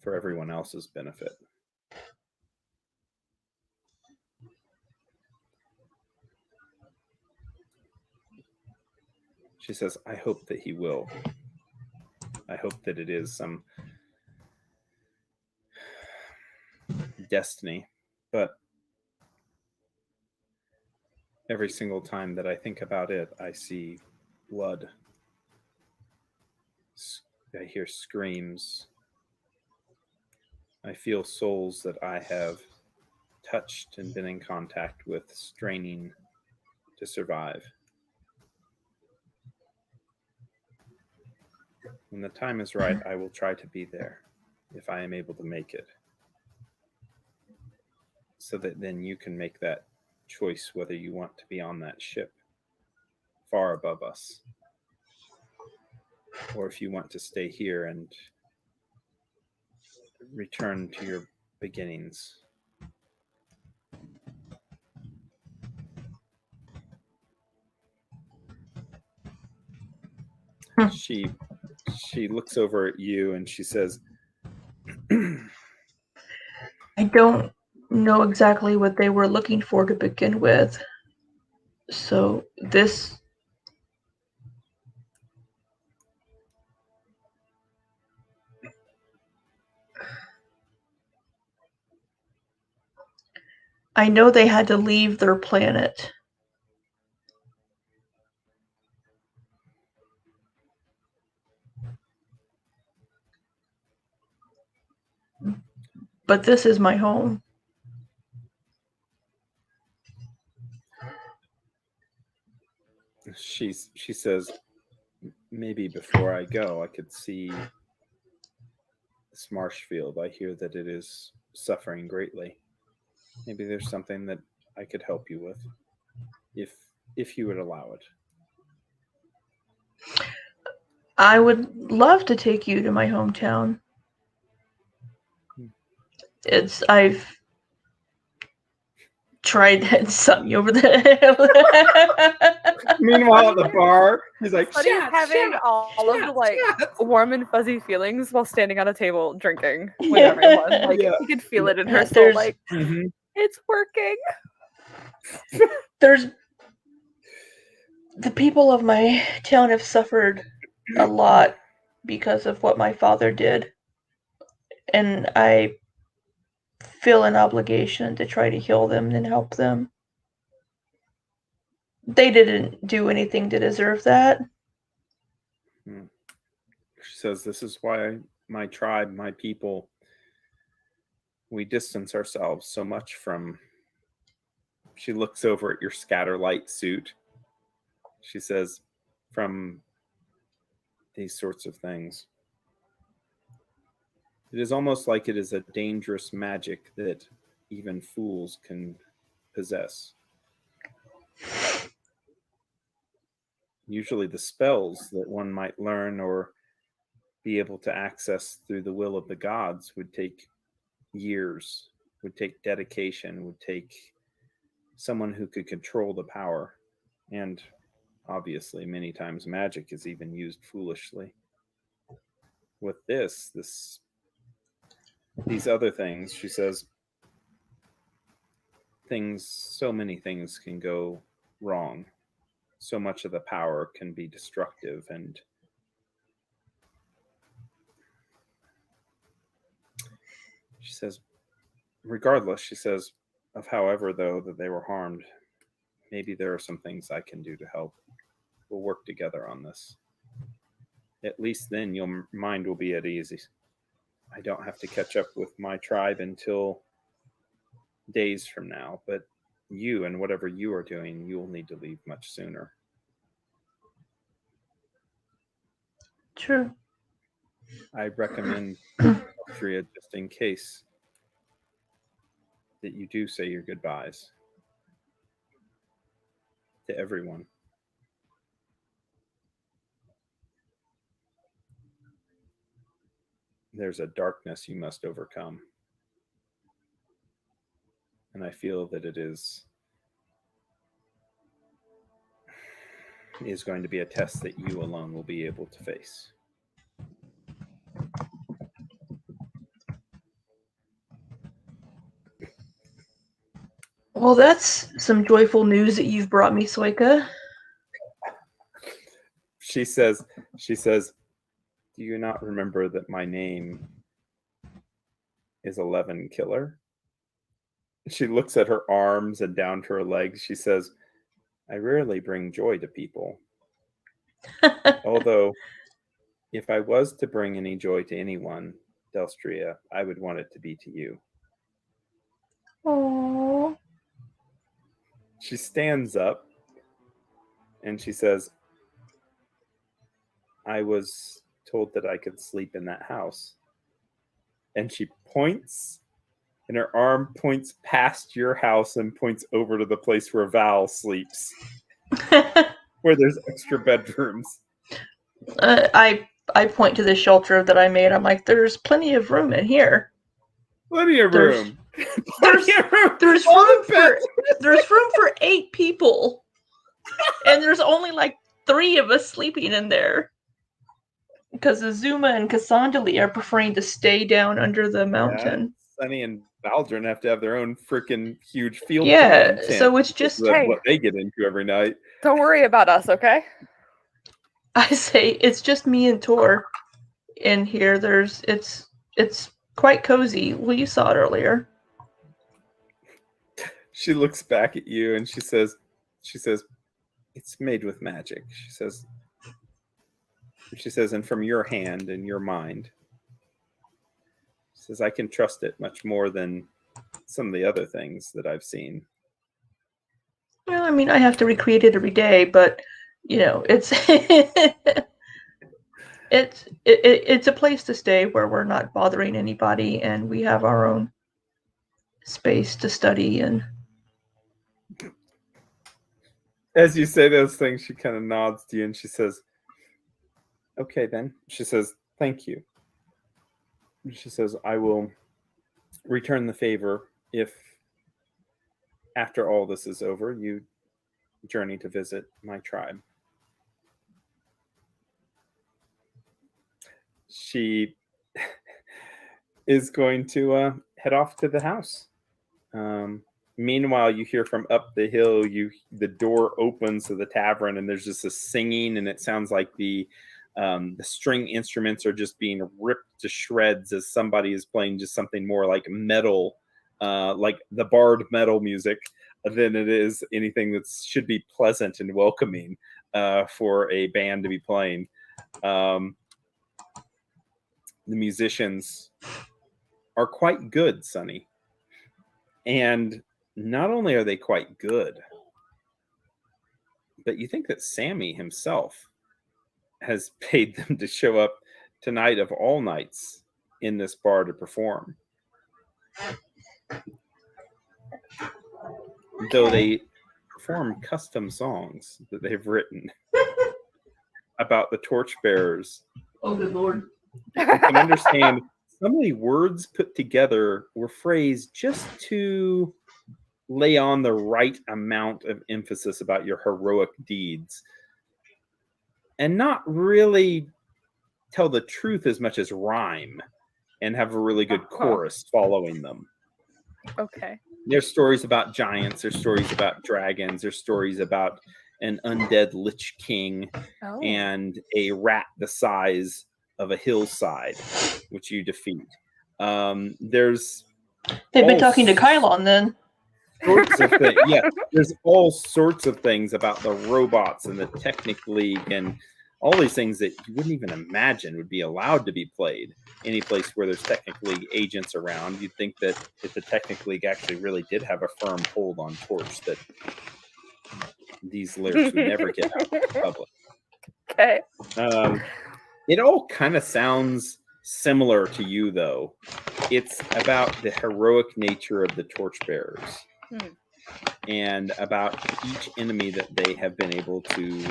for everyone else's benefit. She says, I hope that he will. I hope that it is some destiny, but every single time that I think about it, I see blood. I hear screams. I feel souls that I have touched and been in contact with, straining to survive. When the time is right, I will try to be there if I am able to make it, so that then you can make that choice whether you want to be on that ship far above us, or if you want to stay here and return to your beginnings. She looks over at you and she says, I don't know exactly what they were looking for to begin with. So this I know they had to leave their planet. But this is my home. She says, maybe before I go, I could see this marsh field. I hear that it is suffering greatly. Maybe there's something that I could help you with, if you would allow it. I would love to take you to my hometown. tried that something over there. Meanwhile, at the bar, he's like, But he's "Shots, having shots, all of the like shots." warm and fuzzy feelings while standing on a table drinking with everyone. Like Yeah. he could feel it in her Yeah, soul. there's- Like Mhm. it's working. There's the people of my town have suffered a lot because of what my father did, and I feel an obligation to try to heal them and help them. They didn't do anything to deserve that. She says, "This is why my tribe, my people, we distance ourselves so much from." She looks over at your scatterlight suit. She says, "From these sorts of things. It is almost like it is a dangerous magic that even fools can possess. Usually, the spells that one might learn or be able to access through the will of the gods would take years, would take dedication, would take someone who could control the power. And obviously, many times magic is even used foolishly. With these other things," she says, so many things can go wrong. So much of the power can be destructive, and she says, regardless, she says, of however though that they were harmed, maybe there are some things I can do to help. We'll work together on this. At least then your mind will be at ease. I don't have to catch up with my tribe until days from now, but you and whatever you are doing, you will need to leave much sooner." True. I recommend Austria, just in case, that you do say your goodbyes to everyone. There's a darkness you must overcome. And I feel that it is going to be a test that you alone will be able to face. Well, that's some joyful news that you've brought me, Soika. She says, "Do you not remember that my name is 11 Killer?" She looks at her arms and down to her legs. She says, "I rarely bring joy to people. Although, if I was to bring any joy to anyone, Delstria, I would want it to be to you." Aww. She stands up and she says, "I was told that I could sleep in that house." And she points, and her arm points past your house and points over to the place where Val sleeps, where there's extra bedrooms. I point to the shelter that I made. I'm like, there's plenty of room in here. Plenty of room. There's room for 8 people, and there's only like 3 of us sleeping in there. Because Azuma and Cassandali are preferring to stay down under the mountain. Yeah, Sunny and Valdrin have to have their own freaking huge field Yeah, command tent. so it's just what they get into every night. Don't worry about us, okay? I say it's just me and Tor in here. It's quite cozy. Well, you saw it earlier. She looks back at you and she says, "It's made with magic." She says, "And from your hand and your mind." She says, "I can trust it much more than some of the other things that I've seen." Well, I mean, I have to recreate it every day, but it's it's a place to stay where we're not bothering anybody, and we have our own space to study. And as you say those things, she kind of nods to you and she says, "Okay, then." She says, "Thank you." She says, "I will return the favor if after all this is over, you journey to visit my tribe. She is going to head off to the house. Meanwhile, you hear from up the hill, the door opens to the tavern, and there's just a singing, and it sounds like the string instruments are just being ripped to shreds as somebody is playing just something more like metal, like the bard metal music, than it is anything that should be pleasant and welcoming for a band to be playing. The musicians are quite good, Sonny. And not only are they quite good, but you think that Sammy himself has paid them to show up tonight of all nights in this bar to perform. Though they perform custom songs that they've written about the torchbearers. Oh, good Lord. You can understand some of the words put together were phrased just to lay on the right amount of emphasis about your heroic deeds and not really tell the truth as much as rhyme and have a really good chorus following them. Okay. There's stories about giants, there's stories about dragons, there's stories about an undead lich king and a rat the size of a hillside, which you defeat. They've been talking to Kylon then. Sorts of things. Yeah, there's all sorts of things about the robots and the Technic League and all these things that you wouldn't even imagine would be allowed to be played any place where there's Technic League agents around. You'd think that if the Technic League actually really did have a firm hold on Torch, that these lyrics would never get out in public. Okay. It all kind of sounds similar to you, though. It's about the heroic nature of the Torchbearers and about each enemy that they have been able to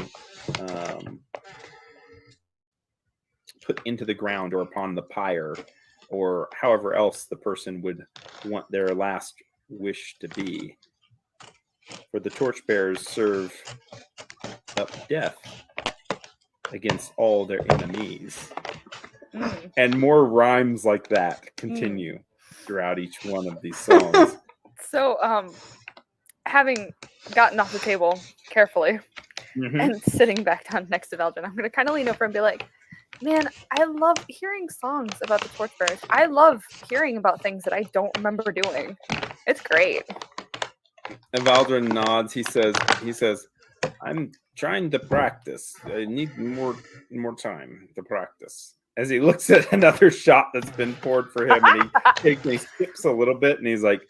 put into the ground or upon the pyre, or however else the person would want their last wish to be. For the Torchbearers serve up death against all their enemies. And more rhymes like that continue throughout each one of these songs. So, having gotten off the table carefully and sitting back down next to Valdrin, I'm going to kind of lean over and be like, man, I love hearing songs about the Torchbearers. I love hearing about things that I don't remember doing. It's great. And Valdrin nods. He says, I'm trying to practice. I need more time to practice. As he looks at another shot that's been poured for him, and he skips a little bit, and he's like,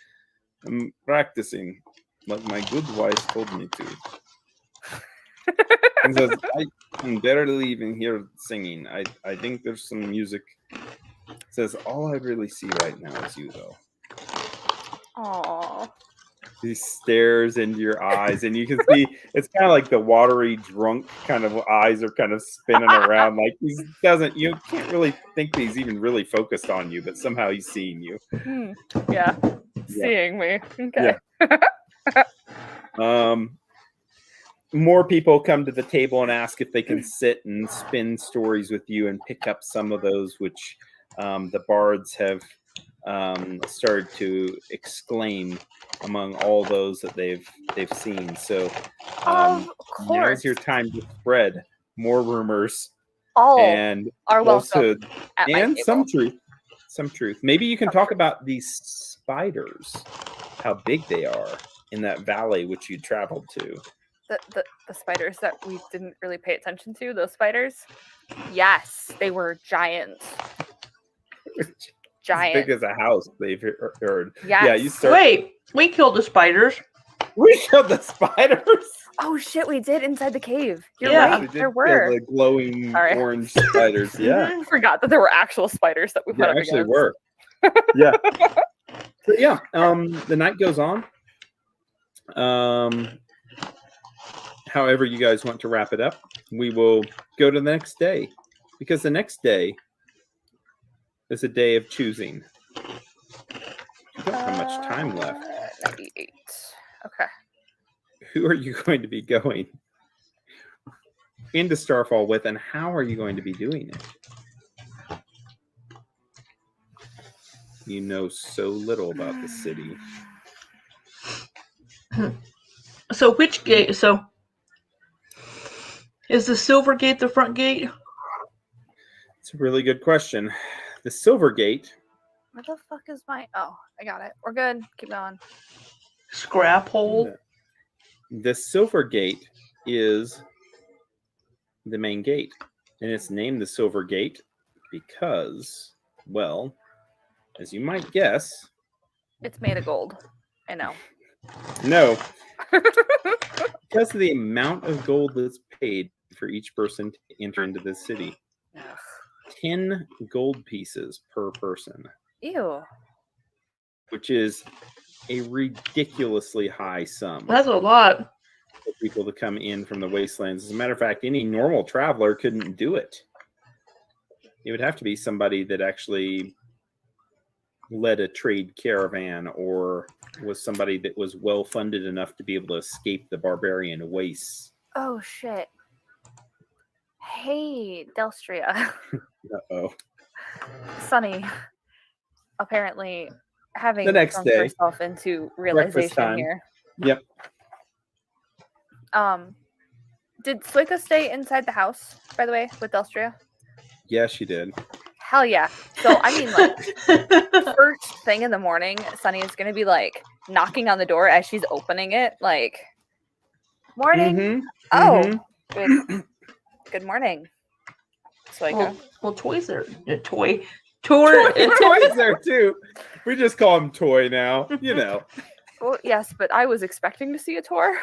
I'm practicing like my good wife told me to. He says, I can barely even hear singing. I think there's some music. He says, all I really see right now is you, though. Aww. He stares into your eyes, and you can see it's kind of like the watery, drunk kind of eyes are kind of spinning around. Like you can't really think that he's even really focused on you, but somehow he's seeing you. Yeah. Seeing me. Okay. Yeah. More people come to the table and ask if they can sit and spin stories with you and pick up some of those which the bards have started to exclaim among all those that they've seen. So now's your time to spread more rumors and are welcome and some truth. Maybe you can talk about these spiders, how big they are in that valley which you traveled to. The spiders that we didn't really pay attention to, those spiders? Yes, they were giants. As big as a house, they've heard. Yes. Yeah, Wait, we killed the spiders. We killed the spiders? Oh shit, we did inside the cave. You're Yeah. right, there were. The glowing orange spiders, yeah. I forgot that there were actual spiders that we put up actually against. were. Yeah. So yeah, the night goes on. However you guys want to wrap it up, we will go to the next day, because the next day is a day of choosing. You don't have much time left. 98. Okay. Who are you going to be going into Starfall with, and how are you going to be doing it? You know so little about the city. So which gate? So is the Silver Gate the front gate? It's a really good question. The Silver Gate. Where the fuck is my... Oh, I got it. We're good. Keep going. Scrap hole? The Silver Gate is the main gate. And it's named the Silver Gate because, well, as you might guess... It's made of gold. I know. No. Because of the amount of gold that's paid for each person to enter into the city. Ugh. 10 gold pieces per person. Ew. Which is a ridiculously high sum. That's a lot. For people to come in from the wastelands. As a matter of fact, any normal traveler couldn't do it. It would have to be somebody that actually led a trade caravan or was somebody that was well funded enough to be able to escape the barbarian wastes. Oh, shit. Hey, Delstria. Uh-oh. Sunny. Apparently having The next day, herself into realization here. Yep. Did Suika stay inside the house, by the way, with Delstria? Yeah, she did. Hell yeah. So, I mean, like, first thing in the morning, Sunny is going to be, like, knocking on the door as she's opening it, like, morning. Mm-hmm. Oh, good morning, Suika. Well, Toy's there. Toy. Toy's there, too. We just call him Toy now, you know. Well, yes, but I was expecting to see a Tor.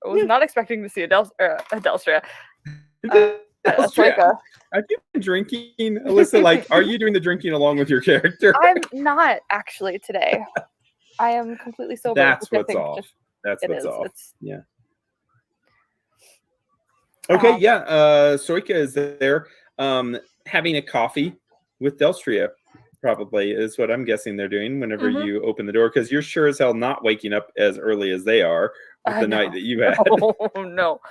I was not expecting to see a Delstria. Delstria. Have you been drinking, Alyssa? Like, are you doing the drinking along with your character? I'm not actually today. I am completely sober. That's what's off. That's what's off. Yeah. Okay, Soika is there having a coffee with Delstria, probably, is what I'm guessing they're doing whenever you open the door, because you're sure as hell not waking up as early as they are with the night that you had. Oh, no.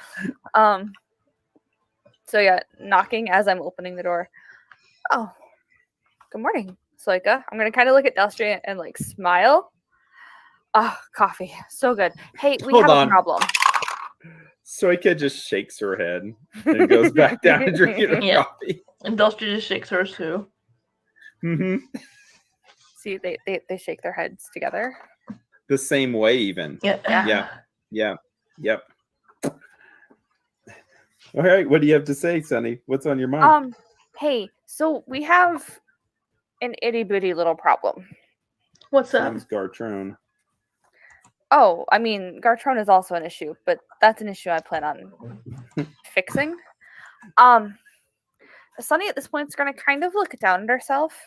So, yeah, knocking as I'm opening the door. Oh, good morning, Soika. I'm going to kind of look at Delstria and, like, smile. Oh, coffee. So good. Hey, we have a problem. Soika just shakes her head and goes back down to drinking her coffee. And Delstria just shakes hers, too. Mm-hmm. See, they shake their heads together. The same way, even. Yeah. Yep. All right, what do you have to say, Sunny? What's on your mind? Hey, so we have an itty-bitty little problem. What's that? Name's Gartrone. Oh, I mean, Gartrone is also an issue, but that's an issue I plan on fixing. Sunny at this point is going to kind of look down at herself.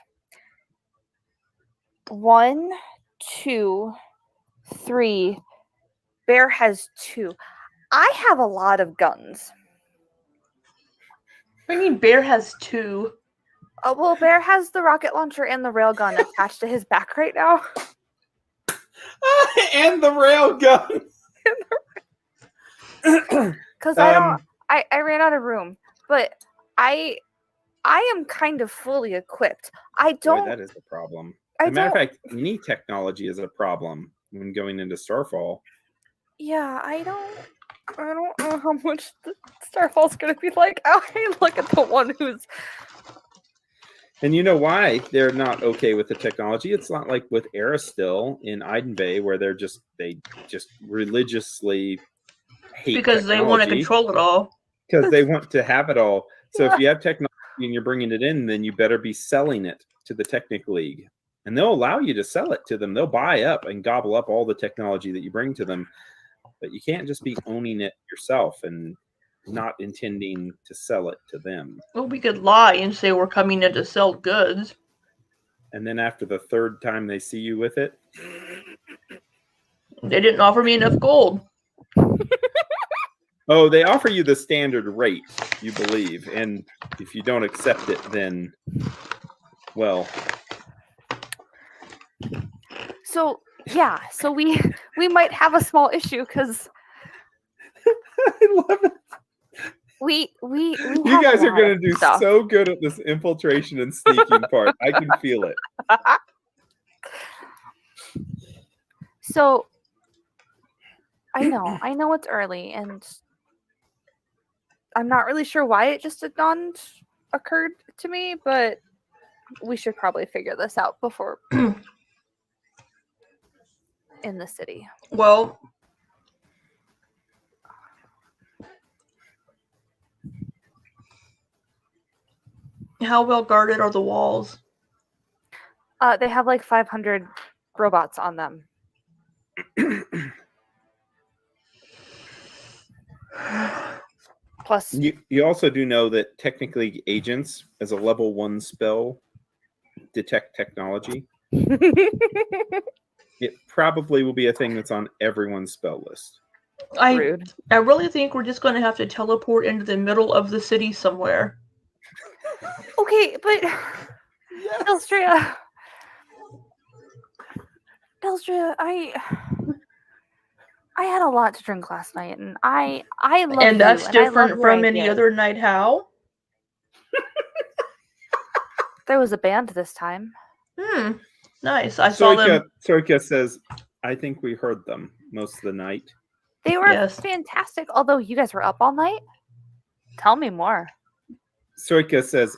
1, 2, 3. Bear has 2. I have a lot of guns. What do you mean Bear has 2? Oh, well, Bear has the rocket launcher and the railgun attached to his back right now. And the railgun. Because I ran out of room, but I am kind of fully equipped. I don't. Boy, that is a problem. As a matter of fact, any technology is a problem when going into Starfall. Yeah, I don't know how much the Starfall's gonna be like. Oh, hey, look at the one who's. And you know why they're not okay with the technology? It's not like with Aristil in Iden Bay, where they just religiously hate because technology. They want to control it all. Because they want to have it all. So if you have technology and you're bringing it in, then you better be selling it to the Technic League. And they'll allow you to sell it to them. They'll buy up and gobble up all the technology that you bring to them. But you can't just be owning it yourself and not intending to sell it to them. Well, we could lie and say we're coming in to sell goods. And then after the third time they see you with it, they didn't offer me enough gold. Oh, they offer you the standard rate, you believe. And if you don't accept it, then, well. So Yeah, so we might have a small issue because I love it. we You guys are going to do so good at this infiltration and sneaking part. I can feel it. So I know it's early, and I'm not really sure why it just occurred to me, but we should probably figure this out before in the city. Well, how well guarded are the walls? They have like 500 robots on them. Plus, you also do know that technically agents, as a level 1 spell, detect technology. It probably will be a thing that's on everyone's spell list. I really think we're just going to have to teleport into the middle of the city somewhere. Okay, but Delstria, I had a lot to drink last night, and I love and that's you, different and from any other night. How? There was a band this time. Nice. I saw them. Sorika says, I think we heard them most of the night. They were fantastic, although you guys were up all night. Tell me more. Sorika says,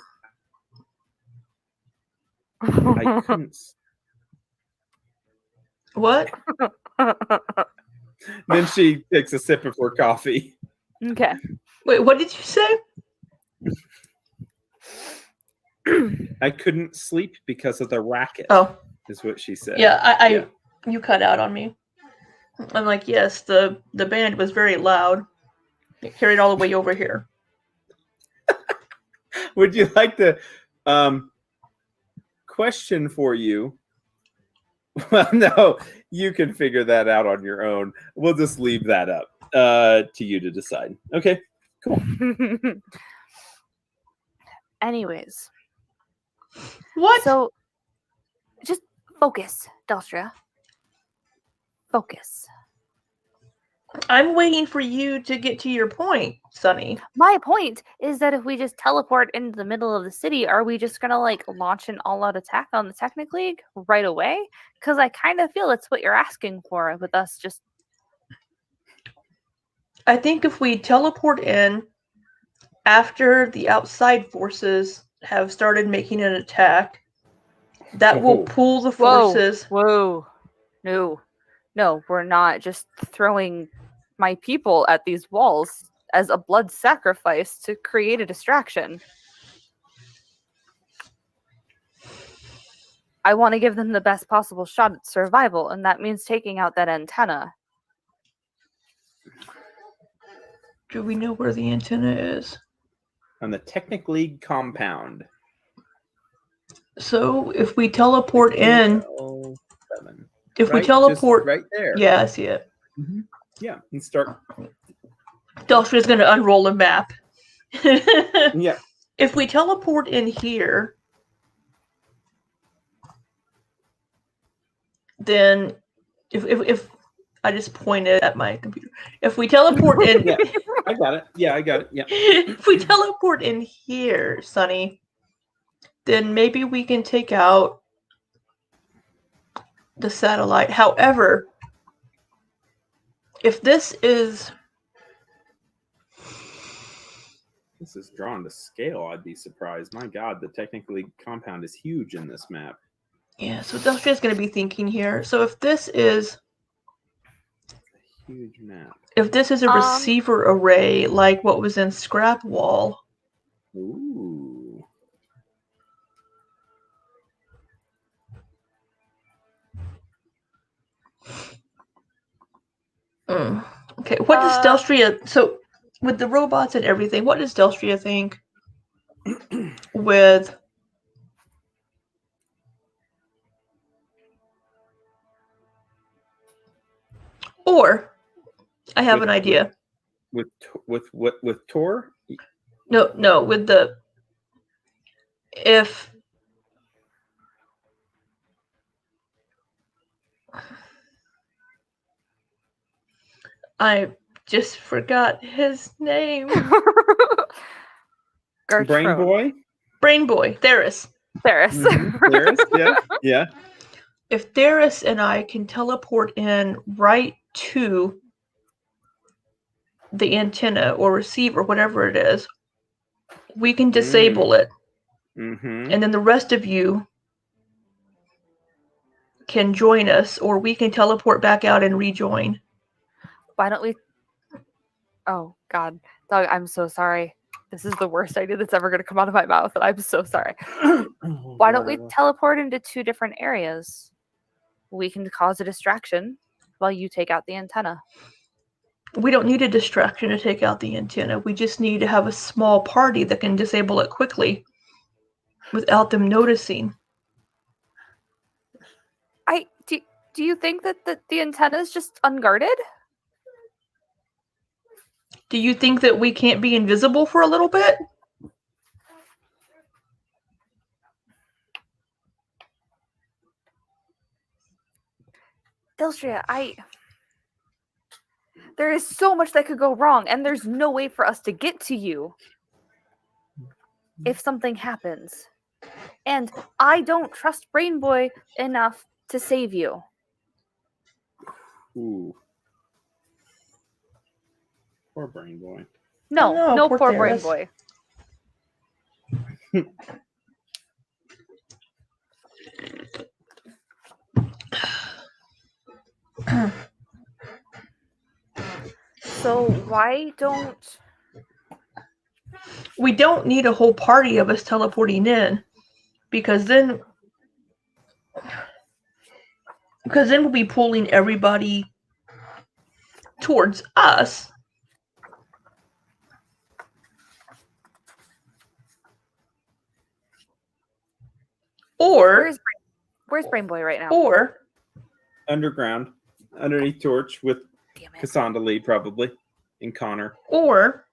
I couldn't. What? Then she takes a sip of her coffee. Okay. Wait, what did you say? I couldn't sleep because of the racket. Oh, is what she said. Yeah, you cut out on me. I'm like, yes, the band was very loud. It carried all the way over here. Would you like the question for you? Well, no, you can figure that out on your own. We'll just leave that up to you to decide. Okay, cool. Anyways. What? So, just focus, Delstria. Focus. I'm waiting for you to get to your point, Sunny. My point is that if we just teleport into the middle of the city, are we just going to like launch an all-out attack on the Technic League right away? Because I kind of feel that's what you're asking for with us just... I think if we teleport in after the outside forces have started making an attack, that will pull the forces. Whoa. No, we're not just throwing my people at these walls as a blood sacrifice to create a distraction. I want to give them the best possible shot at survival, and that means taking out that antenna. Do we know where the antenna is? On the Technic League compound. So if we teleport in... If we teleport... Just right there. Yeah, I see it. Mm-hmm. Yeah, and start... Delstria's going to unroll a map. Yeah. If we teleport in here, then if I just pointed at my computer. If we teleport in... Yeah, I got it. Yeah, I got it. Yeah. If we teleport in here, Sunny, then maybe we can take out the satellite. However, if this is drawn to scale, I'd be surprised. My God, the Technic League compound is huge in this map. Yeah, so Delstria's going to be thinking here. So if this is a huge map, if this is a receiver array like what was in Scrap Wall. Ooh. Okay, what does Delstria... So, with the robots and everything, what does Delstria think with... Or, I have an idea. With Tor? No, with the... If... I just forgot his name. Brain Boy? Brain Boy. Theris. Theris. Theris, yeah. If Theris and I can teleport in right to the antenna or receiver, whatever it is, we can disable it. Mm-hmm. And then the rest of you can join us, or we can teleport back out and rejoin. Why don't we... Oh, God. Doug, I'm so sorry. This is the worst idea that's ever going to come out of my mouth, and I'm so sorry. Why don't we teleport into 2 different areas? We can cause a distraction while you take out the antenna. We don't need a distraction to take out the antenna. We just need to have a small party that can disable it quickly without them noticing. Do you think that the antenna is just unguarded? Do you think that we can't be invisible for a little bit? Delstria, there is so much that could go wrong, and there's no way for us to get to you if something happens. And I don't trust Brain Boy enough to save you. Ooh. Poor Brain Boy. No, poor Brain Boy. So why don't... We don't need a whole party of us teleporting in, because then we'll be pulling everybody towards us. Or where's Brain Boy right now? Or underground, underneath Torch with Cassandra Lee probably, and Connor. Or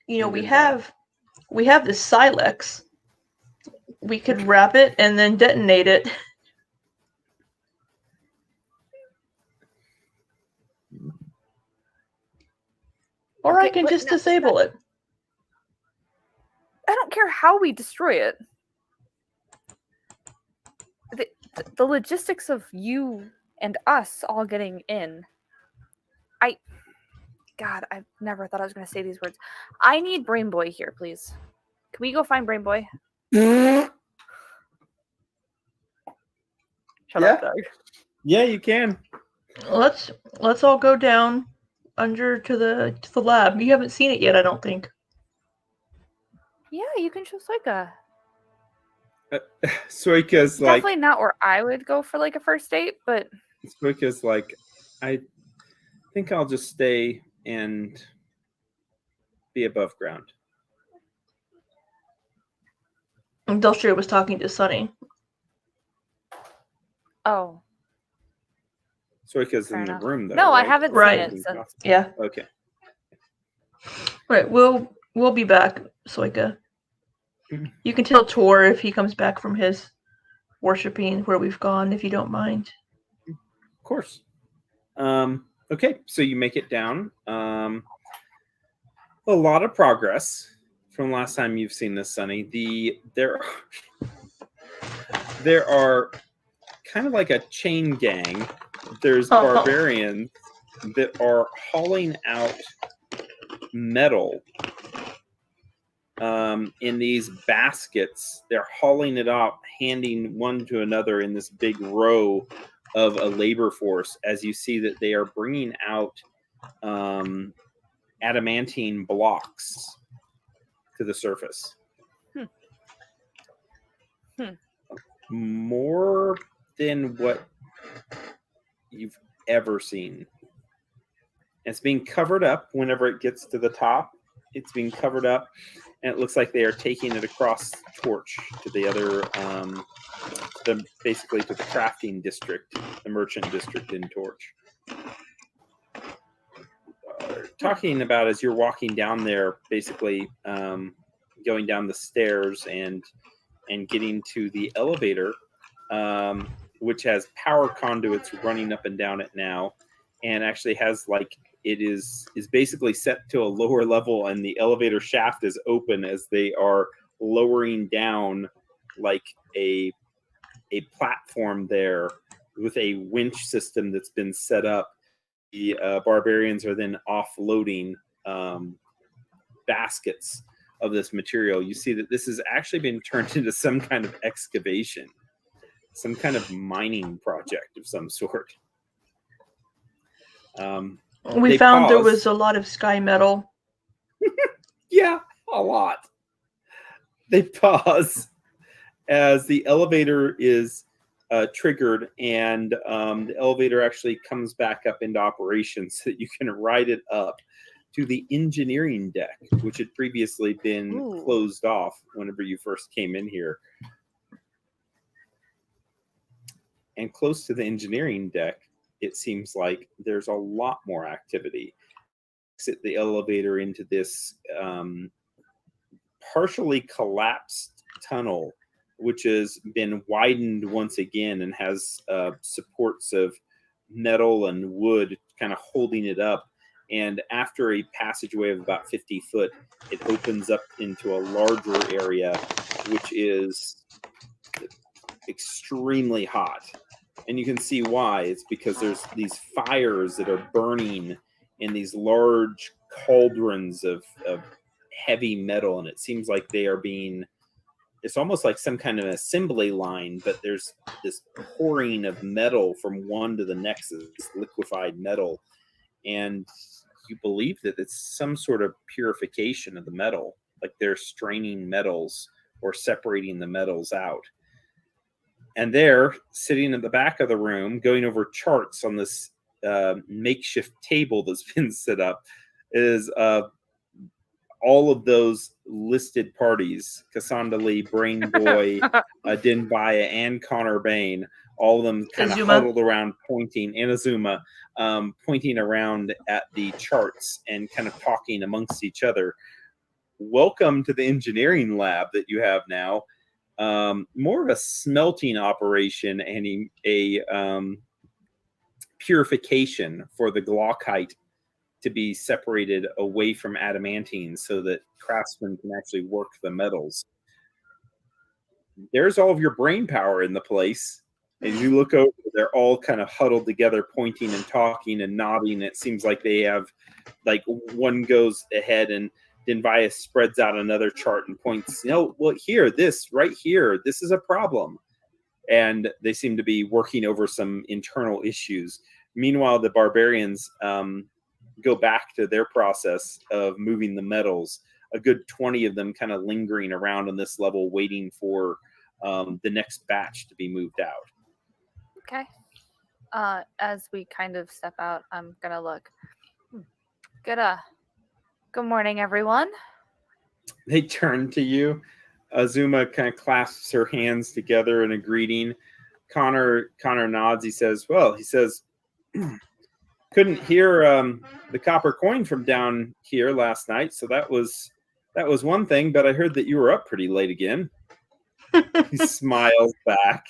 we have the Silex. We could wrap it and then detonate it. Or I can just disable it. I don't care how we destroy it. The logistics of you and us all getting in. God, I've never thought I was going to say these words. I need Brain Boy here, please. Can we go find Brain Boy? Shut up, Doug. Yeah, you can. Let's all go down under to the lab. You haven't seen it yet, I don't think. Yeah, you can show Soika. Soika's definitely not where I would go for like a first date, but Soika's like, I think I'll just stay and be above ground. Delstria was talking to Sunny. Oh. Soika's in the room though. No, right? I haven't seen it since. Yeah. Okay. Right, we'll be back, Soika. You can tell Tor if he comes back from his worshipping where we've gone, if you don't mind. Of course. Okay, so you make it down. A lot of progress from last time you've seen this, Sunny. There are kind of like a chain gang. There's barbarians that are hauling out metal in these baskets. They're hauling it up, handing one to another in this big row of a labor force, as you see that they are bringing out adamantine blocks to the surface. More than what you've ever seen. It's being covered up whenever it gets to the top. It's being covered up, and it looks like they are taking it across Torch to the other, basically to the crafting district, the merchant district in Torch. Talking about as you're walking down there, basically going down the stairs and getting to the elevator, which has power conduits running up and down it now. and actually has like it is basically set to a lower level, and the elevator shaft is open as they are lowering down like a platform there with a winch system that's been set up. The barbarians are then offloading baskets of this material. You see that this has actually been turned into some kind of excavation, some kind of mining project of some sort. We found there was a lot of sky metal. Yeah, a lot. They pause as the elevator is triggered, and the elevator actually comes back up into operation so that you can ride it up to the engineering deck, which had previously been closed off whenever you first came in here. And close to the engineering deck, it seems like there's a lot more activity. Exit the elevator into this partially collapsed tunnel, which has been widened once again and has supports of metal and wood kind of holding it up. And after a passageway of about 50 foot, it opens up into a larger area, which is extremely hot. And you can see why. It's because there's these fires that are burning in these large cauldrons of heavy metal. And it seems like they are being, it's almost like some kind of assembly line, but there's this pouring of metal from one to the next, this liquefied metal. And you believe that it's some sort of purification of the metal, like they're straining metals or separating the metals out. And there, sitting at the back of the room, going over charts on this makeshift table that's been set up, is all of those listed parties: Cassandra Lee, Brain Boy, Dinbaya, and Connor Bain. All of them kind of huddled around pointing, and Azuma, pointing around at the charts and kind of talking amongst each other. Welcome to the engineering lab that you have now. More of a smelting operation and a purification for the glaucite to be separated away from adamantine so that craftsmen can actually work the metals. There's all of your brain power in the place. As you look over, they're all kind of huddled together, pointing and talking and nodding. It seems like they have, like, one goes ahead and Dinbaya spreads out another chart and points, well, here, this, right here, this is a problem. And they seem to be working over some internal issues. Meanwhile, the barbarians go back to their process of moving the metals. A good 20 of them kind of lingering around on this level, waiting for the next batch to be moved out. Okay. As we kind of step out, I'm going to look. Good morning, everyone. They turn to you. Azuma kind of clasps her hands together in a greeting. Connor nods. He says, couldn't hear the copper coin from down here last night, so that was one thing, but I heard that you were up pretty late again. He smiles back.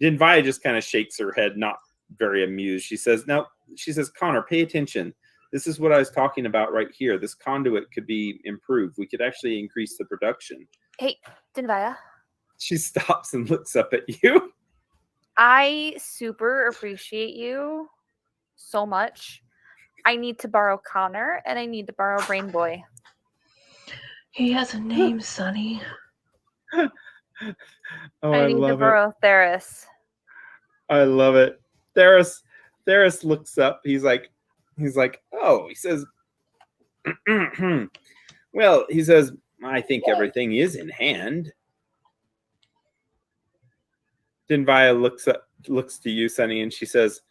Dinbaya just kind of shakes her head, not very amused. She says, Connor, pay attention. This is what I was talking about right here. This conduit could be improved. We could actually increase the production. Hey, Dinbaya. She stops and looks up at you. I super appreciate you so much. I need to borrow Connor, and I need to borrow Brain Boy. He has a name, Sonny. I need to borrow Theris. I love it. Theris looks up. He's like, oh, he says, well, he says, I think everything is in hand. Dinbaya looks to you, Sonny, and she says,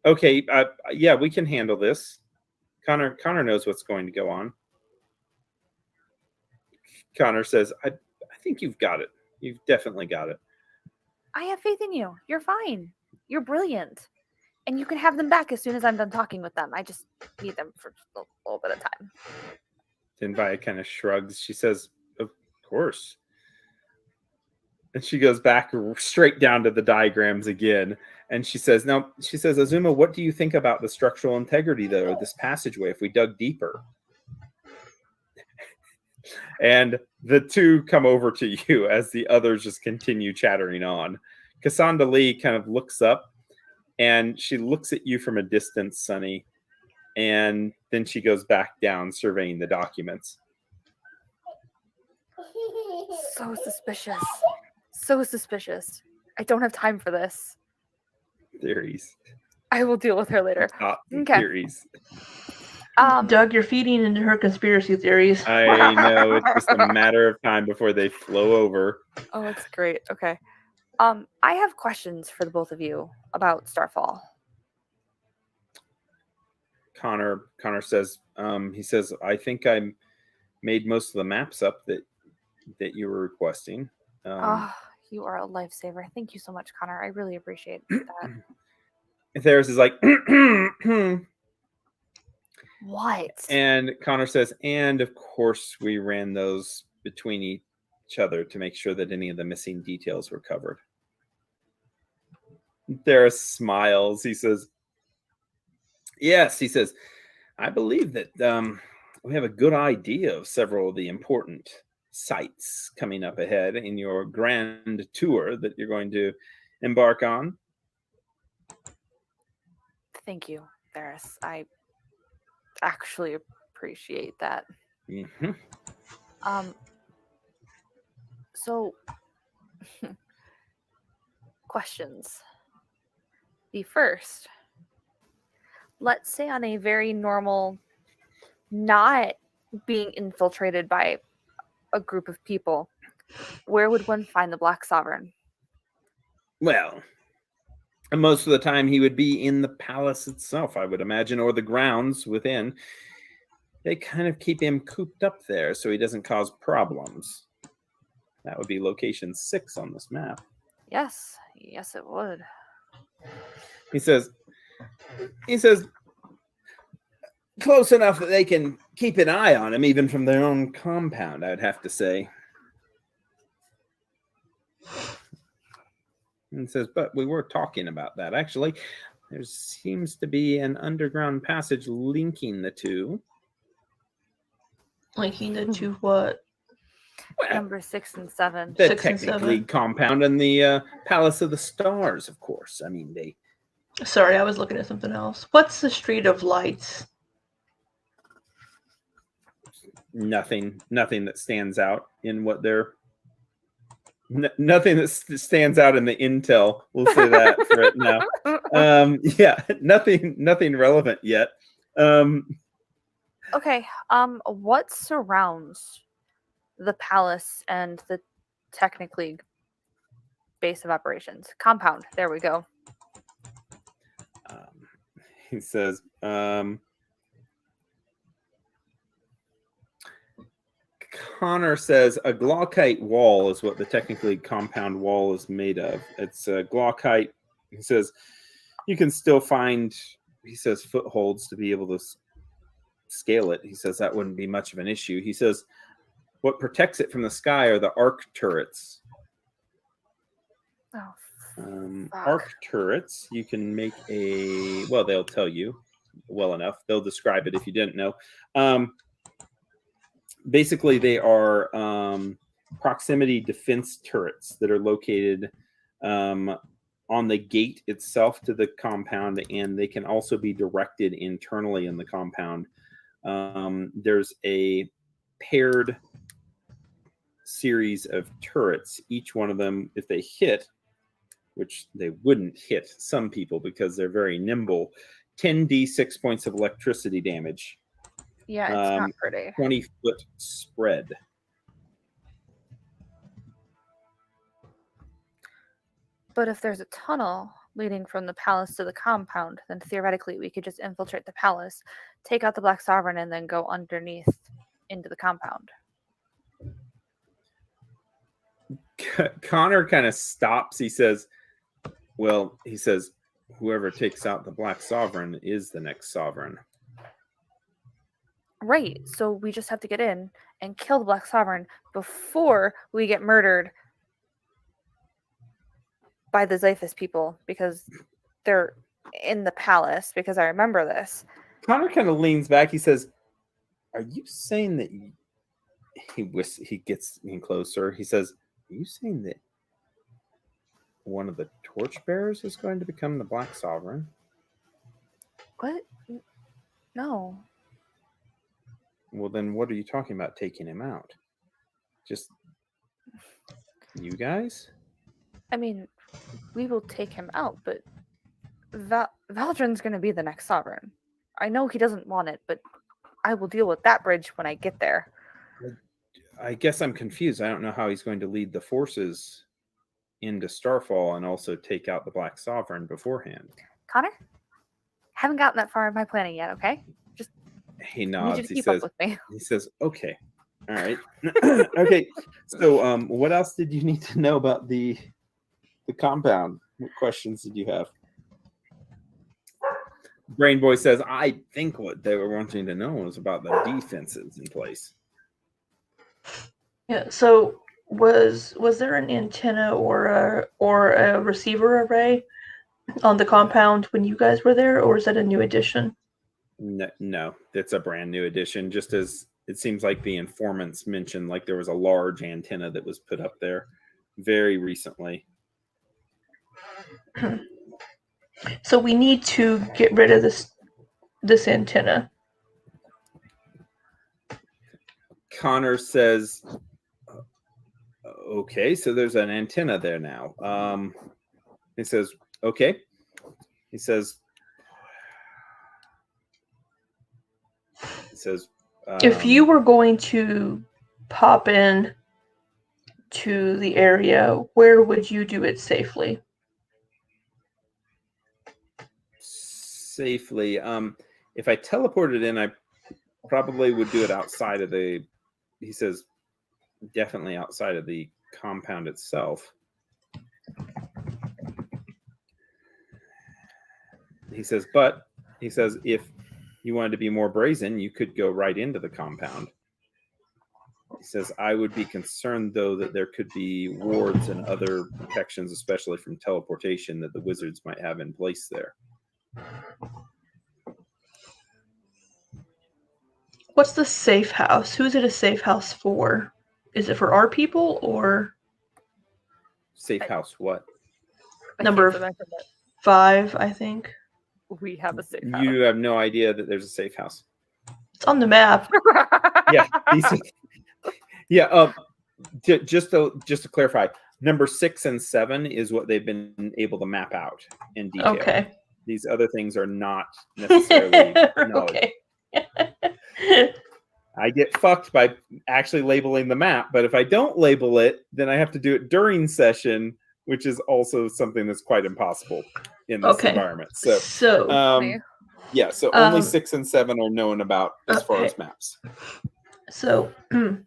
okay, yeah, we can handle this. Connor knows what's going to go on. Connor says, I think you've got it. You've definitely got it. I have faith in you. You're fine. You're brilliant. And you can have them back as soon as I'm done talking with them. I just need them for a little bit of time. Dinbaya kind of shrugs. She says, of course. And she goes back straight down to the diagrams again. And she says, Azuma, what do you think about the structural integrity, though, of this passageway if we dug deeper? And the two come over to you as the others just continue chattering on. Cassandra Lee kind of looks up, and she looks at you from a distance, Sonny, and then she goes back down surveying the documents. So suspicious. So suspicious. I don't have time for this. Theories. I will deal with her later. Okay. Theories. Doug, you're feeding into her conspiracy theories. I know. It's just a matter of time before they flow over. Oh, that's great. Okay. I have questions for the both of you about Starfall. Connor says, he says, I think I made most of the maps up that you were requesting. You are a lifesaver. Thank you so much, Connor. I really appreciate that. Theris is like, what? And Connor says, and of course we ran those between each other to make sure that any of the missing details were covered. Theris smiles. He says, yes, he says, I believe that we have a good idea of several of the important sites coming up ahead in your grand tour that you're going to embark on. Thank you, Theris. I actually appreciate that. Mm-hmm. So questions. The first, let's say on a very normal, not being infiltrated by a group of people, where would one find the Black Sovereign? Well, most of the time he would be in the palace itself, I would imagine, or the grounds within. They kind of keep him cooped up there so he doesn't cause problems. That would be location 6 on this map. Yes, it would. He says, close enough that they can keep an eye on him, even from their own compound, I'd have to say. And says, but we were talking about that. Actually, there seems to be an underground passage linking the two. Linking the two what? Well, number 6 and 7. The 6 and Technic 7. League compound and the Palace of the Stars, of course. I mean, they... Sorry, I was looking at something else. What's the Street of Lights? Nothing that stands out in what they're... nothing that stands out in the intel. We'll say that for it now. Yeah, nothing relevant yet. Okay. What surrounds the palace and the Technic League base of operations? Compound. There we go. He says, Connor says a glaucite wall is what the Technic League compound wall is made of. It's a glaucite. He says you can still find, he says, footholds to be able to scale it. He says that wouldn't be much of an issue. He says what protects it from the sky are the arc turrets. Arc turrets, you can make a, well, they'll tell you well enough. They'll describe it if you didn't know. Basically, they are proximity defense turrets that are located on the gate itself to the compound, and they can also be directed internally in the compound. There's a paired series of turrets. Each one of them, if they hit, which they wouldn't hit some people because they're very nimble, 10d6 points of electricity damage. Yeah, it's not pretty. 20-foot spread. But if there's a tunnel leading from the palace to the compound, then theoretically we could just infiltrate the palace, take out the Black Sovereign, and then go underneath into the compound. Connor kind of stops. He says, whoever takes out the Black Sovereign is the next sovereign. Right. So we just have to get in and kill the Black Sovereign before we get murdered by the Zyphus people, because they're in the palace because I remember this. Connor kind of leans back. He says, "Are you saying that?" He gets in closer. He says, "Are you saying that one of the torchbearers is going to become the Black Sovereign?" What? No. Well, then what are you talking about taking him out? Just you guys? I mean, we will take him out, but Valdrin's going to be the next sovereign. I know he doesn't want it, but I will deal with that bridge when I get there. I guess I'm confused. I don't know how he's going to lead the forces into Starfall and also take out the Black Sovereign beforehand. Connor? Haven't gotten that far in my planning yet, okay? Just he need you nods. to keep up with me. He says, "Okay. All right." Okay. So what else did you need to know about the compound? What questions did you have? Brain Boy says, "I think what they were wanting to know was about the defenses in place." Yeah. So was there an antenna or a receiver array on the compound when you guys were there, or is that a new addition? No, it's a brand new addition. Just as it seems like the informants mentioned, like there was a large antenna that was put up there very recently. So we need to get rid of this antenna. Connor says, "Okay, so there's an antenna there now." He says, "Okay." He says, if you were going to pop in to the area, where would you do it safely? Safely. If I teleported in, I probably would do it outside of the. He says, definitely outside of the compound itself. He says, if you wanted to be more brazen, you could go right into the compound. He says, I would be concerned, though, that there could be wards and other protections, especially from teleportation, that the wizards might have in place there. What's the safe house? Who's it a safe house for? Is it for our people or? Safe house, what? Number 5, I think. We have a safe house. You have no idea that there's a safe house. It's on the map. Yeah. Yeah. Just to clarify, number 6 and 7 is what they've been able to map out in detail. Okay. These other things are not necessarily knowledge. Okay. I get fucked by actually labeling the map, but if I don't label it, then I have to do it during session, which is also something that's quite impossible in this environment. So only 6 and 7 are known about as far as maps. So, oh,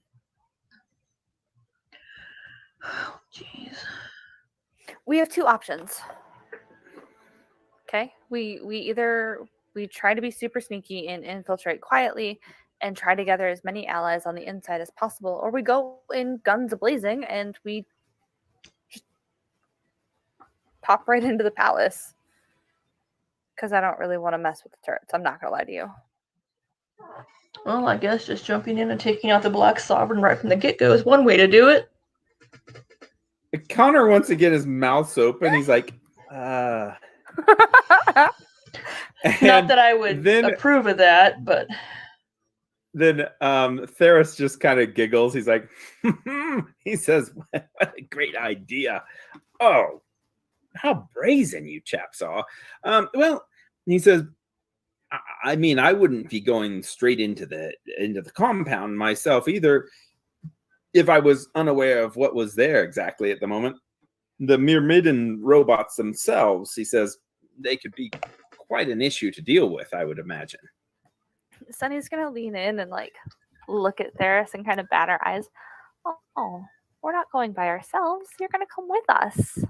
jeez. We have 2 options. Okay, we try to be super sneaky and infiltrate quietly and try to gather as many allies on the inside as possible, or we go in guns a-blazing and we just pop right into the palace. Because I don't really want to mess with the turrets. I'm not going to lie to you. Well, I guess just jumping in and taking out the Black Sovereign right from the get-go is one way to do it. Connor wants to get his mouth open. He's like, Not that I would approve of that, but... Then Theris just kind of giggles. He's like, he says, what a great idea. Oh, how brazen you chaps are. Well, he says, I mean, I wouldn't be going straight into the compound myself either if I was unaware of what was there exactly at the moment. The Myrmidon robots themselves, he says, they could be quite an issue to deal with, I would imagine. Sunny's gonna lean in and look at Theris and kind of bat her eyes. Oh, we're not going by ourselves. You're gonna come with us.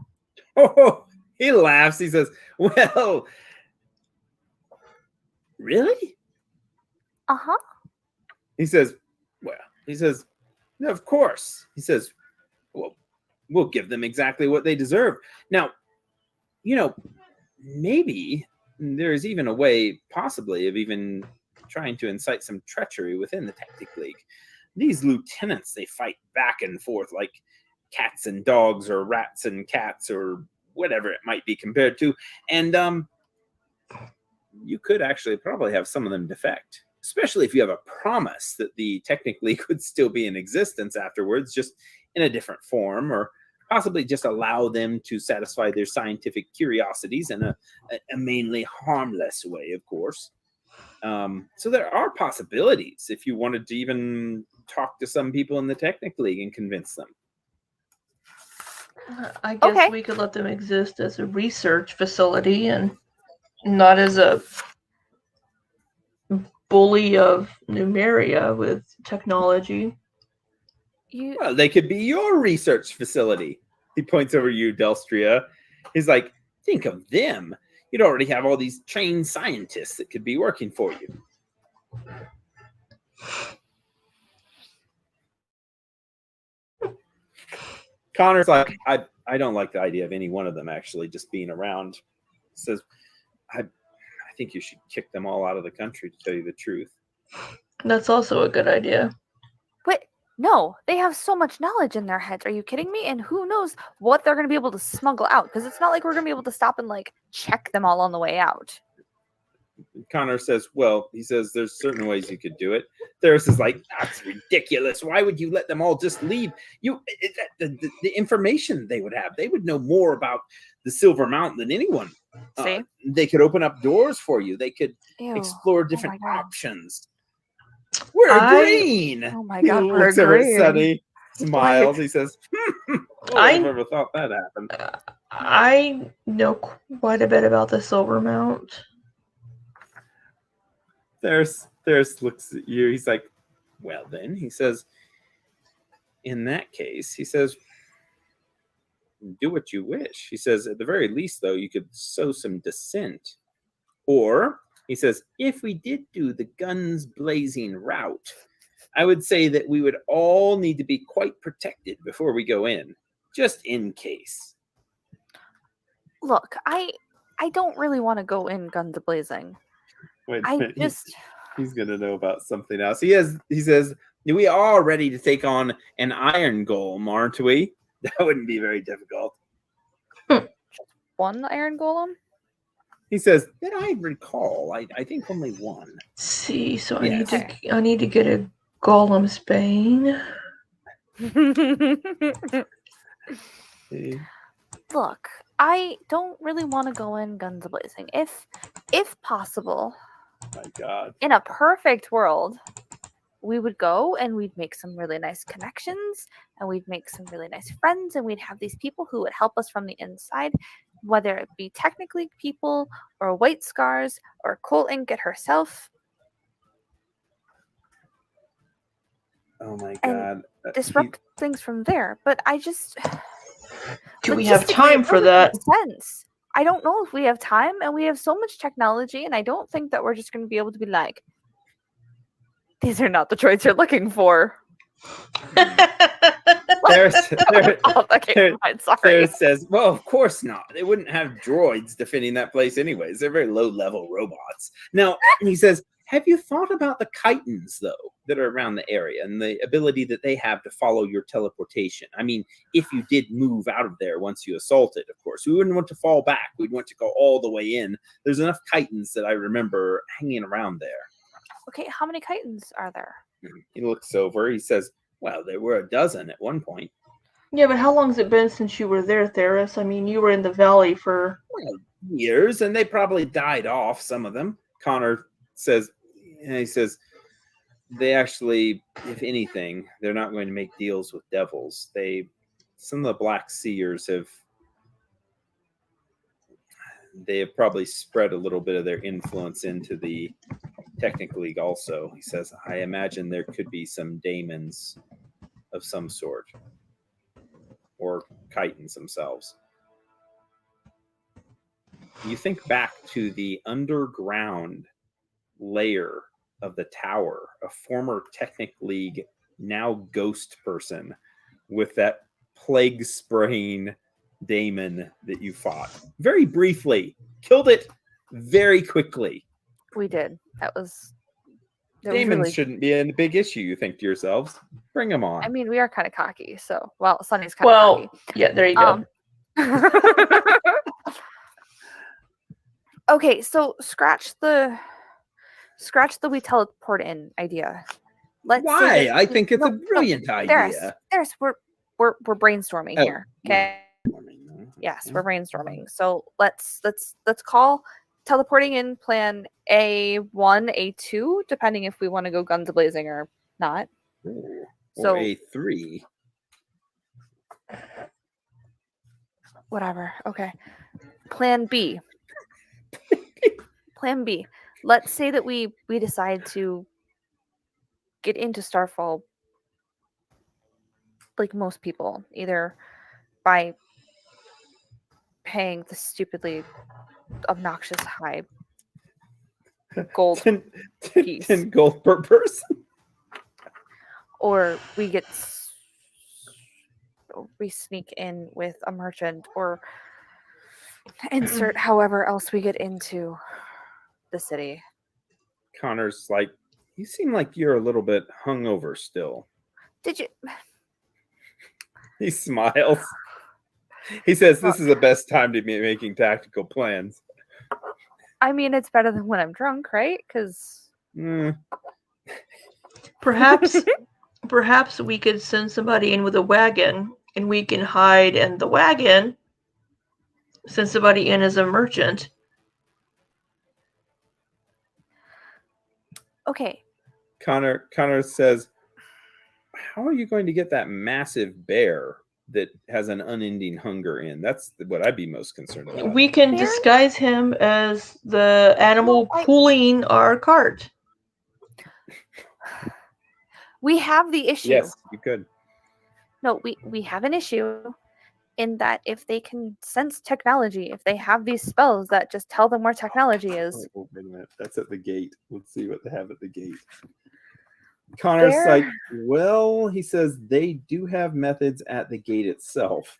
Oh, he laughs. He says, well, really? Uh-huh. He says, of course. He says, well, we'll give them exactly what they deserve. Now, maybe there's even a way, possibly, of even trying to incite some treachery within the Technic League. These lieutenants, they fight back and forth like cats and dogs, or rats and cats, or whatever it might be compared to. And you could actually probably have some of them defect, especially if you have a promise that the Technic League would still be in existence afterwards, just in a different form, or possibly just allow them to satisfy their scientific curiosities in a mainly harmless way, of course. So there are possibilities if you wanted to even talk to some people in the Technic League and convince them. I guess we could let them exist as a research facility and not as a bully of Numeria with technology. Well, they could be your research facility. He points over you, Delstria. He's like, think of them. You'd already have all these trained scientists that could be working for you. Connor's like, I don't like the idea of any one of them actually just being around. He says, I think you should kick them all out of the country, to tell you the truth. That's also a good idea. But no, they have so much knowledge in their heads. Are you kidding me? And who knows what they're going to be able to smuggle out? Because it's not like we're going to be able to stop and like check them all on the way out. Connor says, well, he says there's certain ways you could do it. Theris is like, that's ridiculous. Why would you let them all just leave? The information they would have, they would know more about the Silver Mountain than anyone. See? They could open up doors for you. They could explore different options. We're agreeing. Oh my God, he we're looks over at agreeing. Sunny, smiles. He says, I never thought that happened. I know quite a bit about the Silver Mount. There's looks at you. He's like, well, then, he says, in that case, he says, do what you wish. He says, at the very least, though, you could sow some dissent. Or, he says, if we did do the guns blazing route, I would say that we would all need to be quite protected before we go in, just in case. Look, I don't really want to go in guns blazing. Wait a minute. He's gonna know about something else. He says, we are ready to take on an iron golem, aren't we? That wouldn't be very difficult. One iron golem? He says, that I recall, I think only one. Let's see, so Yes. I need to get a golem's bane. Look, I don't really want to go in guns blazing. If possible, my God, in a perfect world, we would go and we'd make some really nice connections and we'd make some really nice friends and we'd have these people who would help us from the inside, whether it be Technic League people or White Scars or Coal Ingot herself. Oh my God. And disrupt things from there. But I just... Do we have time for that? Sense. I don't know if we have time, and we have so much technology, and I don't think that we're just going to be able to be like, these are not the droids you're looking for. There sorry. says, well, of course not. They wouldn't have droids defending that place anyways. They're very low-level robots. Now, he says, have you thought about the chitons, though, that are around the area and the ability that they have to follow your teleportation? I mean, if you did move out of there once you assaulted, of course, we wouldn't want to fall back. We'd want to go all the way in. There's enough chitons that I remember hanging around there. Okay, how many chitons are there? He looks over. He says, well, there were a dozen at one point. Yeah, but how long has it been since you were there, Theris? I mean, you were in the valley for... years, and they probably died off, some of them. Connor says, he says, they actually, if anything, they're not going to make deals with devils. Some of the Black Seers have probably spread a little bit of their influence into the Technic League also. He says, I imagine there could be some daemons of some sort, or chitons themselves. You think back to the underground layer of the tower, a former Technic League, now ghost person, with that plague spraying daemon that you fought. Very briefly. Killed it very quickly. We did. That was Daemons really... shouldn't be a big issue, you think to yourselves. Bring them on. I mean, we are kind of cocky, so... Well, Sunny's kind of cocky. Yeah, there you go. Okay, so scratch the we teleport in idea. Why? I think it's a brilliant idea. We're brainstorming here. Okay. Yes, we're brainstorming. So let's call teleporting in plan A1, A2, depending if we want to go guns blazing or not. Ooh, so or A3. Whatever. Okay. Plan B. Plan B. Let's say that we decide to get into Starfall like most people, either by paying the stupidly obnoxious high gold 10 piece. 10 gold per person. Or we sneak in with a merchant, or insert however else we get into the city. Connor's like, you seem like you're a little bit hungover still. Did you? He smiles. He says, this is the best time to be making tactical plans. I mean, it's better than when I'm drunk, right? Because perhaps we could send somebody in with a wagon, and we can hide in the wagon, send somebody in as a merchant. Okay. Connor says, how are you going to get that massive bear that has an unending hunger in? That's what I'd be most concerned about. We can disguise him as the animal pulling our cart. We have the issue. Yes, you could. No, we have an issue in that if they can sense technology, if they have these spells that just tell them where technology is. Oh, wait a minute. That's at the gate. Let's see what they have at the gate. Connor's like, well, he says they do have methods at the gate itself.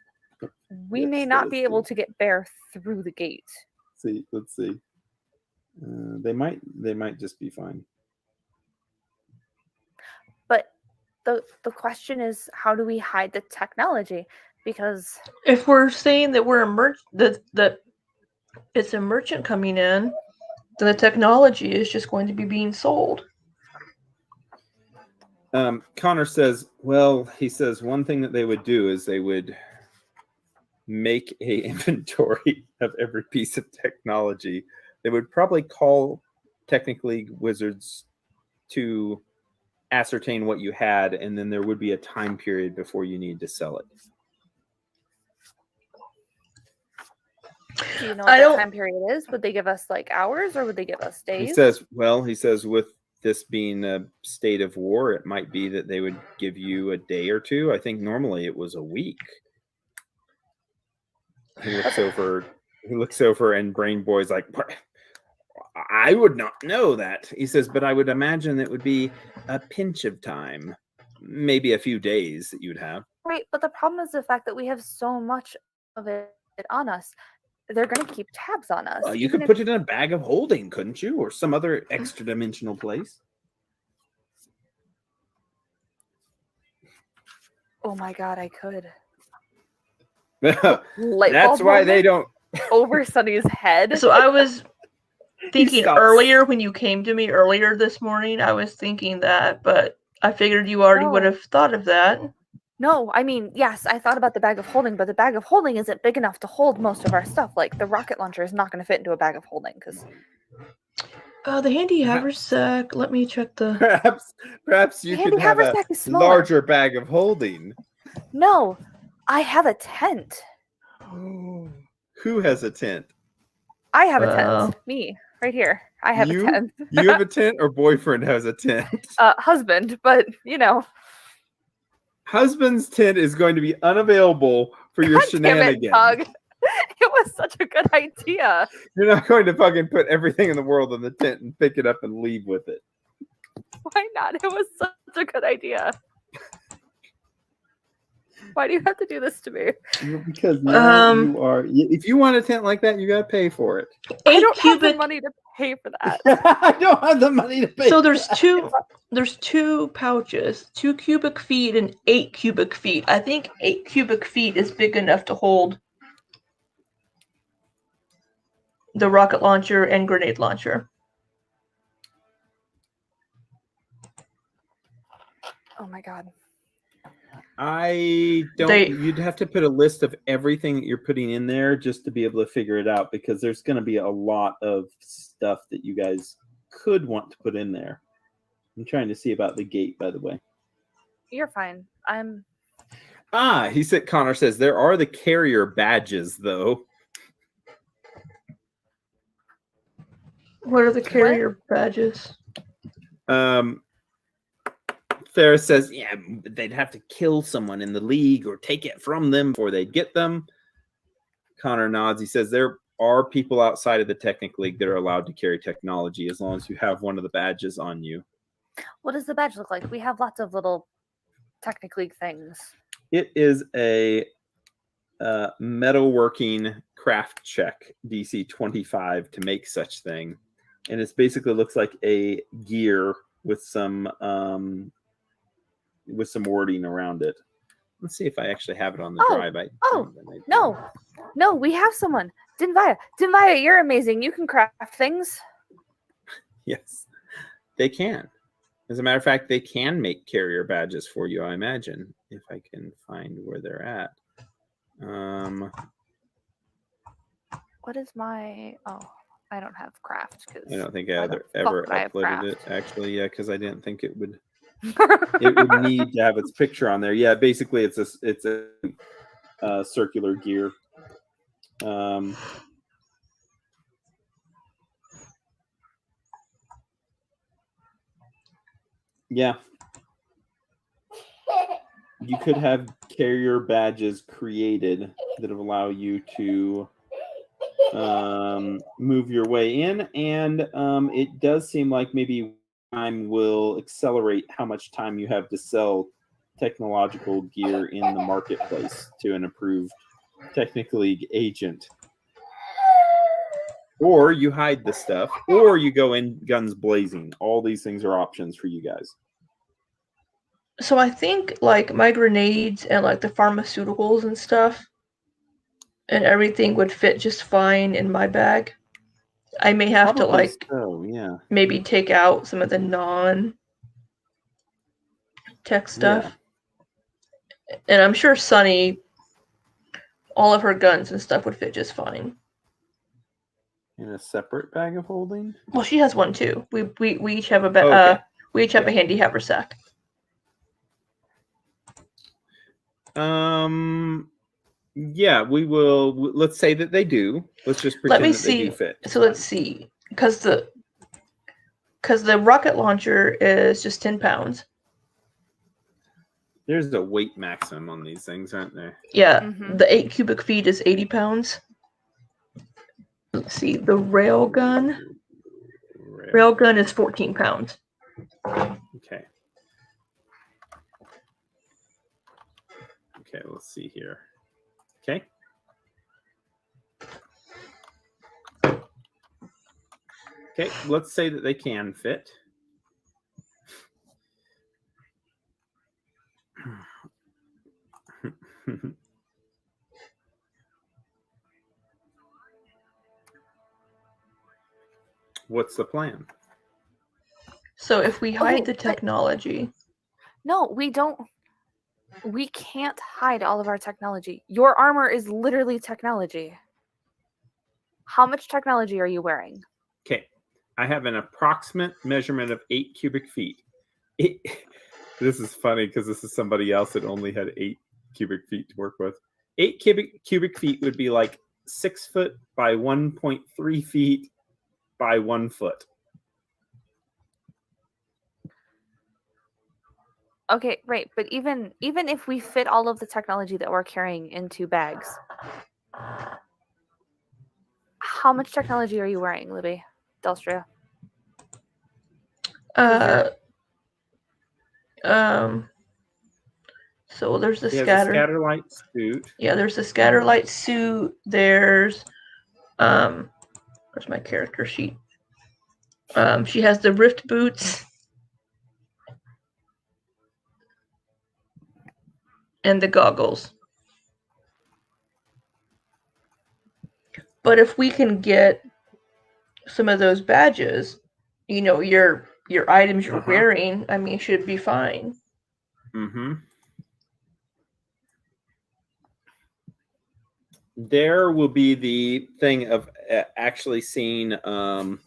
We may not be able to get Bear through the gate. Let's see. They might just be fine. But the question is, how do we hide the technology? Because if we're saying that we're a that it's a merchant coming in, then the technology is just going to be being sold. Connor says, well, he says one thing that they would do is they would make a inventory of every piece of technology. They would probably call technically wizards to ascertain what you had, and then there would be a time period before you need to sell it. Do you know what that time period is? Would they give us like hours, or would they give us days? He says with this being a state of war, it might be that they would give you a day or two. I think normally it was a week. He looks over and Brain Boy's like, I would not know that. He says, but I would imagine it would be a pinch of time, maybe a few days that you'd have. Right, but the problem is the fact that we have so much of it on us. They're going to keep tabs on us. You could put it in a bag of holding, couldn't you? Or some other extra dimensional place. Oh my god, I could. That's why they don't. Over Sunny's head. So I was thinking earlier, when you came to me earlier this morning, I was thinking that, but I figured you already would have thought of that. No, I mean, yes, I thought about the bag of holding, but the bag of holding isn't big enough to hold most of our stuff. Like, the rocket launcher is not going to fit into a bag of holding, because... the handy haversack, let me check the... Perhaps you could have a larger bag of holding. No, I have a tent. Who has a tent? I have a tent. Me, right here. I have a tent. You have a tent, or boyfriend has a tent? Husband, but, you know... Husband's tent is going to be unavailable for your shenanigans. Damn it, it was such a good idea. You're not going to fucking put everything in the world in the tent and pick it up and leave with it. Why not? It was such a good idea. Why do you have to do this to me? Because now you are. If you want a tent like that, you gotta pay for it. I don't have the money to pay for that. I don't have the money to pay. So there's two pouches, 2 cubic feet and 8 cubic feet. I think 8 cubic feet is big enough to hold the rocket launcher and grenade launcher. Oh my god. I don't. You'd have to put a list of everything that you're putting in there just to be able to figure it out, because there's going to be a lot of stuff that you guys could want to put in there. I'm trying to see about the gate, by the way. You're fine. He said. Connor says there are the carrier badges, though. What are the carrier badges? Ferris says, yeah, they'd have to kill someone in the league or take it from them before they'd get them. Connor nods. He says there are people outside of the Technic League that are allowed to carry technology as long as you have one of the badges on you. What does the badge look like? We have lots of little Technic League things. It is a metalworking craft check, DC 25, to make such thing. And it basically looks like a gear with some wording around it. Let's see if I actually have it on the drive. No, we have someone. Dinvaya, you're amazing. You can craft things. Yes, they can. As a matter of fact, they can make carrier badges for you, I imagine, if I can find where they're at. What is my... Oh, I don't have craft. I don't think I ever uploaded it, actually, because I didn't think it would... it would need to have its picture on there. Yeah, basically it's a circular gear. Yeah. You could have carrier badges created that allow you to move your way in, and it does seem like maybe time will accelerate how much time you have to sell technological gear in the marketplace to an approved Technic League agent. Or you hide the stuff, or you go in guns blazing. All these things are options for you guys. So I think like my grenades and like the pharmaceuticals and stuff and everything would fit just fine in my bag. I may have Probably to maybe take out some of the non-tech stuff. Yeah. And I'm sure Sunny, all of her guns and stuff would fit just fine. In a separate bag of holding? Well, she has one too. We each have a we each have a handy haversack. Yeah, we will. Let's say that they do. Let's just pretend that they do fit. So let's see, because the rocket launcher is just 10 pounds. There's a weight maximum on these things, aren't there? Yeah, the 8 cubic feet is 80 pounds. Let's see, the railgun is 14 pounds. Okay. Okay, let's see here. Okay. Okay, let's say that they can fit. What's the plan? So if we hide the technology... No, we don't. We can't hide all of our technology. Your armor is literally technology. How much technology are you wearing? Okay. I have an approximate measurement of 8 cubic feet. This is funny because this is somebody else that only had 8 cubic feet to work with. 8 cubic feet would be like 6 foot by 1.3 feet by 1 foot. Okay, right, but even if we fit all of the technology that we're carrying into bags, how much technology are you wearing, Libby? Delstria? So there's the He has scatter. a scatterlight suit. Yeah, there's the scatterlight suit. There's where's my character sheet? She has the rift boots. And the goggles. But if we can get some of those badges, you know, your items you're wearing, I mean, should be fine. Mm-hmm. There will be the thing of actually seeing, I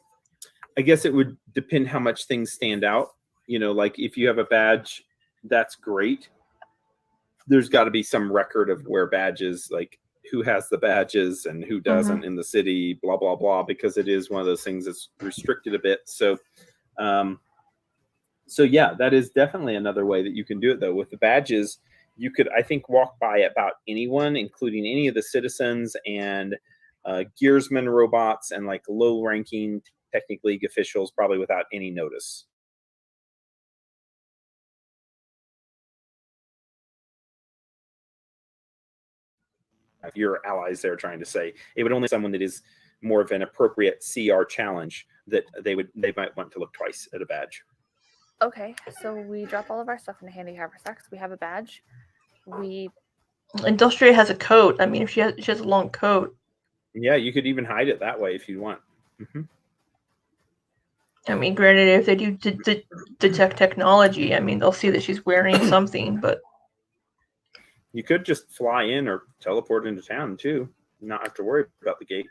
guess it would depend how much things stand out. You know, like if you have a badge, that's great. There's got to be some record of where badges, like who has the badges and who doesn't in the city, blah, blah, blah, because it is one of those things that's restricted a bit. So, so yeah, that is definitely another way that you can do it, though. With the badges, you could, I think, walk by about anyone, including any of the citizens and gearsmen robots and like low-ranking Technic League officials, probably without any notice. If your allies there trying to say, it would only be someone that is more of an appropriate CR challenge that they might want to look twice at a badge. Okay, so we drop all of our stuff in the handy haversacks. We have a badge. Industria has a coat. I mean, if she has a long coat. Yeah, you could even hide it that way if you want. I mean, granted, if they do detect technology, I mean, they'll see that she's wearing something, but you could just fly in or teleport into town too, not have to worry about the gate.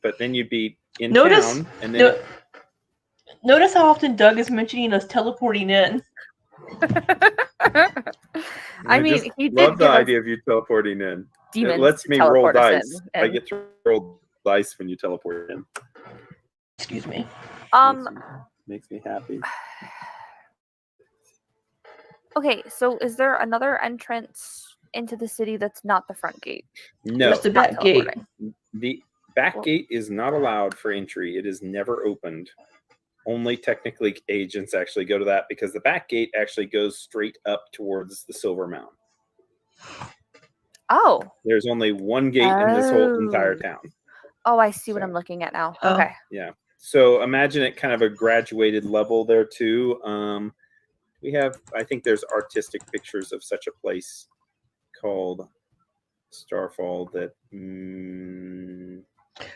But then you'd be in town, and then notice how often Doug is mentioning us teleporting in. I mean, he did love the idea of you teleporting in. It lets me roll dice. I get to roll dice when you teleport in. Excuse me. Makes me happy. Okay, so is there another entrance into the city that's not the front gate? No. There's the back gate. The back gate is not allowed for entry. It is never opened. Only Technic League agents actually go to that because the back gate actually goes straight up towards the Silver Mound. Oh. There's only one gate in this whole entire town. Oh, I see what I'm looking at now. Okay. Yeah. So imagine it kind of a graduated level there too. We have, I think there's artistic pictures of such a place called Starfall that.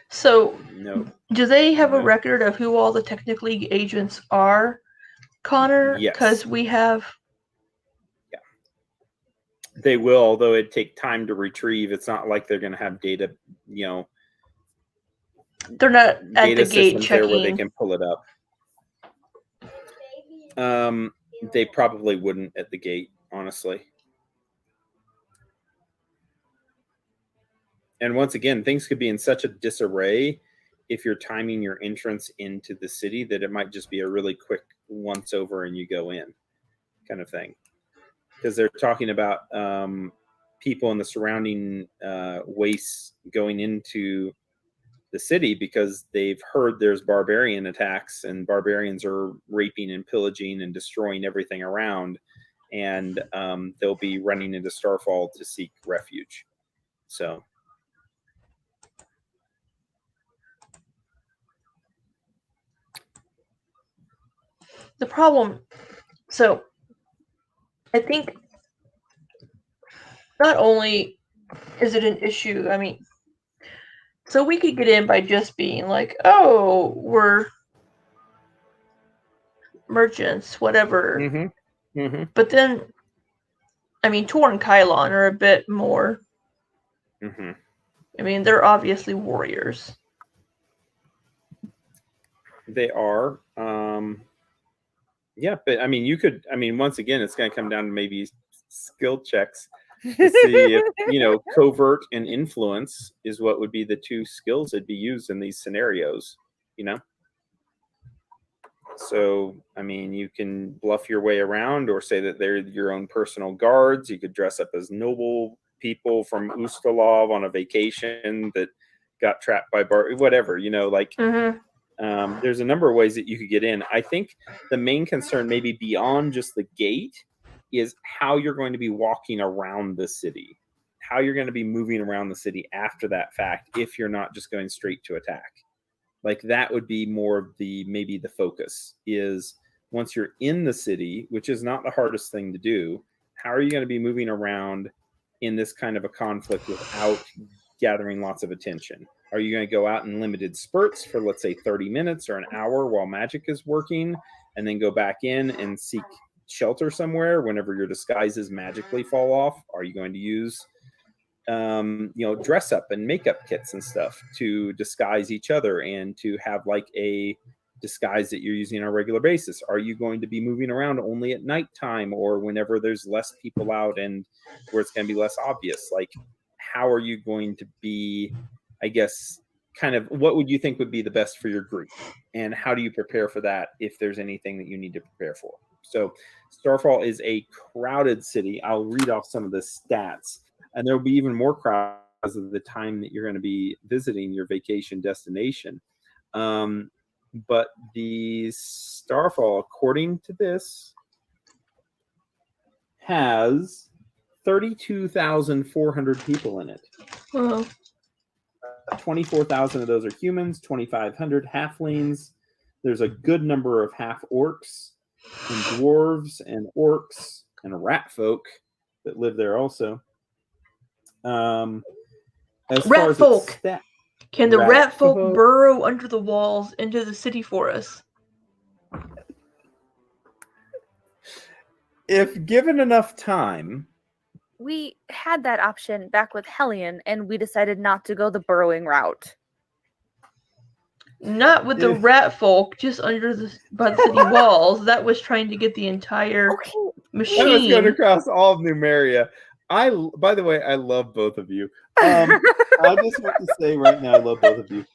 So, no. Do they have a record of who all the Technic League agents are, Connor? Yes. Because we have. Yeah. They will, although it'd take time to retrieve. It's not like they're going to have data, you know. They're not at the gate checking. There where they can pull it up. They probably wouldn't at the gate, honestly. And once again, things could be in such a disarray if you're timing your entrance into the city that it might just be a really quick once over and you go in kind of thing. Because they're talking about people in the surrounding wastes going into the city because they've heard there's barbarian attacks and barbarians are raping and pillaging and destroying everything around, and they'll be running into Starfall to seek refuge. So the problem, so I think not only is it an issue, I mean, so we could get in by just being like, oh, we're merchants, whatever. But then, I mean, Tor and Kylon are a bit more. I mean, they're obviously warriors. They are. Yeah, but I mean, you could. I mean, once again, it's going to come down to maybe skill checks to see if, you know, covert and influence is what would be the two skills that'd be used in these scenarios, you know? So, I mean, you can bluff your way around or say that they're your own personal guards. You could dress up as noble people from Ustalov on a vacation that got trapped by whatever, you know, like there's a number of ways that you could get in. I think the main concern maybe beyond just the gate is how you're going to be walking around the city, how you're going to be moving around the city after that fact, if you're not just going straight to attack. Like that would be more of maybe the focus is once you're in the city, which is not the hardest thing to do, how are you going to be moving around in this kind of a conflict without gathering lots of attention? Are you going to go out in limited spurts for, let's say, 30 minutes or an hour while magic is working, and then go back in and seek shelter somewhere whenever your disguises magically fall off? Are you going to use dress up and makeup kits and stuff to disguise each other and to have like a disguise that you're using on a regular basis? Are you going to be moving around only at nighttime or whenever there's less people out and where it's going to be less obvious? Like, how are you going to be, I guess, kind of what would you think would be the best for your group? And how do you prepare for that if there's anything that you need to prepare for? So Starfall is a crowded city. I'll read off some of the stats. And there'll be even more crowds because of the time that you're going to be visiting your vacation destination. But the Starfall, according to this, has 32,400 people in it. Wow. 24,000 of those are humans, 2,500 halflings. There's a good number of half orcs and dwarves and orcs and rat folk that live there also. As Rat far as folk. Can the rat folk folk burrow under the walls into the city for us? if given enough time. We had that option back with Hellion, and we decided not to go the burrowing route. Not with the rat folk, just under by the city walls. That was trying to get the entire machine. That was going across all of Numeria. By the way, I love both of you. I just want to say right now, I love both of you.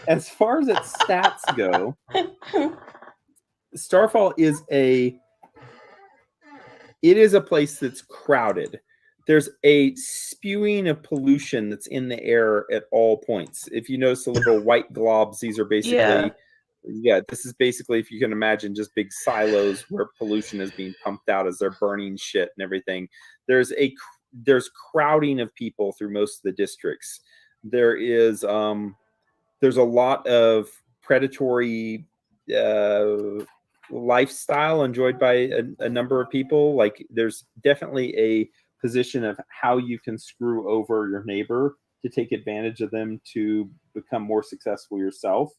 As far as its stats go, Starfall is a place that's crowded. There's a spewing of pollution that's in the air at all points. If you notice the little white globs, these are basically, this is basically, if you can imagine, just big silos where pollution is being pumped out as they're burning shit and everything. There's crowding of people through most of the districts. There's a lot of predatory lifestyle enjoyed by a number of people. Like there's definitely a position of how you can screw over your neighbor to take advantage of them to become more successful yourself.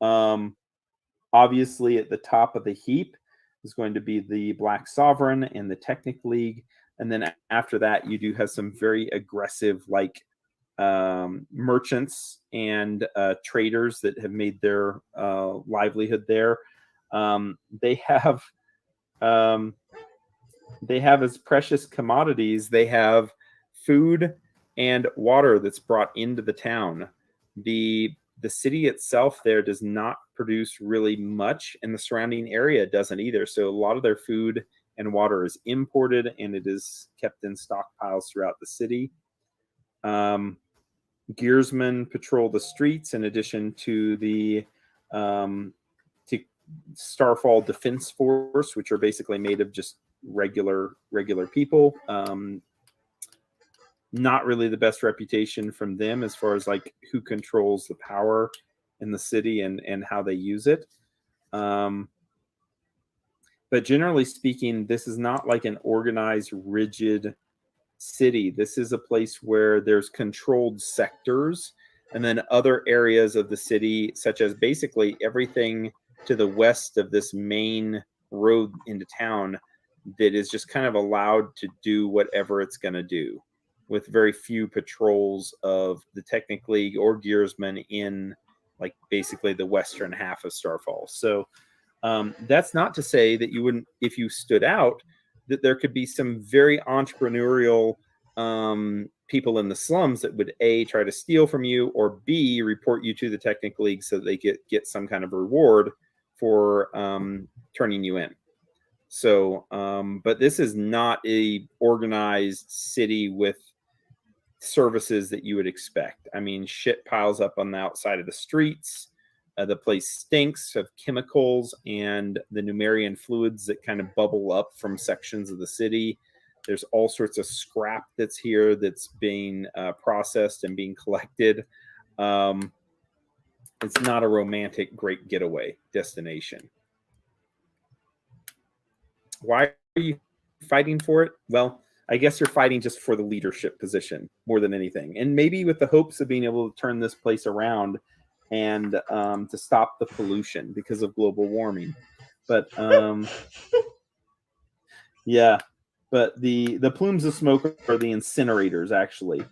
Obviously at the top of the heap is going to be the Black Sovereign and the Technic League. And then after that, you do have some very aggressive merchants and traders that have made their livelihood there. They have as precious commodities, they have food and water that's brought into the town. The city itself there does not produce really much, and the surrounding area doesn't either. So a lot of their food and water is imported, and it is kept in stockpiles throughout the city. Gearsmen patrol the streets in addition to the Starfall Defense Force, which are basically made of just regular people. Not really the best reputation from them as far as like who controls the power in the city and how they use it. But generally speaking, this is not like an organized, rigid city. This is a place where there's controlled sectors and then other areas of the city, such as basically everything to the west of this main road into town, that is just kind of allowed to do whatever it's going to do, with very few patrols of the Technic League or Gearsmen in like basically the western half of Starfall. So that's not to say that you wouldn't, if you stood out, that there could be some very entrepreneurial people in the slums that would A, try to steal from you, or B, report you to the Technic League so that they get some kind of reward for turning you in. So, but this is not a organized city with services that you would expect. I mean, shit piles up on the outside of the streets. The place stinks of chemicals and the Numerian fluids that kind of bubble up from sections of the city. There's all sorts of scrap that's here that's being processed and being collected. It's not a romantic, great getaway destination. Why are you fighting for it? Well, I guess you're fighting just for the leadership position more than anything. And maybe with the hopes of being able to turn this place around and to stop the pollution because of global warming. But yeah, but the plumes of smoke are the incinerators, actually.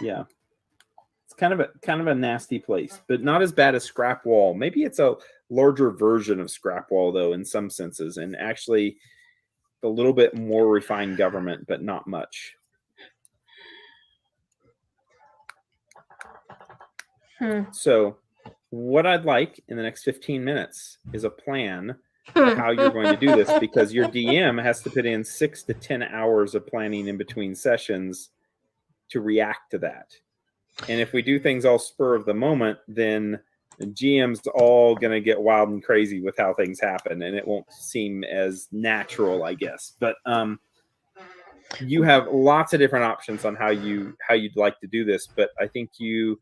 Yeah, it's kind of a nasty place, but not as bad as Scrap Wall. Maybe it's a larger version of Scrap Wall, though, in some senses, and actually a little bit more refined government, but not much. So what I'd like in the next 15 minutes is a plan for how you're going to do this, because your DM has to put in 6 to 10 hours of planning in between sessions to react to that. And if we do things all spur of the moment, then the GM's all going to get wild and crazy with how things happen, and it won't seem as natural, I guess. But you have lots of different options on how you'd like to do this, but I think you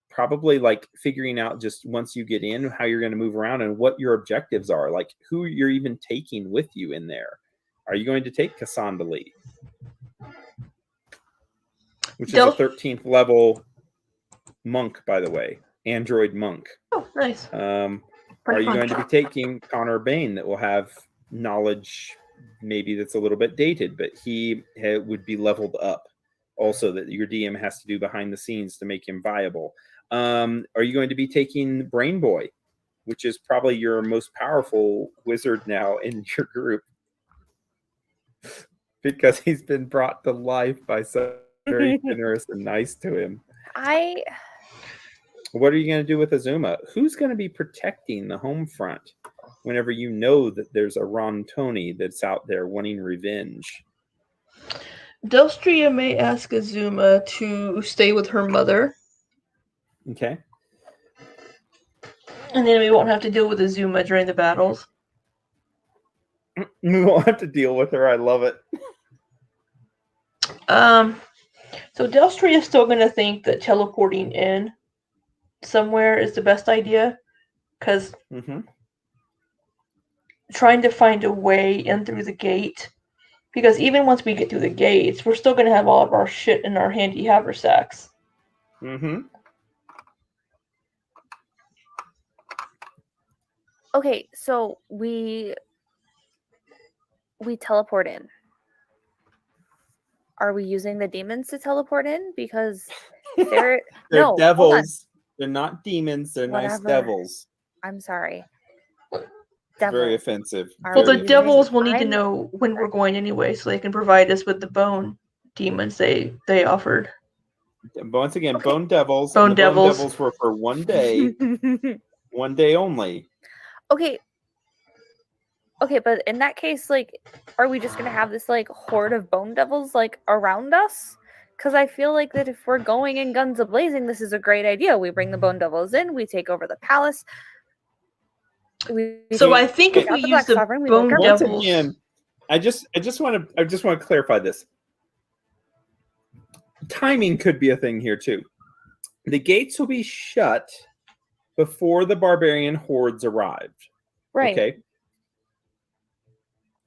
probably like figuring out just once you get in how you're going to move around and what your objectives are, like who you're even taking with you in there. Are you going to take Cassandra Lee, which is a 13th level monk, by the way, android monk? Oh, nice. Are you going to be taking Connor Bain, that will have knowledge maybe that's a little bit dated, but he would be leveled up also, that your DM has to do behind the scenes to make him viable? Are you going to be taking Brain Boy, which is probably your most powerful wizard now in your group, because he's been brought to life by someone very generous and nice to him? What are you going to do with Azuma? Who's going to be protecting the home front whenever you know that there's a Ron Tony that's out there wanting revenge? Delstria may ask Azuma to stay with her mother. Okay. And then we won't have to deal with Azuma during the battles. We won't have to deal with her. I love it. So Delstria is still going to think that teleporting in somewhere is the best idea, because trying to find a way in through the gate, because even once we get through the gates, we're still going to have all of our shit in our handy haversacks. Okay, so we teleport in. Are we using the demons to teleport in? Because they're no, devils. They're not demons. They're nice devils. I'm sorry. Very offensive. Well, the devils will need to know when we're going anyway, so they can provide us with the bone demons they offered. Once again, okay. Bone devils. Bone devils. Bone devils were for one day. One day only. Okay, but in that case, like, are we just gonna have this like horde of bone devils like around us? Because I feel like that if we're going in guns a-blazing, this is a great idea. We bring the bone devils in, we take over the palace. I think if we use the bone devils, once again, I just want to clarify this. Timing could be a thing here too. The gates will be shut before the barbarian hordes arrived. Right. Okay.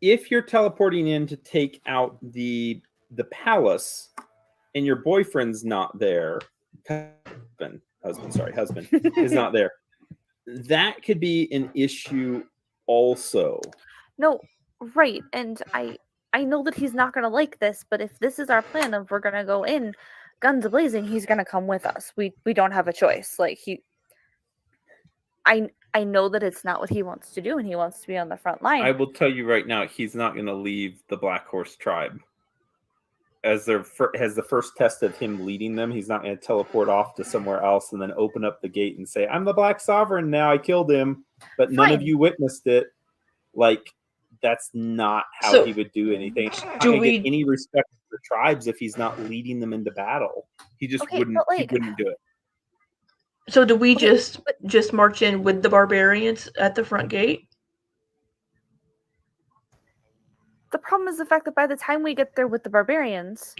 If you're teleporting in to take out the palace and your boyfriend's not there, husband is not there, that could be an issue also. No, right. And I know that he's not going to like this, but if this is our plan of we're going to go in guns a-blazing, he's going to come with us. We don't have a choice. Like I know that it's not what he wants to do, and he wants to be on the front line. I will tell you right now, he's not going to leave the Black Horse tribe. As the first test of him leading them, he's not going to teleport off to somewhere else and then open up the gate and say, "I'm the Black Sovereign now. I killed him, but none of you witnessed it." Like, that's not how he would do anything. He's not going to get any respect for tribes if he's not leading them into battle. He just wouldn't. He wouldn't do it. So do we just march in with the barbarians at the front gate? The problem is the fact that by the time we get there with the barbarians,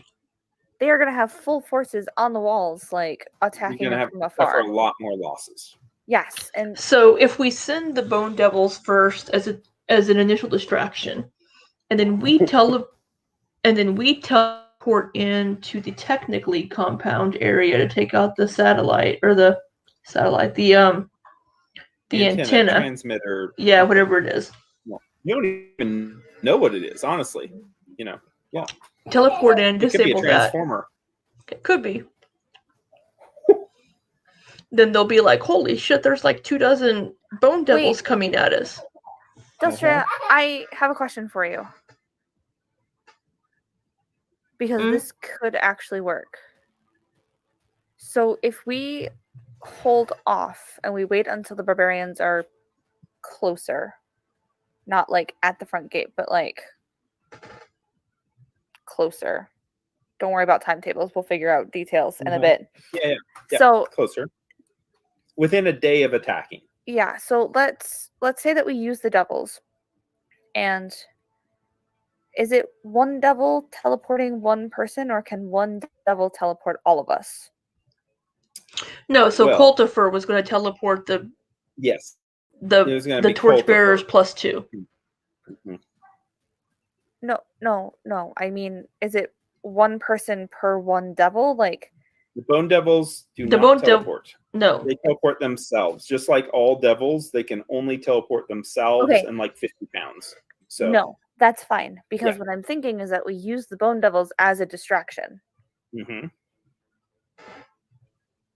they are going to have full forces on the walls, like attacking them from afar. For a lot more losses. Yes, and so if we send the Bone Devils first as an initial distraction, and then we teleport into the technically compound area to take out the satellite the antenna transmitter. Yeah, whatever it is. Well, you don't even know what it is, honestly. Well, teleport in, disable could be a transformer. That. It could be. Then they'll be like, "Holy shit! There's like 24 Bone Devils coming at us." Delstra, I have a question for you. Because this could actually work. So if we hold off and we wait until the barbarians are closer, not like at the front gate, but like closer. Don't worry about timetables. We'll figure out details in a bit. Yeah. So closer. Within a day of attacking. Yeah, so let's say that we use the devils. And is it one devil teleporting one person, or can one devil teleport all of us? No, so Cultifer was going to teleport the torchbearers +2. Mm-hmm. No. I mean, is it one person per one devil? Like the Bone Devils do not teleport. No, they teleport themselves. Just like all devils, they can only teleport themselves and like 50 pounds. So no, that's fine, because what I'm thinking is that we use the Bone Devils as a distraction. Mm-hmm.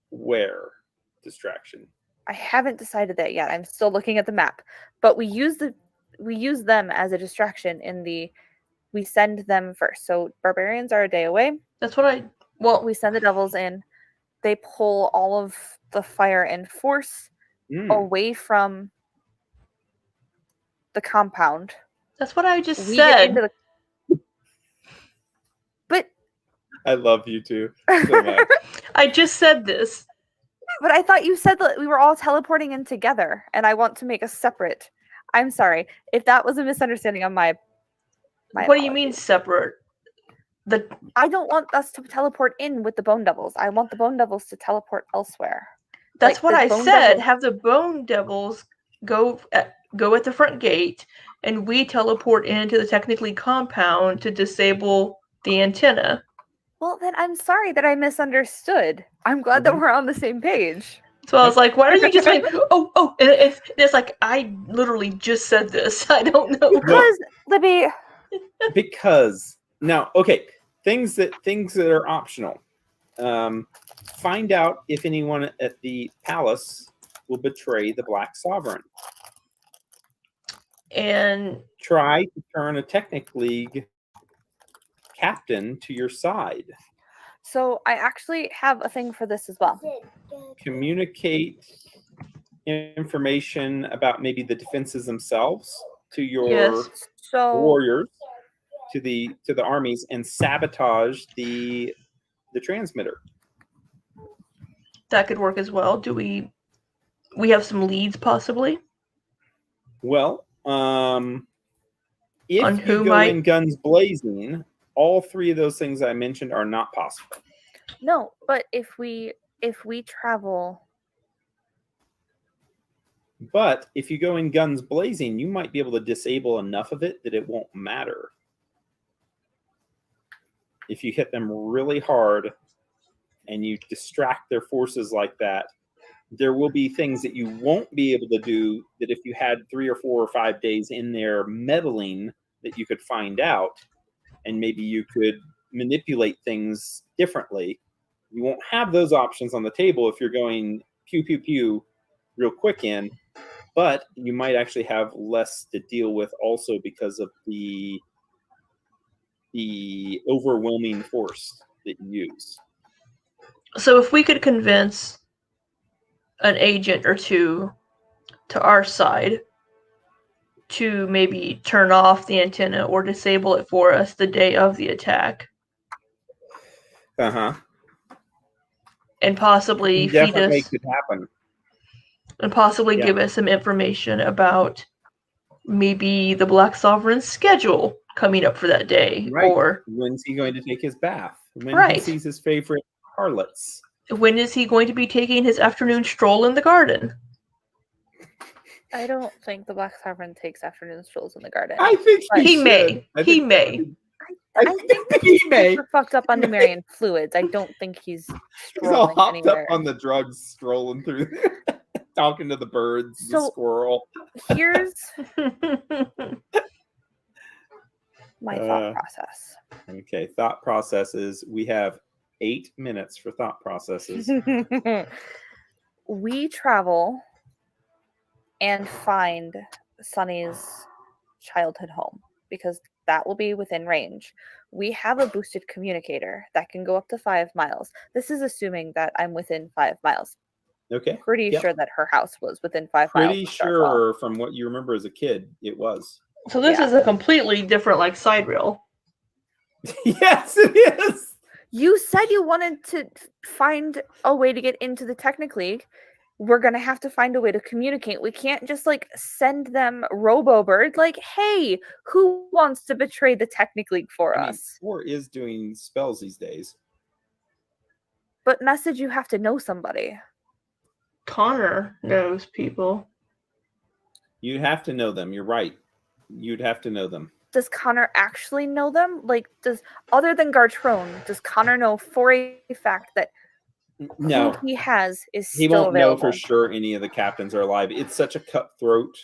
Where distraction? I haven't decided that yet. I'm still looking at the map, but we use them as a distraction we send them first. So barbarians are a day away. That's what we send the devils in. They pull all of the fire and force away from the compound. That's what I just said. But I love you too so much. I just said this. But I thought you said that we were all teleporting in together, and I want to make a separate. I'm sorry if that was a misunderstanding on my what do you mean separate? I don't want us to teleport in with the Bone Devils. I want the Bone Devils to teleport elsewhere. That's what I said. Have the Bone Devils go at the front gate, and we teleport into the technically compound to disable the antenna. Well, then I'm sorry that I misunderstood. I'm glad that we're on the same page. So I was like, why are you just like, oh, and it's like, I literally just said this. I don't know. Because, Libby. Because, now, okay, things that are optional. Find out if anyone at the palace will betray the Black Sovereign. And try to turn a Technic League captain to your side. So I actually have a thing for this as well. Communicate information about maybe the defenses themselves to your warriors, to the armies, and sabotage the transmitter. That could work as well. Do we have some leads possibly? Well, if you go in guns blazing, all three of those things I mentioned are not possible. No, but if we travel. But if you go in guns blazing, you might be able to disable enough of it that it won't matter. If you hit them really hard and you distract their forces like that, there will be things that you won't be able to do that if you had 3 or 4 or 5 days in there meddling that you could find out, and maybe you could manipulate things differently. You won't have those options on the table if you're going pew, pew, pew real quick in, but you might actually have less to deal with also because of the overwhelming force that you use. So if we could convince an agent or two to our side to maybe turn off the antenna or disable it for us the day of the attack. Uh-huh. and possibly feed Definitely us could happen. and possibly Yeah. give us some information about maybe the Black Sovereign's schedule coming up for that day, Right. or When's he going to take his bath? When he Right. sees his favorite harlots. when is he going to be taking his afternoon stroll in the garden? I don't think the Black Sovereign takes afternoon strolls in the garden. I think He should. may. I He think- may. I think he may. super fucked up on Numerian fluids. I don't think he's He's all strolling hopped anywhere. up on the drugs, strolling through, talking to the birds, the So- squirrel. Here's my thought process. Okay, thought processes. We have 8 minutes for thought processes. We travel and find Sunny's childhood home because that will be within range. We have a boosted communicator that can go up to 5 miles. This is assuming that I'm within 5 miles. Okay. Pretty Yep. sure that her house was within 5 Pretty miles. of Starfall. sure from what you remember as a kid, it was. So this Yeah. is a completely different like side rail. Yes, it is. You said you wanted to find a way to get into the Technic League. We're going to have to find a way to communicate. We can't just like send them RoboBird like, hey, who wants to betray the Technic League for I mean, us? Thor is doing spells these days. But message, you have to know somebody. Connor knows people. You'd have to know them. You're right. You'd have to know them. Does Connor actually know them? Like, other than Gartrone, does Connor know for a fact that No, who he has is he still won't available? know for sure any of the captains are alive. It's such a cutthroat.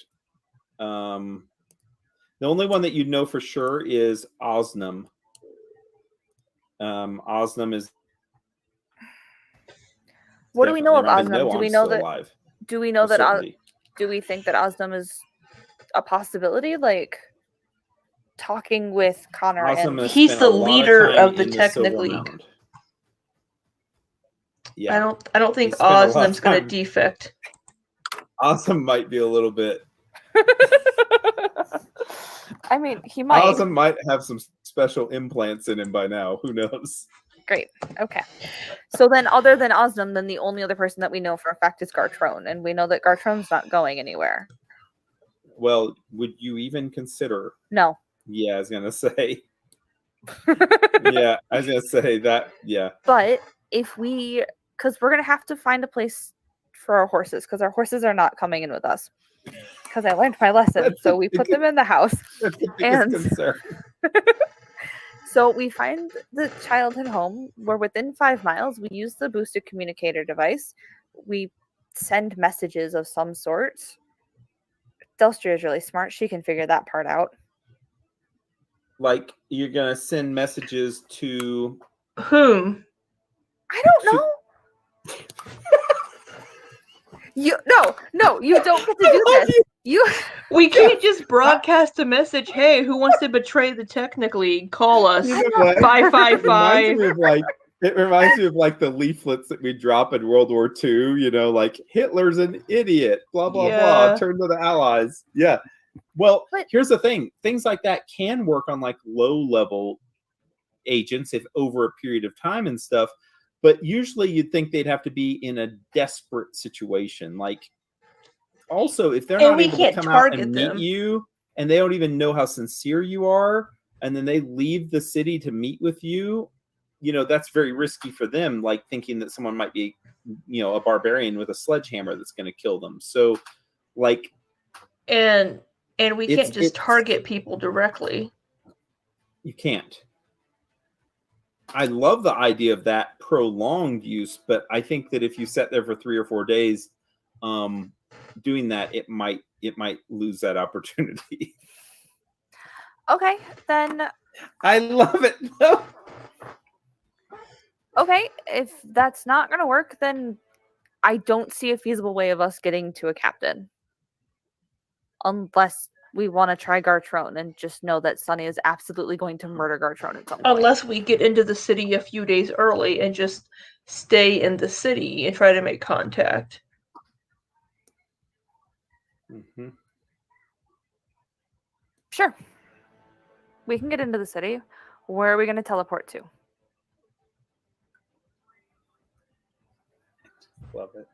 The only one that you'd know for sure is Osnum. Osnum is. What do we know of definitely around. Osnum? Do we I'm know still that? alive, Do we know for that? certainty. Do we think that Osnum is a possibility? Like talking with Connor Osnum and has He's spent the a lot leader time of the in Technic Silver League. Mound. Yeah, I don't think He spent a lot of Osnum's gonna time- defect. Osnum might be a little bit. I mean, he might. Osnum might have some special implants in him by now. Who knows? Great. Okay. So then, other than Osnum, then the only other person that we know for a fact is Gartrone, and we know that Gartrone's not going anywhere. Well, would you even consider? No. Yeah, I was gonna say. Yeah, I was gonna say that. Yeah. But if we, because we're gonna have to find a place for our horses, because our horses are not coming in with us. Because I learned my lesson, That's so we put them in the house. That's the biggest And- concern. So we find the childhood home. We're within 5 miles. We use the boosted communicator device. We send messages of some sort. Delstria is really smart. She can figure that part out. Like you're gonna send messages to. Whom? I don't know. You don't get to do this. You We can't just broadcast a message. Hey, who wants to betray the Technic League? Call us. You know what? 555. It reminds me of like the leaflets that we drop in World War II, you know, like Hitler's an idiot, blah, blah, Yeah. blah, turn to the Allies. Yeah. Well, But- here's the thing. Things like that can work on like low level agents if over a period of time and stuff. But usually you'd think they'd have to be in a desperate situation. Like also, if they're And not we able to can't come out target and meet them. you and they don't even know how sincere you are, and then they leave the city to meet with you, you know, that's very risky for them, like thinking that someone might be, you know, a barbarian with a sledgehammer that's going to kill them. So, like, And we It's- can't just it's- target people directly. you can't. I love the idea of that prolonged use, but I think that if you sat there for 3 or 4 days, doing that, it might lose that opportunity. okay? Then I love it. okay, if that's not gonna work, then I don't see a feasible way of us getting to a captain, unless we want to try Gartrone and just know that Sunny is absolutely going to murder Gartrone at some point. Unless we get into the city a few days early and just stay in the city and try to make contact. Mm-hmm. Sure. We can get into the city. Where are we going to teleport to? Love it.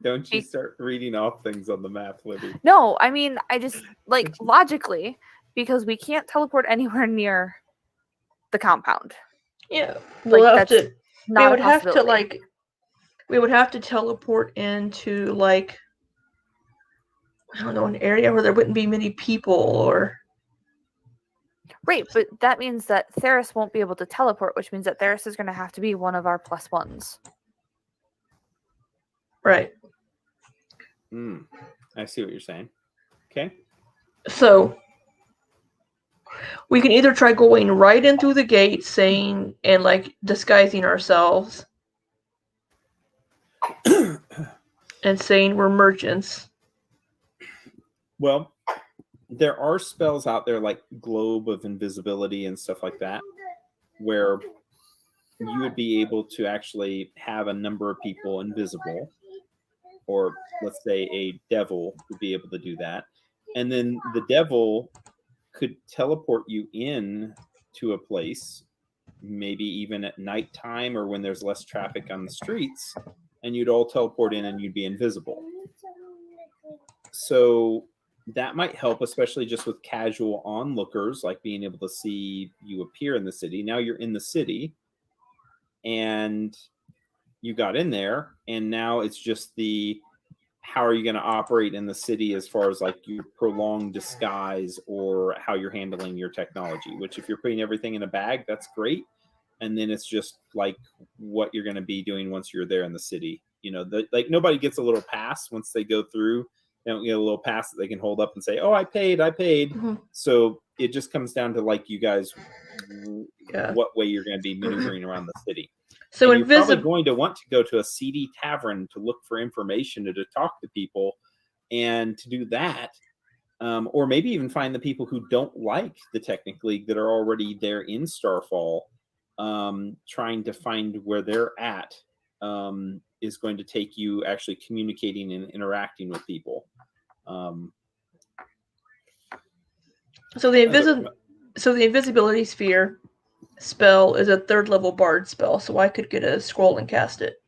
Don't you start reading off things on the map, Libby. No, I mean, I just, like, logically, because we can't teleport anywhere near the compound. Yeah. Like, We'll have that's to, not we a would have to, possibility. like, we would have to teleport into, like, I don't know, an area where there wouldn't be many people or... Right, but that means that Theris won't be able to teleport, which means that Theris is going to have to be one of our +1s. Right. I see what you're saying. Okay. So we can either try going right in through the gate, saying and like disguising ourselves, and saying we're merchants. Well, there are spells out there like Globe of Invisibility and stuff like that, where you would be able to actually have a number of people invisible, or let's say a devil would be able to do that. And then the devil could teleport you in to a place, maybe even at nighttime or when there's less traffic on the streets, and you'd all teleport in and you'd be invisible. So that might help, especially just with casual onlookers, like being able to see you appear in the city. Now you're in the city and you got in there, and now it's just how are you going to operate in the city as far as like your prolonged disguise or how you're handling your technology, which if you're putting everything in a bag, that's great. And then it's just like what you're going to be doing once you're there in the city. You know, like nobody gets a little pass once they go through. They don't get a little pass that they can hold up and say, oh, I paid. Mm-hmm. So it just comes down to like you guys, what way you're going to be maneuvering around the city. So you're probably going to want to go to a seedy tavern to look for information or to talk to people, and to do that, or maybe even find the people who don't like the Technic League that are already there in Starfall, trying to find where they're at is going to take you actually communicating and interacting with people. So the invisibility sphere spell is a 3rd level bard spell, so I could get a scroll and cast it.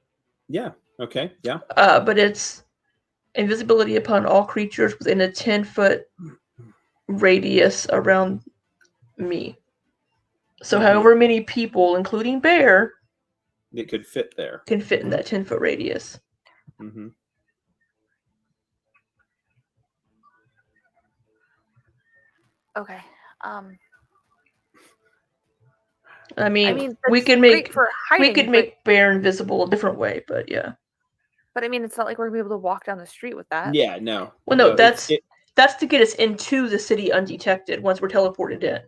Yeah. Okay. Yeah. But it's invisibility upon all creatures within a 10-foot radius around me. So however many people, including Bear, it could fit there, can fit in that 10-foot radius. Mm-hmm. Okay. I mean we could make Bear invisible a different way, but yeah. But I mean, it's not like we're gonna be able to walk down the street with that. Yeah, no. Well, no, that's to get us into the city undetected once we're teleported in.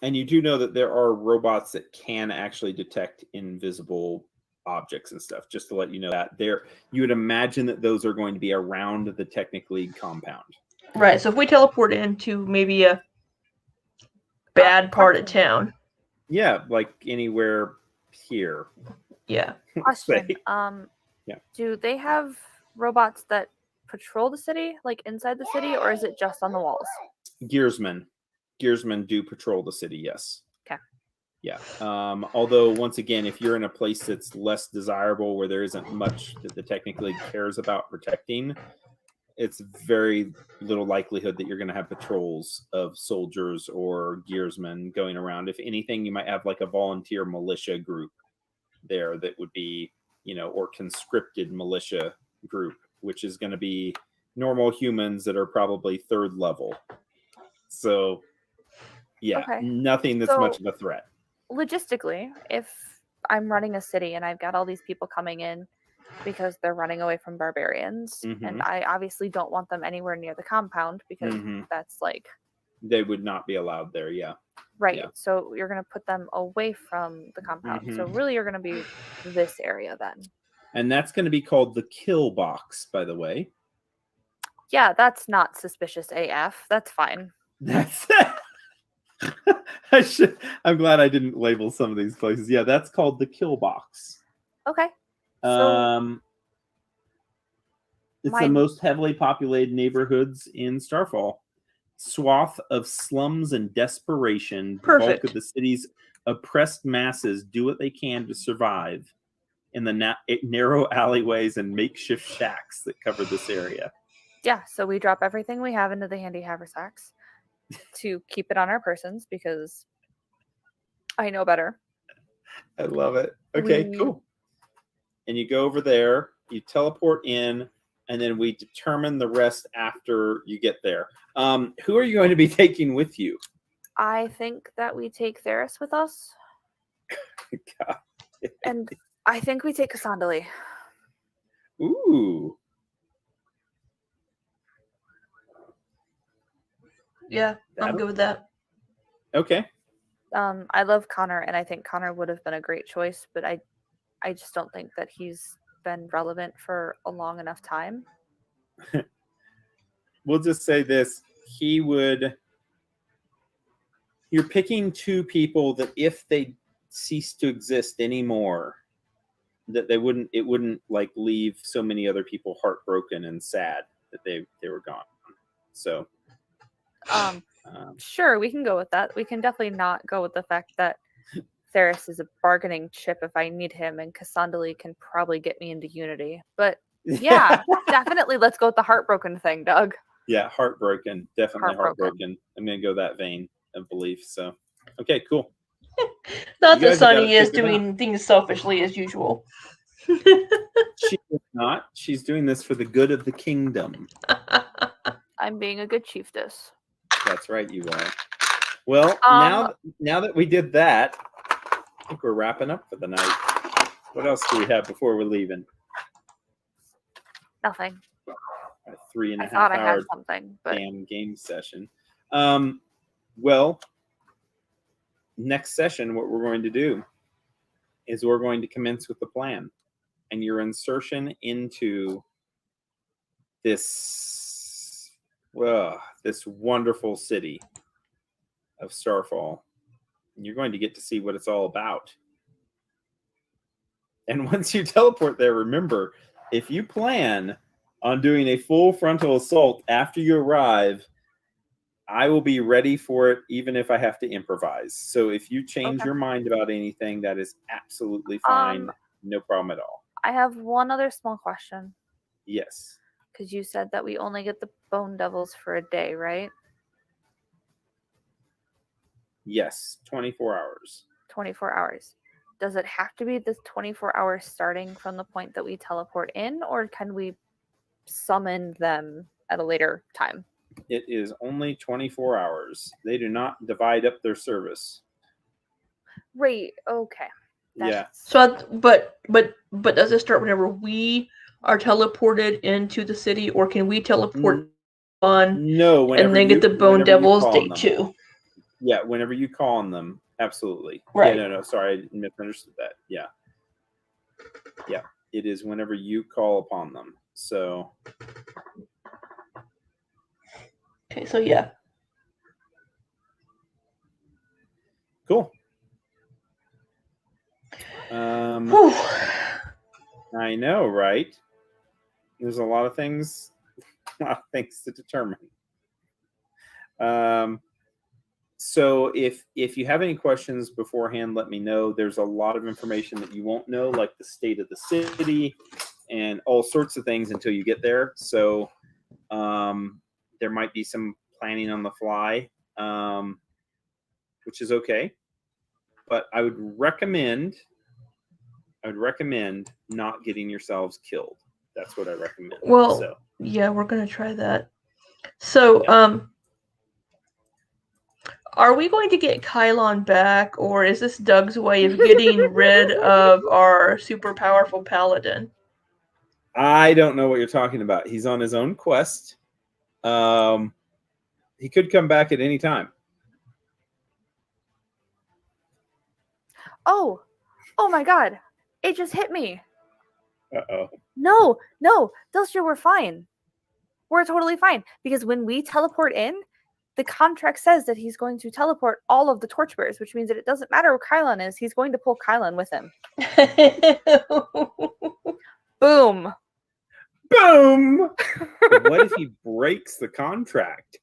And you do know that there are robots that can actually detect invisible objects and stuff, just to let you know that you would imagine that those are going to be around the Technic League compound. Right. So if we teleport into maybe a bad part of town. Yeah, like anywhere here. Yeah. Question. Do they have robots that patrol the city, like inside the city, or is it just on the walls? Gearsmen do patrol the city, yes. Okay. Yeah. Although, once again, if you're in a place that's less desirable, where there isn't much that the Technic League cares about protecting, it's very little likelihood that you're going to have patrols of soldiers or gearsmen going around. If anything, you might have like a volunteer militia group there that would be, or conscripted militia group, which is going to be normal humans that are probably 3rd level. So, yeah, nothing that's much of a threat. Logistically, if I'm running a city and I've got all these people coming in because they're running away from barbarians, and I obviously don't want them anywhere near the compound because that's like... They would not be allowed there, yeah. Right, yeah. So you're going to put them away from the compound. So really you're going to be this area then. And that's going to be called the kill box, by the way. Yeah, that's not suspicious AF. That's fine. That's I'm glad I didn't label some of these places. Yeah, that's called the kill box. Okay. It's the most heavily populated neighborhoods in Starfall. Swath of slums and desperation. Perfect. The bulk of the city's oppressed masses do what they can to survive. in the narrow alleyways and makeshift shacks that cover this area. Yeah, so we drop everything we have into the handy haversacks to keep it on our persons because I know better. I love it. Okay, cool. And you go over there, you teleport in, and then we determine the rest after you get there. Who are you going to be taking with you? I think that we take Theris with us. God. And I think we take Cassandra. Ooh. Yeah, I'm good with that. Okay. I love Connor, and I think Connor would have been a great choice, but I just don't think that he's been relevant for a long enough time. We'll just say this. You're picking two people that if they cease to exist anymore, that it wouldn't like leave so many other people heartbroken and sad that they were gone. So sure, we can go with that. We can definitely not go with the fact that Theris is a bargaining chip if I need him, and Cassandra can probably get me into Unity. But yeah, definitely let's go with the heartbroken thing, Doug. Yeah, heartbroken. Definitely heartbroken. I'm going to go that vein of belief. So, okay, cool. Not that Sunny is doing things selfishly as usual. She is not. She's doing this for the good of the kingdom. I'm being a good chiefess. That's right, you are. Well, now that we did that, I think we're wrapping up for the night. What else do we have before we're leaving? Nothing. A 3.5 hour damn game session. Well, next session, what we're going to do is we're going to commence with the plan and your insertion into this wonderful city of Starfall. And you're going to get to see what it's all about. And once you teleport there, remember, if you plan on doing a full frontal assault after you arrive, I will be ready for it, even if I have to improvise. So if you change your mind about anything, that is absolutely fine. No problem at all. I have one other small question. Yes. Because you said that we only get the Bone Devils for a day, right? Yes, 24 hours. 24 hours. Does it have to be the 24 hours starting from the point that we teleport in, or can we summon them at a later time? It is only 24 hours. They do not divide up their service. Right. Okay. Yeah. So, but does it start whenever we are teleported into the city, or can we teleport on? No, and then get the Bone Devils day 2. Yeah, whenever you call on them, absolutely. Right. Yeah, no, sorry, I misunderstood that. Yeah. Yeah, it is whenever you call upon them. So. Okay, so yeah. Cool. I know, right? There's a lot of things to determine. So if you have any questions beforehand, let me know. There's a lot of information that you won't know, like the state of the city and all sorts of things until you get there. So there might be some planning on the fly, which is okay. But I would recommend not getting yourselves killed. That's what I recommend. Well, yeah, we're gonna try that. So, are we going to get Kylon back, or is this Doug's way of getting rid of our super powerful paladin? I don't know what you're talking about. He's on his own quest. He could come back at any time. Oh my God. It just hit me. Uh-oh. No, Delstra, we're fine. We're totally fine. Because when we teleport in, the contract says that he's going to teleport all of the torchbearers, which means that it doesn't matter who Kylon is, he's going to pull Kylon with him. Boom. Boom! What if he breaks the contract?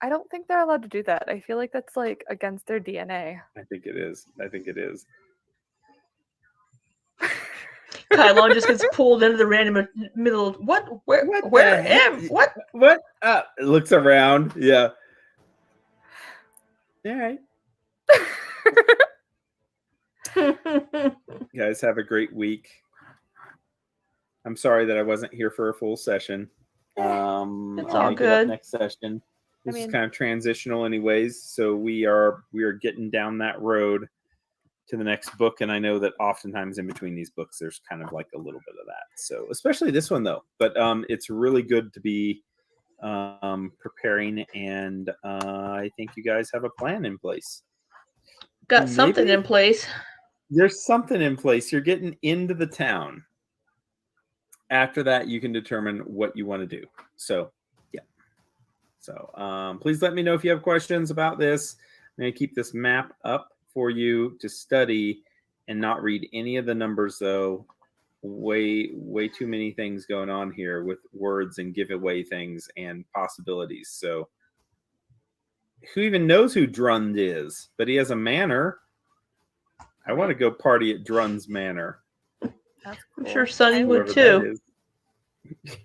I don't think they're allowed to do that. I feel like that's like against their DNA. I think it is. Kylon just gets pulled into the random middle. What? Where? Where am? What? What? Looks around. Yeah. All right. You guys have a great week. I'm sorry that I wasn't here for a full session. It's I'll all make it up good. next session. This is mean- kind of transitional, anyways. So we are getting down that road to the next book, and I know that oftentimes in between these books, there's kind of like a little bit of that. So especially this one though, but it's really good to be preparing, and I think you guys have a plan in place. Got something Maybe in place. There's something in place. You're getting into the town. After that, you can determine what you want to do. So, yeah. So, please let me know if you have questions about this. I'm going to keep this map up for you to study and not read any of the numbers, though. Way too many things going on here with words and giveaway things and possibilities. So, who even knows who Drund is? But he has a manor. I want to go party at Drund's manor. That's I'm cool. sure Sunny would Whoever too. that is.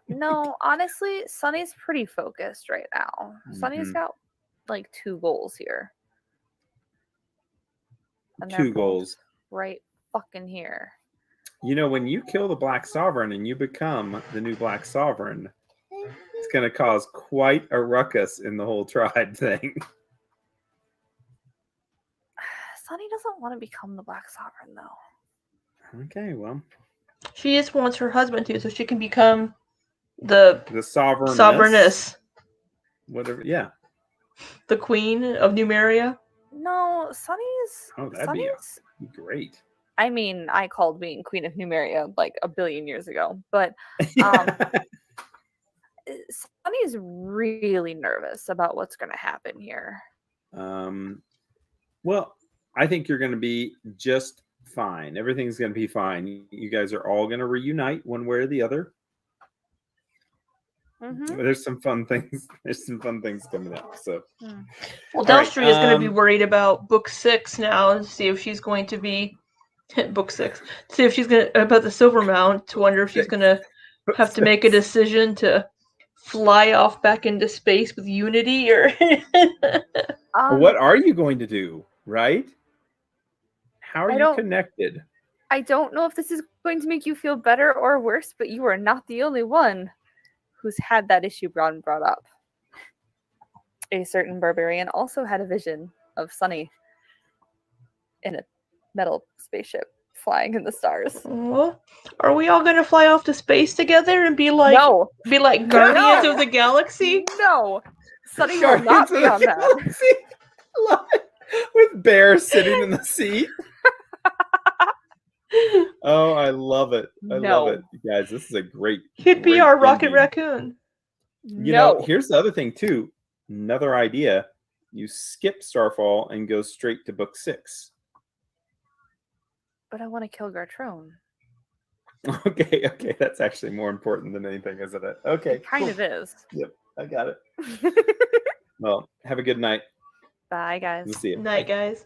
No, honestly, Sunny's pretty focused right now. Sunny's Mhm. got like 2 goals here. And they're 2 both goals. right fucking here. You know, when you kill the Black Sovereign and you become the new Black Sovereign, it's going to cause quite a ruckus in the whole tribe thing. Sunny doesn't want to become the Black Sovereign, though. Okay, well, She just wants her husband to, so she can become the the sovereigness, whatever. Yeah. the queen of Numeria. No, Sunny's. Oh, that'd Sunny's. be great. I mean, I called being Queen of Numeria like a billion years ago, but Sunny's really nervous about what's going to happen here. Well, I think you're going to be just fine. Everything's going to be fine. You guys are all going to reunite one way or the other. Mm-hmm. There's some fun things. There's some fun things coming up. So, Well, All right, Delstry is going to be worried about book 6 now, and see if she's going to be book 6. See if she's going to about the Silver Mount. To wonder if she's going to have to make a decision to fly off back into space with Unity, or what are you going to do? Right? How are I you don't- connected? I don't know if this is going to make you feel better or worse, but you are not the only one who's had that issue brought up. A certain barbarian also had a vision of Sunny in a metal spaceship flying in the stars. well, are we all going to fly off to space together and be like No, Guardians of the Galaxy? no, Sunny will not be on that. Love it. With Bear sitting in the seat. Oh, I love it. I love it. You guys, this is a great. He'd be great our Rocket ending. Raccoon. You know, here's the other thing too. Another idea. You skip Starfall and go straight to book 6. But I want to kill Gartrone. Okay. That's actually more important than anything, isn't it? Okay. It kind of is. Yep, I got it. Well, have a good night. Bye, guys. We'll see you. Night, guys.